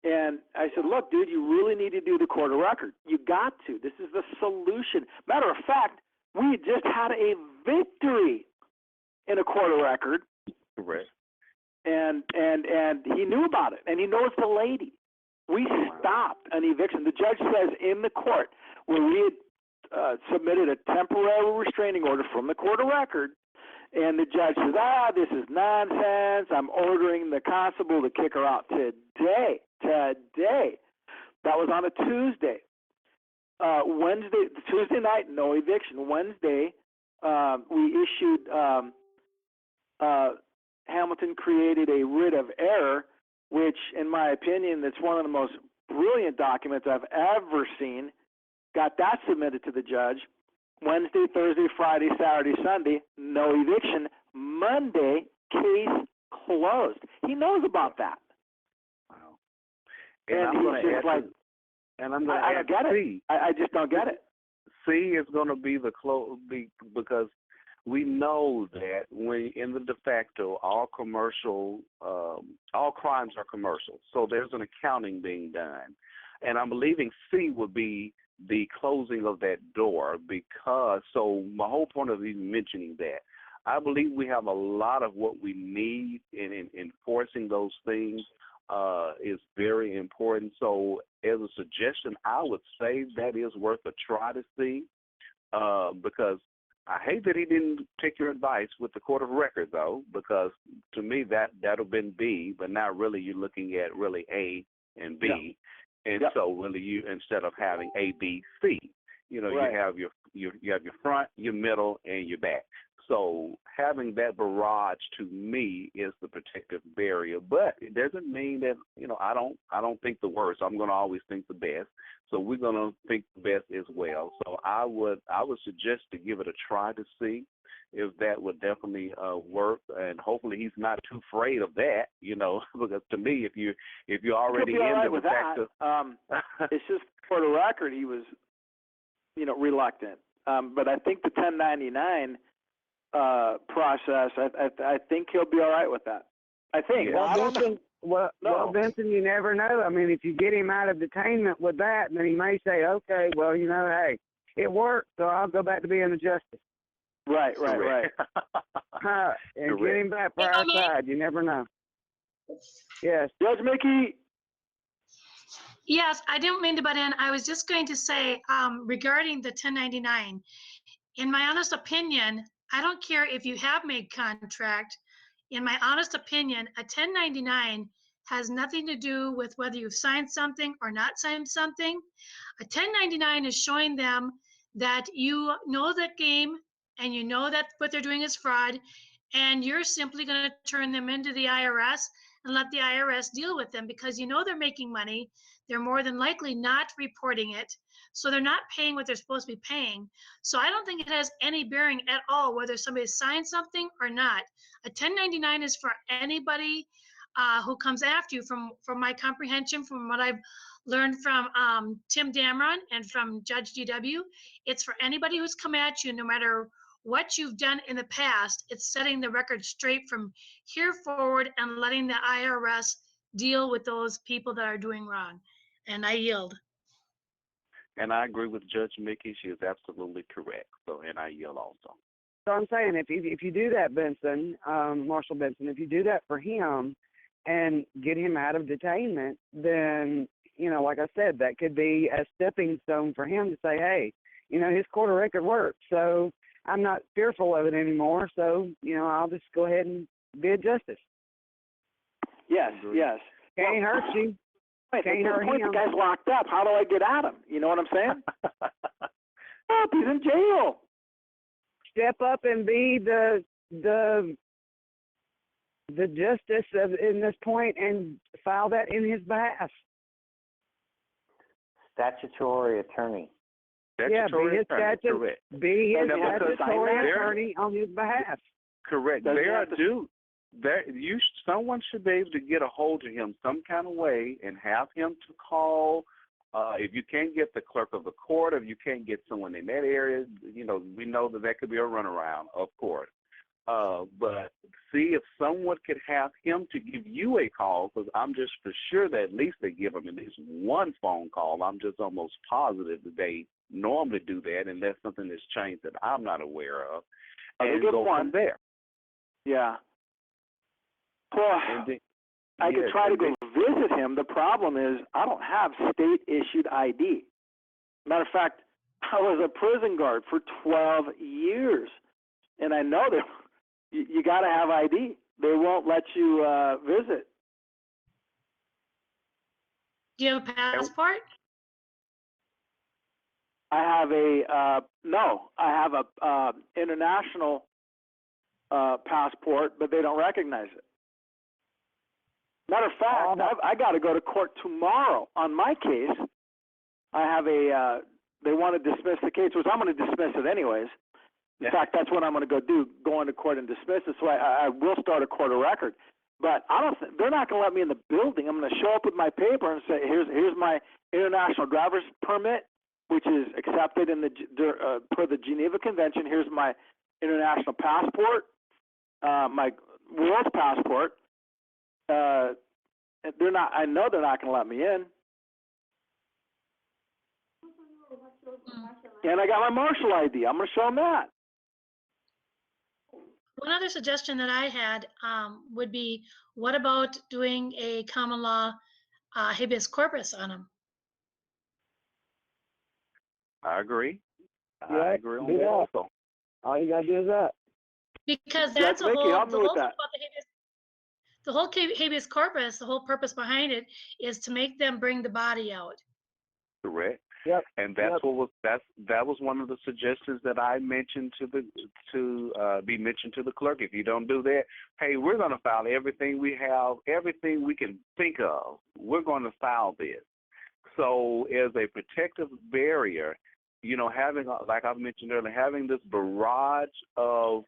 And I said, look, dude, you really need to do the court of record. You got to. This is the solution. Matter of fact, we just had a victory in a court of record. Right. And he knew about it, and he knows the lady. We stopped an eviction. The judge says in the court where we had submitted a temporary restraining order from the court of record, and the judge says, this is nonsense. I'm ordering the constable to kick her out today. Today. That was on a Tuesday. Tuesday night, no eviction. Wednesday, we issued, Hamilton created a writ of error, which, in my opinion, that's one of the most brilliant documents I've ever seen. Got that submitted to the judge. Wednesday, Thursday, Friday, Saturday, Sunday, no eviction. Monday, case closed. He knows about that. Wow. And he's just like, I don't get it. I just don't get it. C is going to be because we know that when in the de facto, all crimes are commercial. So there's an accounting being done. And I'm believing C would be the closing of that door so my whole point of even mentioning that, I believe we have a lot of what we need in enforcing those things is very important. So as a suggestion, I would say that is worth a try to see because I hate that he didn't take your advice with the court of record, though, because to me that'll been B, but now really you're looking at really A and B, and so really you instead of having A, B, C, you know, Right. you have your front, your middle, and your back. So having that barrage to me is the protective barrier, but it doesn't mean that, you know, I don't think the worst. I'm going to always think the best. So we're going to think the best as well. So I would suggest to give it a try to see if that would definitely work, and hopefully he's not too afraid of that, you know, because to me, if you're already He'll be all right in with the that. It's just for the record, he was, you know, reluctant. But I think the 1099 process, I think he'll be all right with that. I think. Yeah. Well, I don't know. Well, Benson, you never know. I mean, if you get him out of detainment with that, then he may say, okay, well, you know, hey, it worked, so I'll go back to being a justice. Right. And get him back for our side. You never know. Yes. Judge Mickey. Yes, I didn't mean to butt in. I was just going to say, regarding the 1099, in my honest opinion, I don't care if you have made contract. In my honest opinion, a 1099 has nothing to do with whether you've signed something or not signed something. A 1099 is showing them that you know that game and you know that what they're doing is fraud, and you're simply going to turn them into the IRS and let the IRS deal with them because you know they're making money. They're more than likely not reporting it. So they're not paying what they're supposed to be paying. So I don't think it has any bearing at all whether somebody signed something or not. A 1099 is for anybody who comes after you. From my comprehension, from what I've learned from Tim Damron and from Judge DW, it's for anybody who's come at you, no matter what you've done in the past. It's setting the record straight from here forward and letting the IRS deal with those people that are doing wrong. And I yield. And I agree with Judge Mickey. She is absolutely correct. So, and I yield also. So I'm saying if you do that, Benson, Marshal Benson, if you do that for him and get him out of detainment, then, you know, like I said, that could be a stepping stone for him to say, hey, you know, his court of record worked, so I'm not fearful of it anymore, so, you know, I'll just go ahead and be a justice. Yes. Can't hurt you. Wait, Can't hurt point, him. the guy's locked up. How do I get at him? You know what I'm saying? Oh, he's in jail. Step up and be the justice in this point and file that in his behalf. Statutory attorney. Statutory be his attorney, statutory attorney on his behalf. Correct. Someone should be able to get a hold of him some kind of way and have him to call. If you can't get the clerk of the court, if you can't get someone in that area, you know, we know that could be a runaround, of course. But see if someone could have him to give you a call, because I'm just for sure that at least they give him at least one phone call. I'm just almost positive that they normally do that unless something has changed that I'm not aware of. And go from there. Yeah. Well, I could try to go visit him. The problem is I don't have state-issued ID. Matter of fact, I was a prison guard for 12 years, and I know that you got to have ID. They won't let you visit. Do you have a passport? I have I have a international passport, but they don't recognize it. Matter of fact, I got to go to court tomorrow on my case. I have they want to dismiss the case, which I'm going to dismiss it anyways. In fact, that's what I'm going to go do, go into court and dismiss it. So I will start a court of record. But they're not going to let me in the building. I'm going to show up with my paper and say, here's my international driver's permit, which is accepted in per the Geneva Convention. Here's my international passport, my world's passport. They're not. I know they're not going to let me in. And I got my Marshal ID. I'm going to show them that. One other suggestion that I had would be, what about doing a common law habeas corpus on them? I agree. Yeah, I agree on that also. All you gotta do is that. Because Judge that's a Mickey, whole, help the me with whole thing that. about the habeas corpus, the whole purpose behind it is to make them bring the body out. Correct. Yep. And that's what was that was one of the suggestions that I mentioned to be mentioned to the clerk. If you don't do that, hey, we're going to file everything we have, everything we can think of. We're going to file this. So as a protective barrier, you know, having, like I mentioned earlier, having this barrage of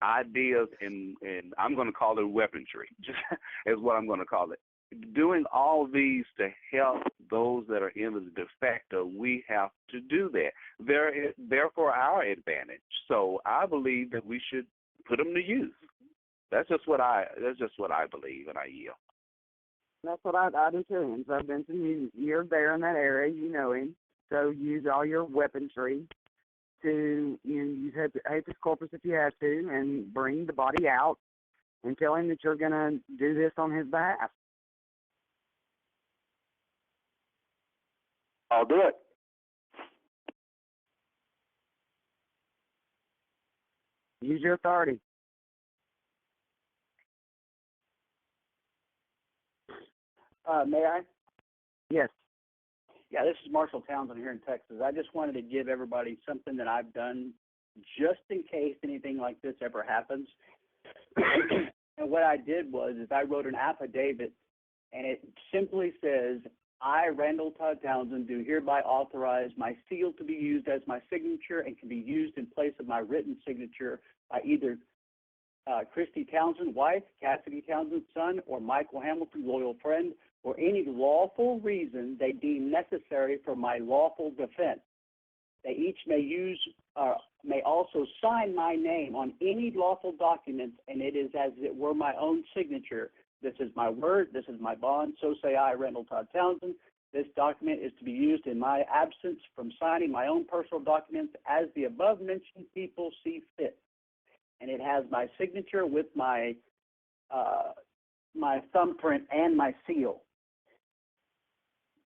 ideas and I'm going to call it weaponry, is what I'm going to call it. Doing all these to help those that are in the de facto, we have to do that. They're for our advantage. So I believe that we should put them to use. That's just what I believe, and I yield. That's what I do too. And so Benson, you're there in that area, you know him. So use all your weaponry to use habeas corpus if you have to, and bring the body out and tell him that you're going to do this on his behalf. I'll do it. Use your authority. May I? Yes. Yeah, this is Marshall Townsend here in Texas. I just wanted to give everybody something that I've done just in case anything like this ever happens. And what I did was I wrote an affidavit, and it simply says, I, Randall Todd Townsend, do hereby authorize my seal to be used as my signature and can be used in place of my written signature by either Christy Townsend, wife, Cassidy Townsend, son, or Michael Hamilton, loyal friend, or any lawful reason they deem necessary for my lawful defense. They each may also sign my name on any lawful documents, and it is as it were my own signature. This is my word, this is my bond, so say I, Randall Todd Townsend. This document is to be used in my absence from signing my own personal documents as the above-mentioned people see fit. And it has my signature with my my thumbprint and my seal.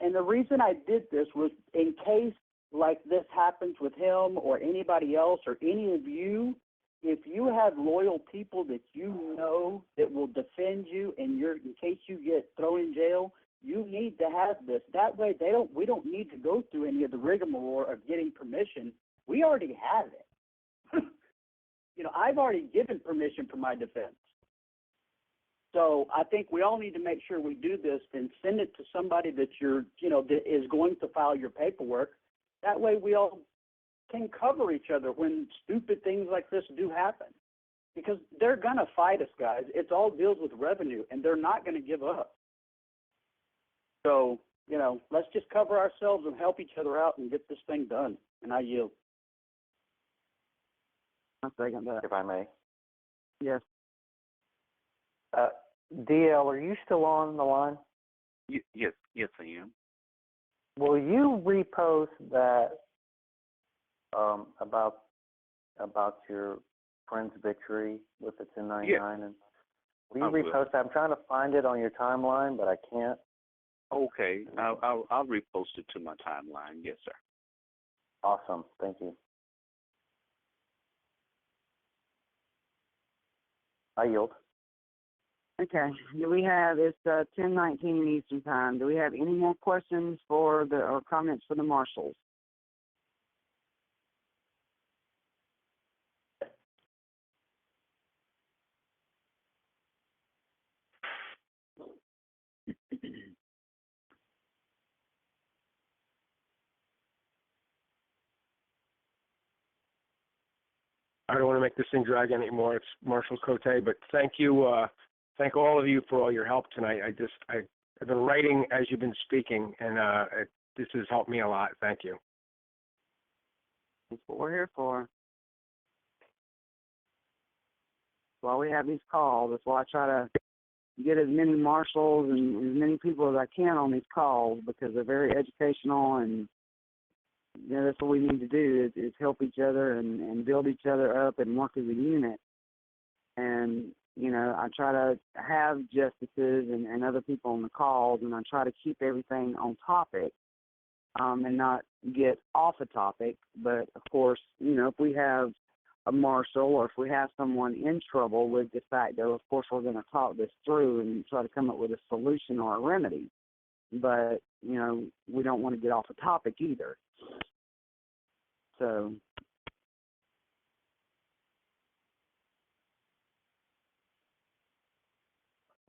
And the reason I did this was in case like this happens with him or anybody else or any of you, if you have loyal people that you know that will defend you and in case you get thrown in jail, you need to have this. That way we don't need to go through any of the rigmarole of getting permission. We already have it. You know, I've already given permission for my defense. So I think we all need to make sure we do this and send it to somebody that that is going to file your paperwork. That way we all can cover each other when stupid things like this do happen. Because they're going to fight us, guys. It's all deals with revenue, and they're not going to give up. So, let's just cover ourselves and help each other out and get this thing done. And I yield. I'll second that. If I may. Yes. DL, are you still on the line? Yes, I am. Will you repost that about your friend's victory with the 1099? Yeah. And will you repost that? I'm trying to find it on your timeline, but I can't. Okay, I'll repost it to my timeline. Yes, sir. Awesome. Thank you. I yield. Okay. It's 10:19 Eastern Time. Do we have any more questions or comments for the marshals? I don't want to make this thing drag anymore. It's Marshal Cote, but thank you, thank all of you for all your help tonight. I've been writing as you've been speaking, and this has helped me a lot. Thank you. That's what we're here for. That's why we have these calls. That's why I try to get as many marshals and as many people as I can on these calls, because they're very educational, and that's what we need to do is help each other and build each other up and work as a unit. And, I try to have justices and other people on the calls, and I try to keep everything on topic and not get off a topic. But, of course, if we have a marshal or if we have someone in trouble with the fact that, of course, we're going to talk this through and try to come up with a solution or a remedy. But, you know, we don't want to get off the topic either. So,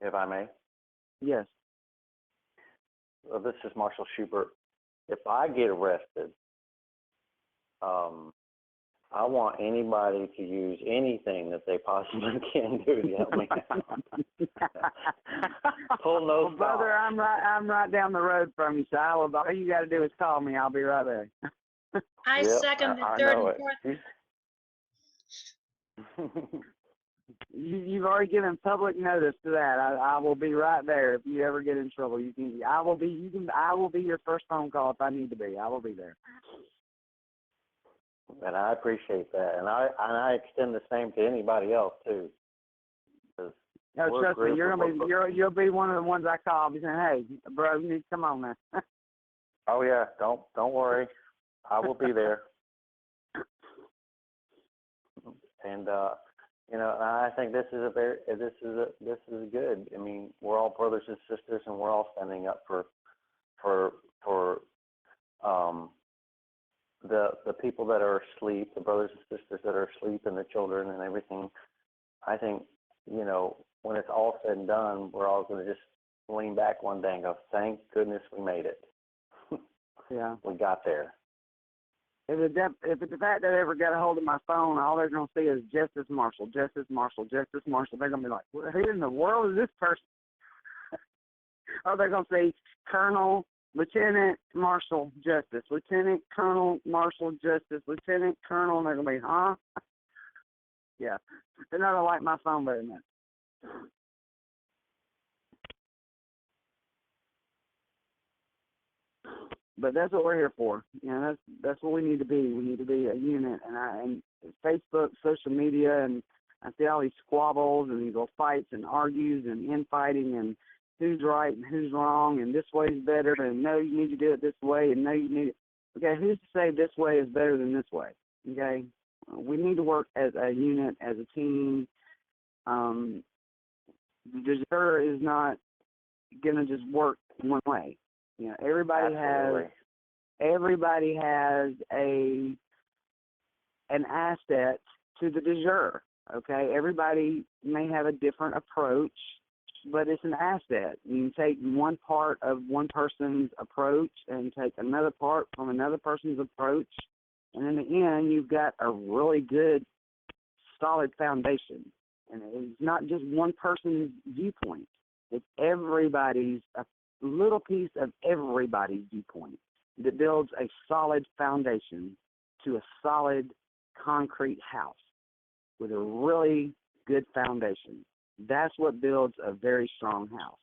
if I may. yes. Well, this is Marshal Schubert. If I get arrested, I want anybody to use anything that they possibly can do to help me out. Pull no stop. Brother, I'm right down the road from you, so all you got to do is call me. I'll be right there. I second the third and fourth. You've already given public notice to that. I will be right there if you ever get in trouble. I will be your first phone call if I need to be. I will be there. And I appreciate that, and I extend the same to anybody else too. No, trust me, you'll be one of the ones I call. I'll be saying, "Hey, bro, you need to come on now." Oh yeah, don't worry, I will be there. And you know, I think this is good. I mean, we're all brothers and sisters, and we're all standing up for the people that are asleep, the brothers and sisters that are asleep, and the children and everything. I think, you know, when it's all said and done, we're all going to just lean back one day and go, "Thank goodness we made it." Yeah, we got there. If it's the fact that I ever got a hold of my phone, all they're going to see is Justice Marshal, Justice Marshal, Justice Marshal. They're going to be like, who in the world is this person? Or they're going to say Colonel, Lieutenant Marshal, Justice, Lieutenant Colonel Marshal, Justice, Lieutenant Colonel, and they're going to be, huh? Yeah. They're not going to like my phone very much. But that's what we're here for. You know, that's what we need to be. We need to be a unit. And Facebook, social media, and I see all these squabbles and these little fights and argues and infighting and who's right and who's wrong and this way is better and no, you need to do it this way and no, you need it. Okay, who's to say this way is better than this way? Okay, we need to work as a unit, as a team. The Jure is not going to just work one way. You know, everybody has an asset to the Jure. Okay, everybody may have a different approach, but it's an asset. You can take one part of one person's approach and take another part from another person's approach, and in the end, you've got a really good, solid foundation. And it's not just one person's viewpoint. It's everybody's, a little piece of everybody's viewpoint that builds a solid foundation to a solid concrete house with a really good foundation. That's what builds a very strong house.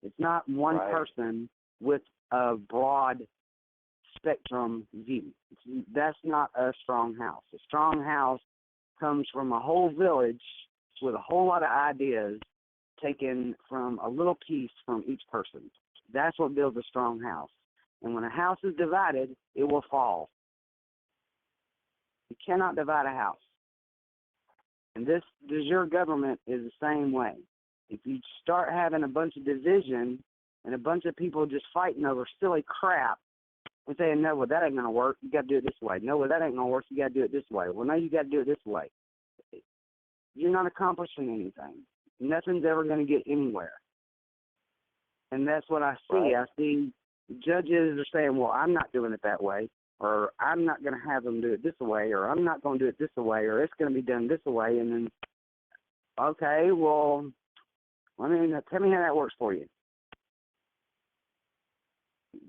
It's not one person with a broad spectrum view. That's not a strong house. A strong house comes from a whole village with a whole lot of ideas taken from a little piece from each person. That's what builds a strong house. And when a house is divided, it will fall. You cannot divide a house. And the Jure government is the same way. If you start having a bunch of division and a bunch of people just fighting over silly crap and saying, no, well, that ain't going to work, you got to do it this way. No, well, that ain't going to work, you got to do it this way. Well, no, you got to do it this way. You're not accomplishing anything. Nothing's ever going to get anywhere. And that's what I see. I see judges are saying, well, I'm not doing it that way, or I'm not going to have them do it this way, or I'm not going to do it this way, or it's going to be done this way. And then, okay, well, tell me how that works for you.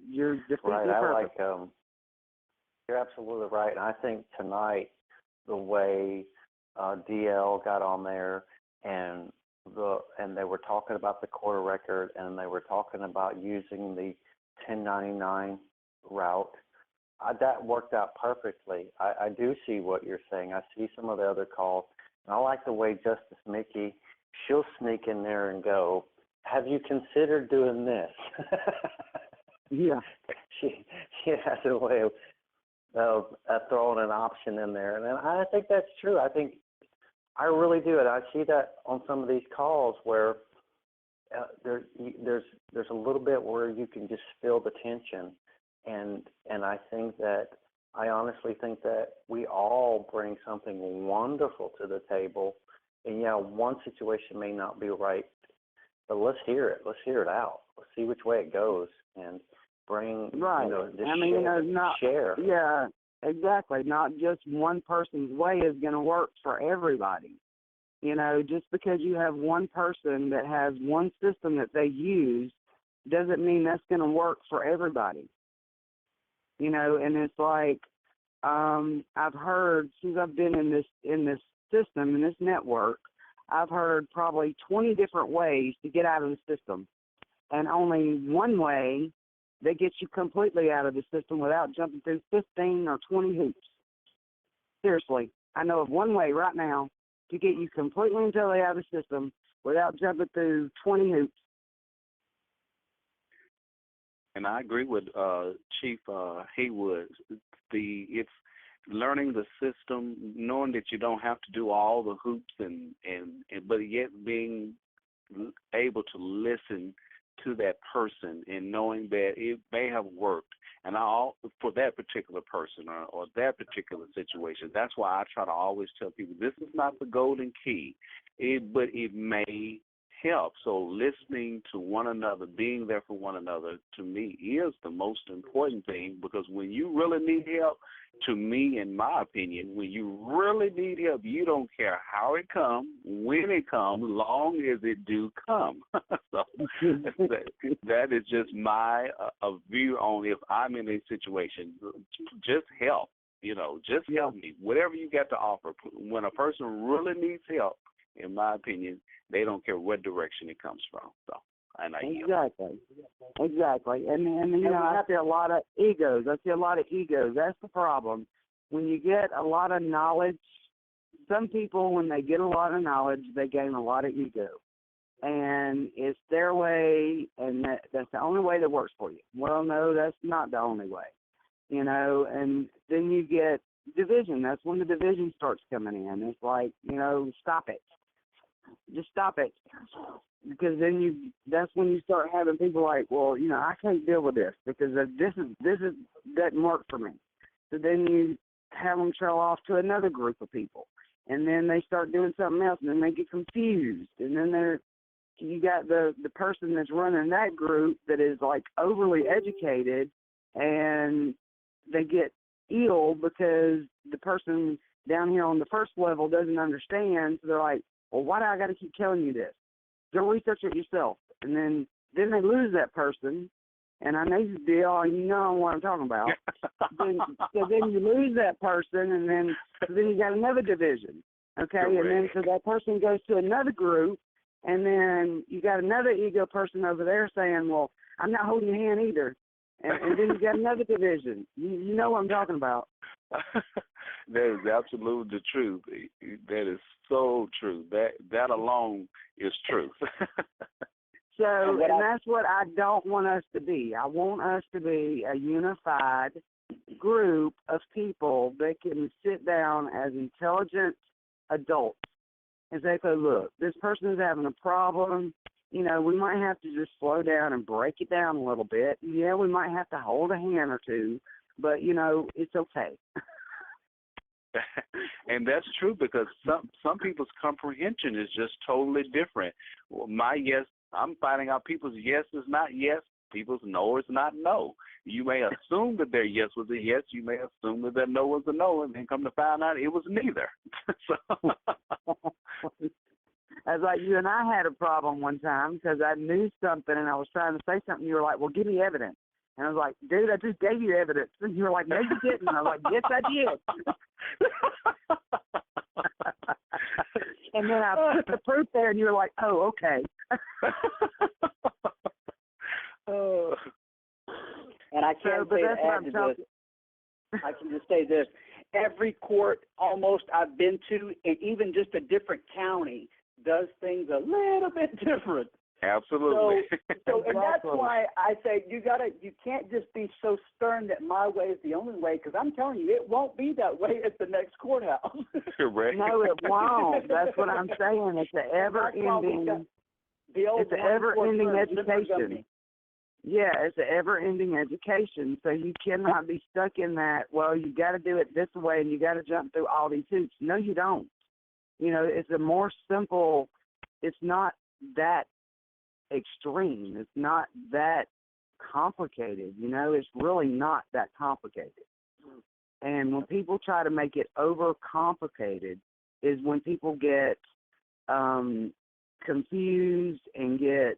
You're defeating the purpose. You're absolutely right. And I think tonight the way DL got on there and they were talking about the court record and they were talking about using the 1099 route. That worked out perfectly. I do see what you're saying. I see some of the other calls. And I like the way Justice Mickey, she'll sneak in there and go, have you considered doing this? Yeah. She has a way of, throwing an option in there, and I think that's true. I really do, and I see that on some of these calls where there's a little bit where you can just feel the tension, and I honestly think that we all bring something wonderful to the table, and one situation may not be right, but let's hear it. Let's hear it out. Let's see which way it goes, and bring share. Yeah, exactly. Not just one person's way is going to work for everybody. Just because you have one person that has one system that they use doesn't mean that's going to work for everybody. And it's like I've heard since I've been in this system, in this network, I've heard probably 20 different ways to get out of the system, and only one way that gets you completely out of the system without jumping through 15 or 20 hoops. Seriously, I know of one way right now to get you completely and totally out of the system without jumping through 20 hoops. And I agree with Chief Haywood. It's learning the system, knowing that you don't have to do all the hoops, but yet being able to listen to that person and knowing that it may have worked, and for that particular person or that particular situation. That's why I try to always tell people this is not the golden key, but it may help. So listening to one another, being there for one another, to me is the most important thing, because when you really need help, to me, in my opinion, when you really need help, you don't care how it comes, when it comes, long as it do come. So that is just my view on if I'm in a situation. Just help, just help me. Whatever you got to offer. When a person really needs help, in my opinion, they don't care what direction it comes from. So, and I Exactly. And I see a lot of egos. That's the problem. When you get a lot of knowledge, some people, when they get a lot of knowledge, they gain a lot of ego. And it's their way, and that's the only way that works for you. Well, no, that's not the only way. And then you get division. That's when the division starts coming in. It's like, stop it. Just stop it. Because then that's when you start having people like, well, I can't deal with this because this doesn't work for me. So then you have them trail off to another group of people, and then they start doing something else, and then they get confused, and then you got the person that's running that group that is like overly educated, and they get ill because the person down here on the first level doesn't understand. So they're like, well, why do I got to keep telling you this? Go research it yourself. And then they lose that person. And I know you deal, and you know what I'm talking about. So then you lose that person, and then you got another division. Okay? Correct. And then so that person goes to another group, and then you got another ego person over there saying, well, I'm not holding your hand either. And then you got another division. You know what I'm talking about. That is absolutely the truth. That is so true. That alone is truth. So, and that's what I don't want us to be. I want us to be a unified group of people that can sit down as intelligent adults and say, okay, look, this person is having a problem. We might have to just slow down and break it down a little bit. Yeah, we might have to hold a hand or two, but, it's okay. And that's true, because some people's comprehension is just totally different. Well, my yes, I'm finding out people's yes is not yes, people's no is not no. You may assume that their yes was a yes, you may assume that their no was a no, and then come to find out it was neither. As like you and I had a problem one time because I knew something and I was trying to say something. You were like, well, give me evidence. And I was like, dude, I just gave you evidence. And you were like, no, you didn't. And I was like, yes, I did. And then I put the proof there, and you were like, oh, okay. And I can't say to add to this. I can just say this. Every court almost I've been to, and even just a different county, does things a little bit different. Absolutely. So and that's why I say you can't just be so stern that my way is the only way, because I'm telling you, it won't be that way at the next courthouse. Correct. No, it won't. That's what I'm saying. It's an ever-ending. It's an ever-ending education. Yeah, it's an ever-ending education. So you cannot be stuck in that. Well, you got to do it this way, and you got to jump through all these hoops. No, you don't. You know, it's a more simple. It's not that extreme. It's not that complicated. You know, it's really not that complicated. And when people try to make it overcomplicated, is when people get confused and get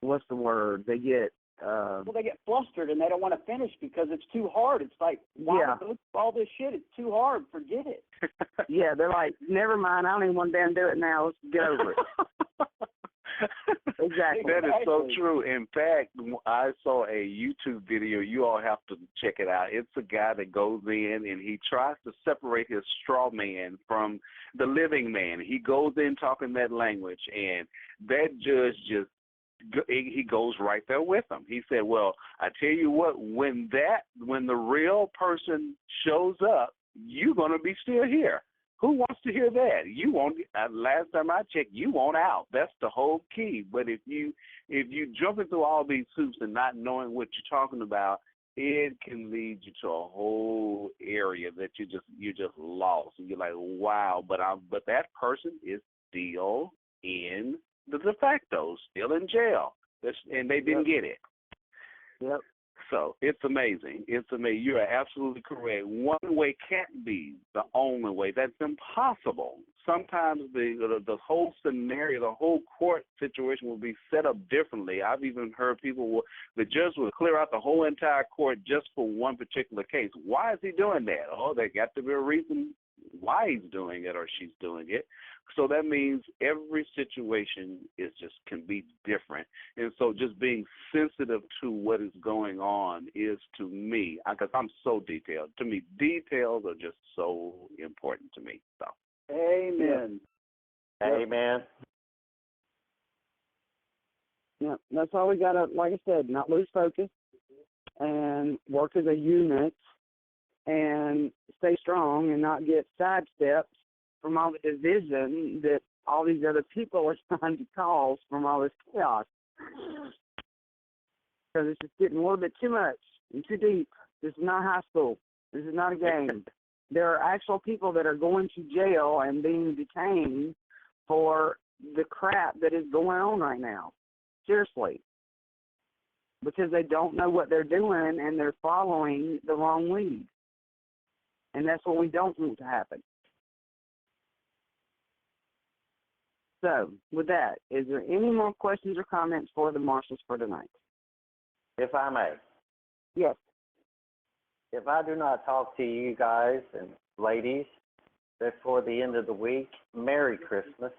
what's the word? They get well, they get flustered and they don't want to finish because it's too hard. It's like, why go through all this shit? It's too hard. Forget it. Yeah, they're like, never mind. I don't even want to damn do it now. Let's get over it. Exactly. That is so true. In fact, I saw a YouTube video. You all have to check it out. It's a guy that goes in and he tries to separate his straw man from the living man. He goes in talking that language, and that judge he goes right there with him. He said, well, I tell you what, when the real person shows up, you're going to be still here. Who wants to hear that? You won't. Last time I checked, you want out. That's the whole key. But if you jumping through all these hoops and not knowing what you're talking about, it can lead you to a whole area that you're just lost. And you're like, wow. But that person is still in the de facto, still in jail, and they didn't get it. Yep. So it's amazing. It's amazing. You are absolutely correct. One way can't be the only way. That's impossible. Sometimes the whole scenario, the whole court situation will be set up differently. I've even heard the judge will clear out the whole entire court just for one particular case. Why is he doing that? Oh, there got to be a reason why he's doing it or she's doing it. So that means every situation can be different. And so just being sensitive to what is going on is, to me, because I'm so detailed, to me, details are just so important to me. So. Amen. Yeah. Amen. Yeah, that's all we got to, like I said, not lose focus and work as a unit and stay strong and not get sidestepped from all the division that all these other people are trying to cause from all this chaos. Because it's just getting a little bit too much and too deep. This is not high school. This is not a game. There are actual people that are going to jail and being detained for the crap that is going on right now. Seriously. Because they don't know what they're doing and they're following the wrong lead. And that's what we don't want to happen. So, with that, is there any more questions or comments for the marshals for tonight? If I may. Yes. If I do not talk to you guys and ladies before the end of the week, Merry Christmas.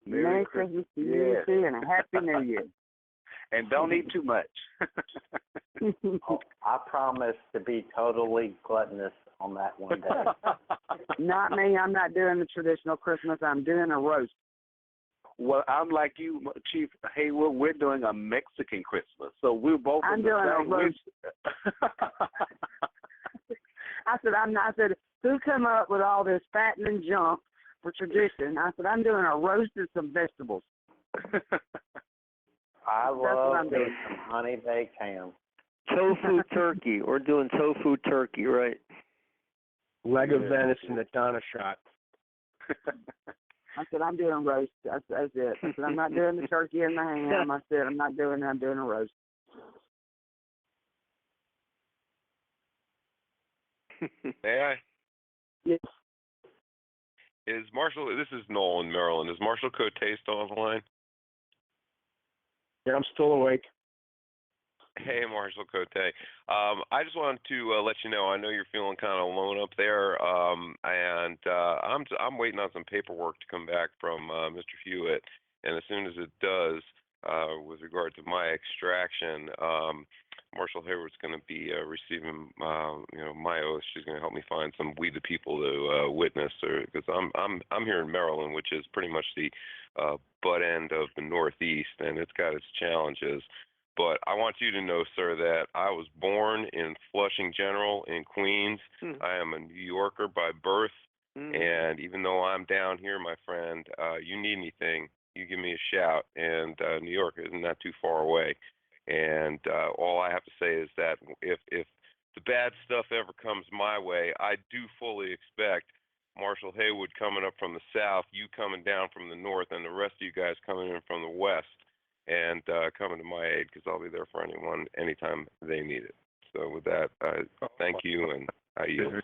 Merry Christmas to you too, and a Happy New Year. And don't eat too much. I promise to be totally gluttonous on that one day. Not me. I'm not doing the traditional Christmas. I'm doing a roast. Well, I'm like you, Chief Haywood. We're doing a Mexican Christmas, so we're both. I'm doing a roast. I said, who come up with all this fattening junk for tradition? I said, I'm doing a roast and some vegetables. I love some honey baked ham. Tofu turkey. We're doing tofu turkey, right? Leg of venison at Donna shot. I said, I'm doing roast. That's it. I said, I'm not doing the turkey and the ham. I said, I'm not doing that. I'm doing a roast. May I? Yes. Is Marshall, this is Noel in Maryland, is Marshall Cote still on the line? Yeah, I'm still awake. Hey, Marshall Cote. I just wanted to let you know, I know you're feeling kind of alone up there, and I'm waiting on some paperwork to come back from Mr. Hewitt, and as soon as it does, with regard to my extraction, Marshal Haywood's going to be receiving, my oath. She's going to help me find some We the People to witness, because I'm here in Maryland, which is pretty much the butt end of the Northeast, and it's got its challenges. But I want you to know, sir, that I was born in Flushing General in Queens. I am a New Yorker by birth, and even though I'm down here, my friend, you need anything, you give me a shout. And New York isn't that too far away. And all I have to say is that if the bad stuff ever comes my way, I do fully expect Marshal Haywood coming up from the south, you coming down from the north, and the rest of you guys coming in from the west, and coming to my aid, because I'll be there for anyone anytime they need it. So with that, thank you, and I yield.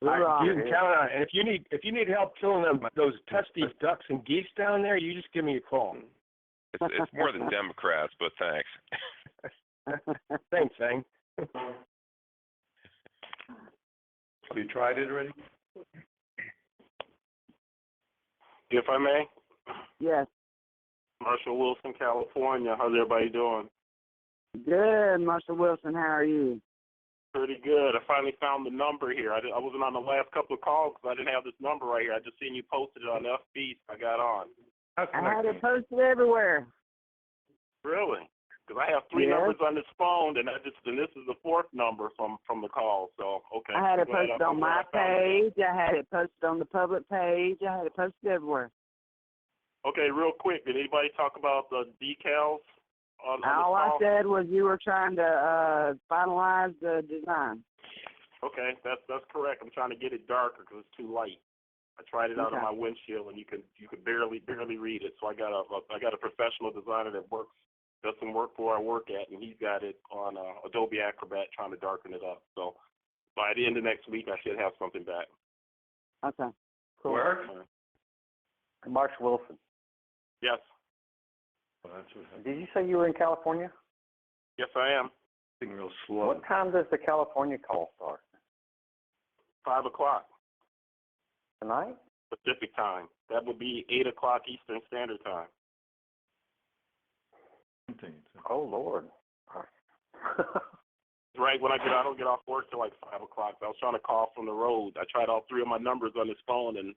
You can count on it. And if you need help killing those pesky ducks and geese down there, you just give me a call. It's more than Democrats, but thanks. Thanks, Hank. Have you tried it already? If I may? Yes. Marshall Wilson, California. How's everybody doing? Good, Marshal Wilson. How are you? Pretty good. I finally found the number here. I wasn't on the last couple of calls because I didn't have this number right here. I just seen you posted it on FB, so I got on. I had it posted everywhere. Really? Because I have three numbers on this phone, and this is the fourth number from the call. So okay. I had it posted on my page. I had it posted on the public page. I had it posted everywhere. Okay, real quick. Did anybody talk about the decals on All the I call? said was you were trying to finalize the design. Okay, that's correct. I'm trying to get it darker because it's too light. I tried it out on my windshield, and you could barely read it. So I got a professional designer that does some work for where I work at, and he's got it on Adobe Acrobat trying to darken it up. So by the end of next week, I should have something back. Okay. Cool. Where? Marshal Wilson. Yes. Did you say you were in California? Yes, I am. Being real slow. What time does the California call start? 5 o'clock. Tonight? Pacific time. That would be 8 o'clock Eastern Standard Time. Oh, Lord. Right when I don't get off work till like 5 o'clock. I was trying to call from the road. I tried all three of my numbers on this phone, and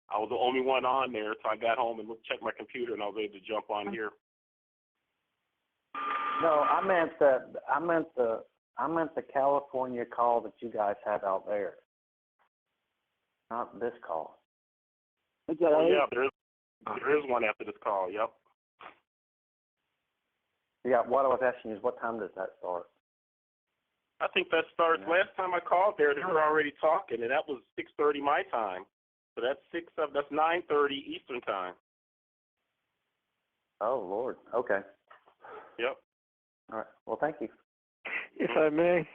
I was the only one on there, so I got home and checked my computer, and I was able to jump on here. No, I meant the California call that you guys have out there. Not this call. Oh, yeah, there is one after this call, yep. Yeah, what I was asking is what time does that start? I think that starts, last time I called there, they were already talking, and that was 6:30 my time. So that's 9:30 Eastern time. Oh, Lord. Okay. Yep. All right. Well, thank you. If I may.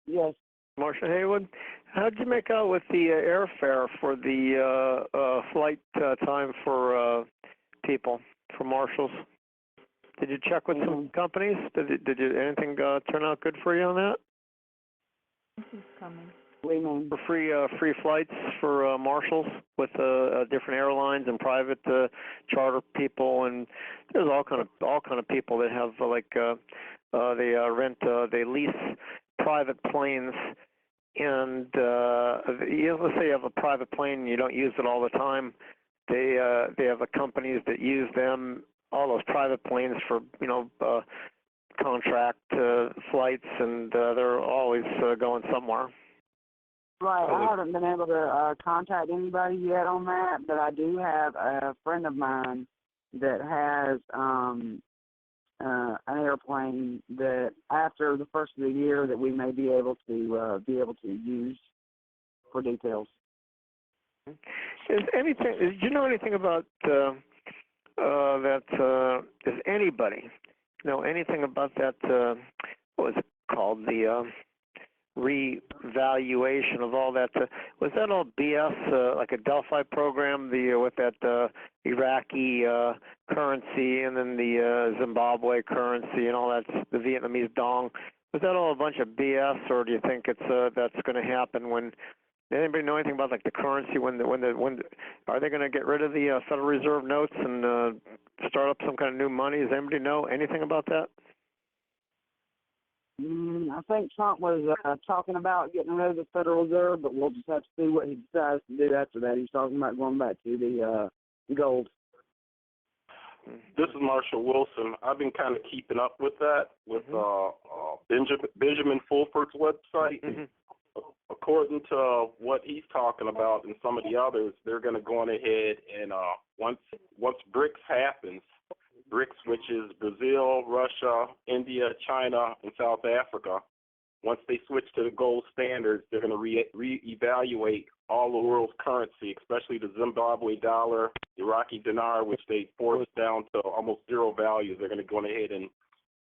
Yes. Marshal Haywood, how'd you make out with the airfare for the flight time for people, for marshals? Did you check with some companies? Did anything turn out good for you on that? This is coming. For free flights for marshals with different airlines and private charter people, and there's all kind of people that have they lease private planes, and let's say you have a private plane and you don't use it all the time. They have the companies that use them, all those private planes for contract flights, and they're always going somewhere. Right. I haven't been able to contact anybody yet on that, but I do have a friend of mine that has an airplane that after the first of the year that we may be able to use for details. Do you know anything about that? Does anybody know anything about that? What was it called? The revaluation of all that. Was that all BS, like a Delphi program, with that Iraqi currency and then the Zimbabwe currency and all that, the Vietnamese dong? Was that all a bunch of BS, or do you think that's going to happen when? Does anybody know anything about like the currency? When are they going to get rid of the Federal Reserve notes and start up some kind of new money? Does anybody know anything about that? I think Trump was talking about getting rid of the Federal Reserve, but we'll just have to see what he decides to do after that. He's talking about going back to the gold. This is Marshall Wilson. I've been kind of keeping up with that with Benjamin Fulford's website. According to what he's talking about and some of the others, they're going to go on ahead and once BRICS happens, BRICS, which is Brazil, Russia, India, China, and South Africa, once they switch to the gold standards, they're going to reevaluate all the world's currency, especially the Zimbabwe dollar, Iraqi dinar, which they forced down to almost zero value. They're going to go ahead and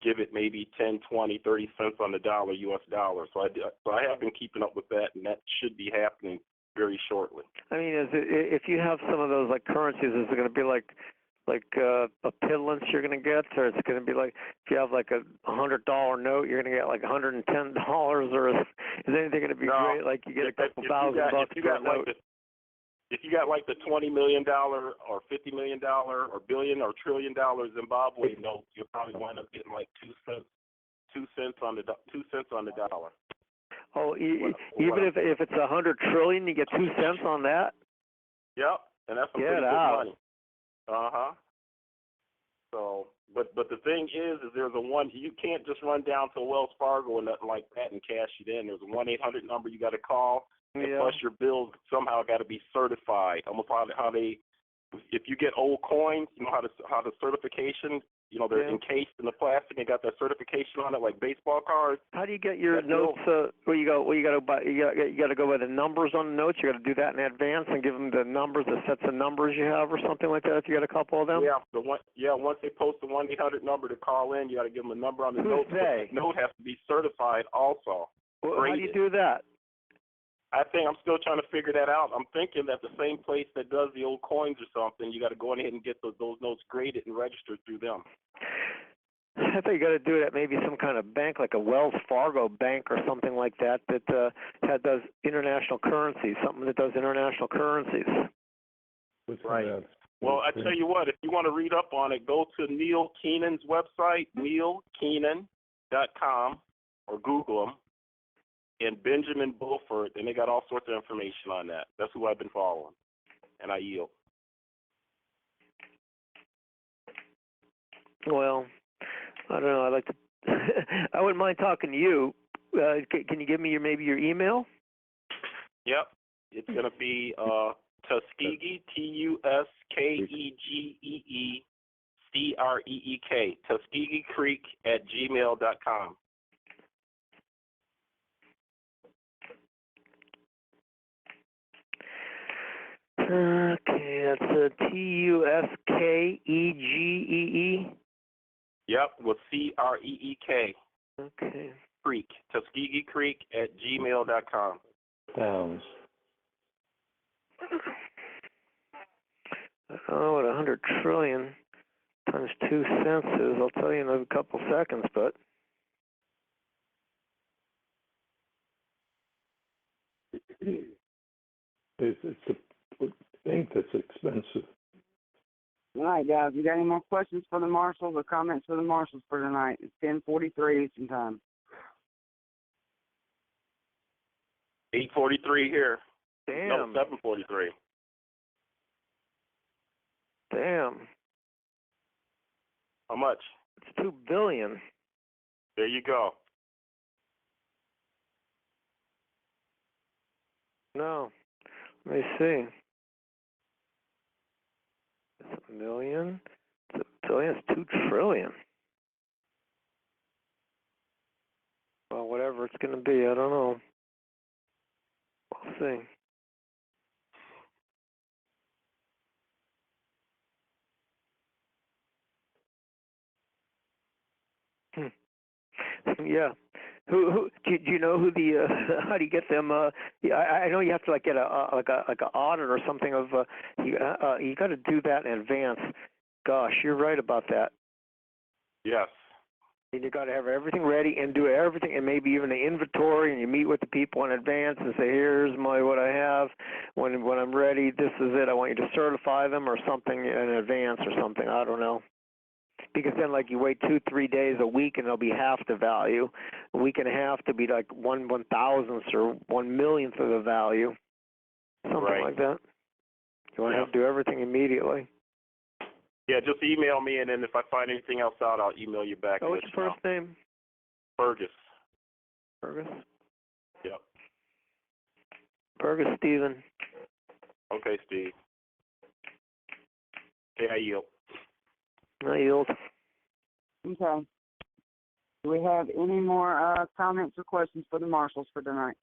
give it maybe 10, 20, 30 cents on the dollar, U.S. dollar. So I have been keeping up with that, and that should be happening very shortly. I mean, if you have some of those like currencies, is it going to be like a pittance you're going to get, or it's going to be like if you have like a $100 note, you're going to get like $110, or is anything going to be great? Like you get a couple $1,000 for a note. If you got like the $20 million or $50 million or billion or $1 trillion Zimbabwe note, you'll probably wind up getting like 2 cents on the dollar. Oh, even if it's 100 trillion, you get 2 cents on that. Yep, and that's some pretty good money. So, but the thing is there's you can't just run down to Wells Fargo or nothing like that and cash it in. There's a 1-800 number you got to call, and plus your bills somehow got to be certified. Almost how they, if you get old coins, you know how the certification, you know, they're encased in the plastic and got that certification on it like baseball cards. How do you get your notes? Where you got to go by the numbers on the notes. You got to do that in advance and give them the numbers, the sets of numbers you have, or something like that. If you got a couple of them. Once they post the 1-800 number to call in, you got to give them a number on the note. The note has to be certified also. Well, how do you do that? I think I'm still trying to figure that out. I'm thinking that the same place that does the old coins or something, you got to go ahead and get those notes graded and registered through them. I think you got to do it at maybe some kind of bank, like a Wells Fargo bank or something like that, that does international currencies, something that does international currencies. Right. Well, I tell you what, if you want to read up on it, go to Neil Keenan's website, neilkeenan.com, or Google him. And Benjamin Fulford, and they got all sorts of information on that. That's who I've been following, and I yield. Well, I don't know. I like to. I wouldn't mind talking to you. Can you give me your email? Yep, it's gonna be Tuskegee, TUSKEGEECREEK, Tuskegee Creek @gmail.com. Okay, that's TUSKEGEE. Yep, with CREEK. Okay. Creek, Tuskegee Creek @gmail.com. Pounds. I don't know what 100 trillion times 2 cents is. I'll tell you in a couple seconds, but. It's a thing that's expensive. All right, guys. You got any more questions for the Marshals or comments for the Marshals for tonight? It's 10:43 Eastern Time. 8:43 here. Damn. No, 7:43. Damn. How much? It's $2 billion. There you go. No. Let me see. It's $1 million. It's $1 billion. It's $2 trillion. Well, whatever it's going to be, I don't know. We'll see. Yeah. Who do you know who the how do you get them? Yeah, I know you have to like get a audit or something of you got to do that in advance. Gosh, you're right about that. Yes. And you got to have everything ready and do everything, and maybe even the inventory, and you meet with the people in advance and say, here's what I have. When I'm ready, this is it. I want you to certify them or something in advance or something. I don't know. because then like you wait 2-3 days, a week, and it'll be half the value. A week and a half to be like 1/1000th or 1/1,000,000th of the value, something like that. You want to have to do everything immediately. Yeah, just email me, and then if I find anything else out, I'll email you back. Oh, what's your first name? Fergus. Fergus. Yep. Fergus Stephen. Okay, Steve. Okay, I yield. I yield. Okay. Do we have any more comments or questions for the marshals for tonight?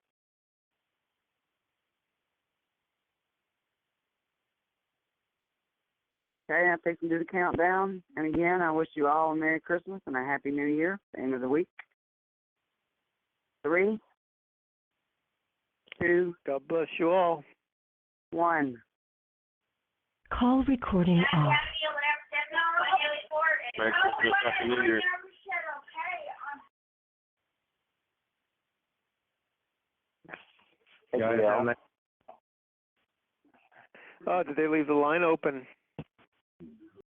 Okay, I think we do the countdown. And again, I wish you all a Merry Christmas and a Happy New Year at the end of the week. 3, 2. God bless you all. 1. Call recording off. Merry Christmas, Happy New Year. Did they leave the line open?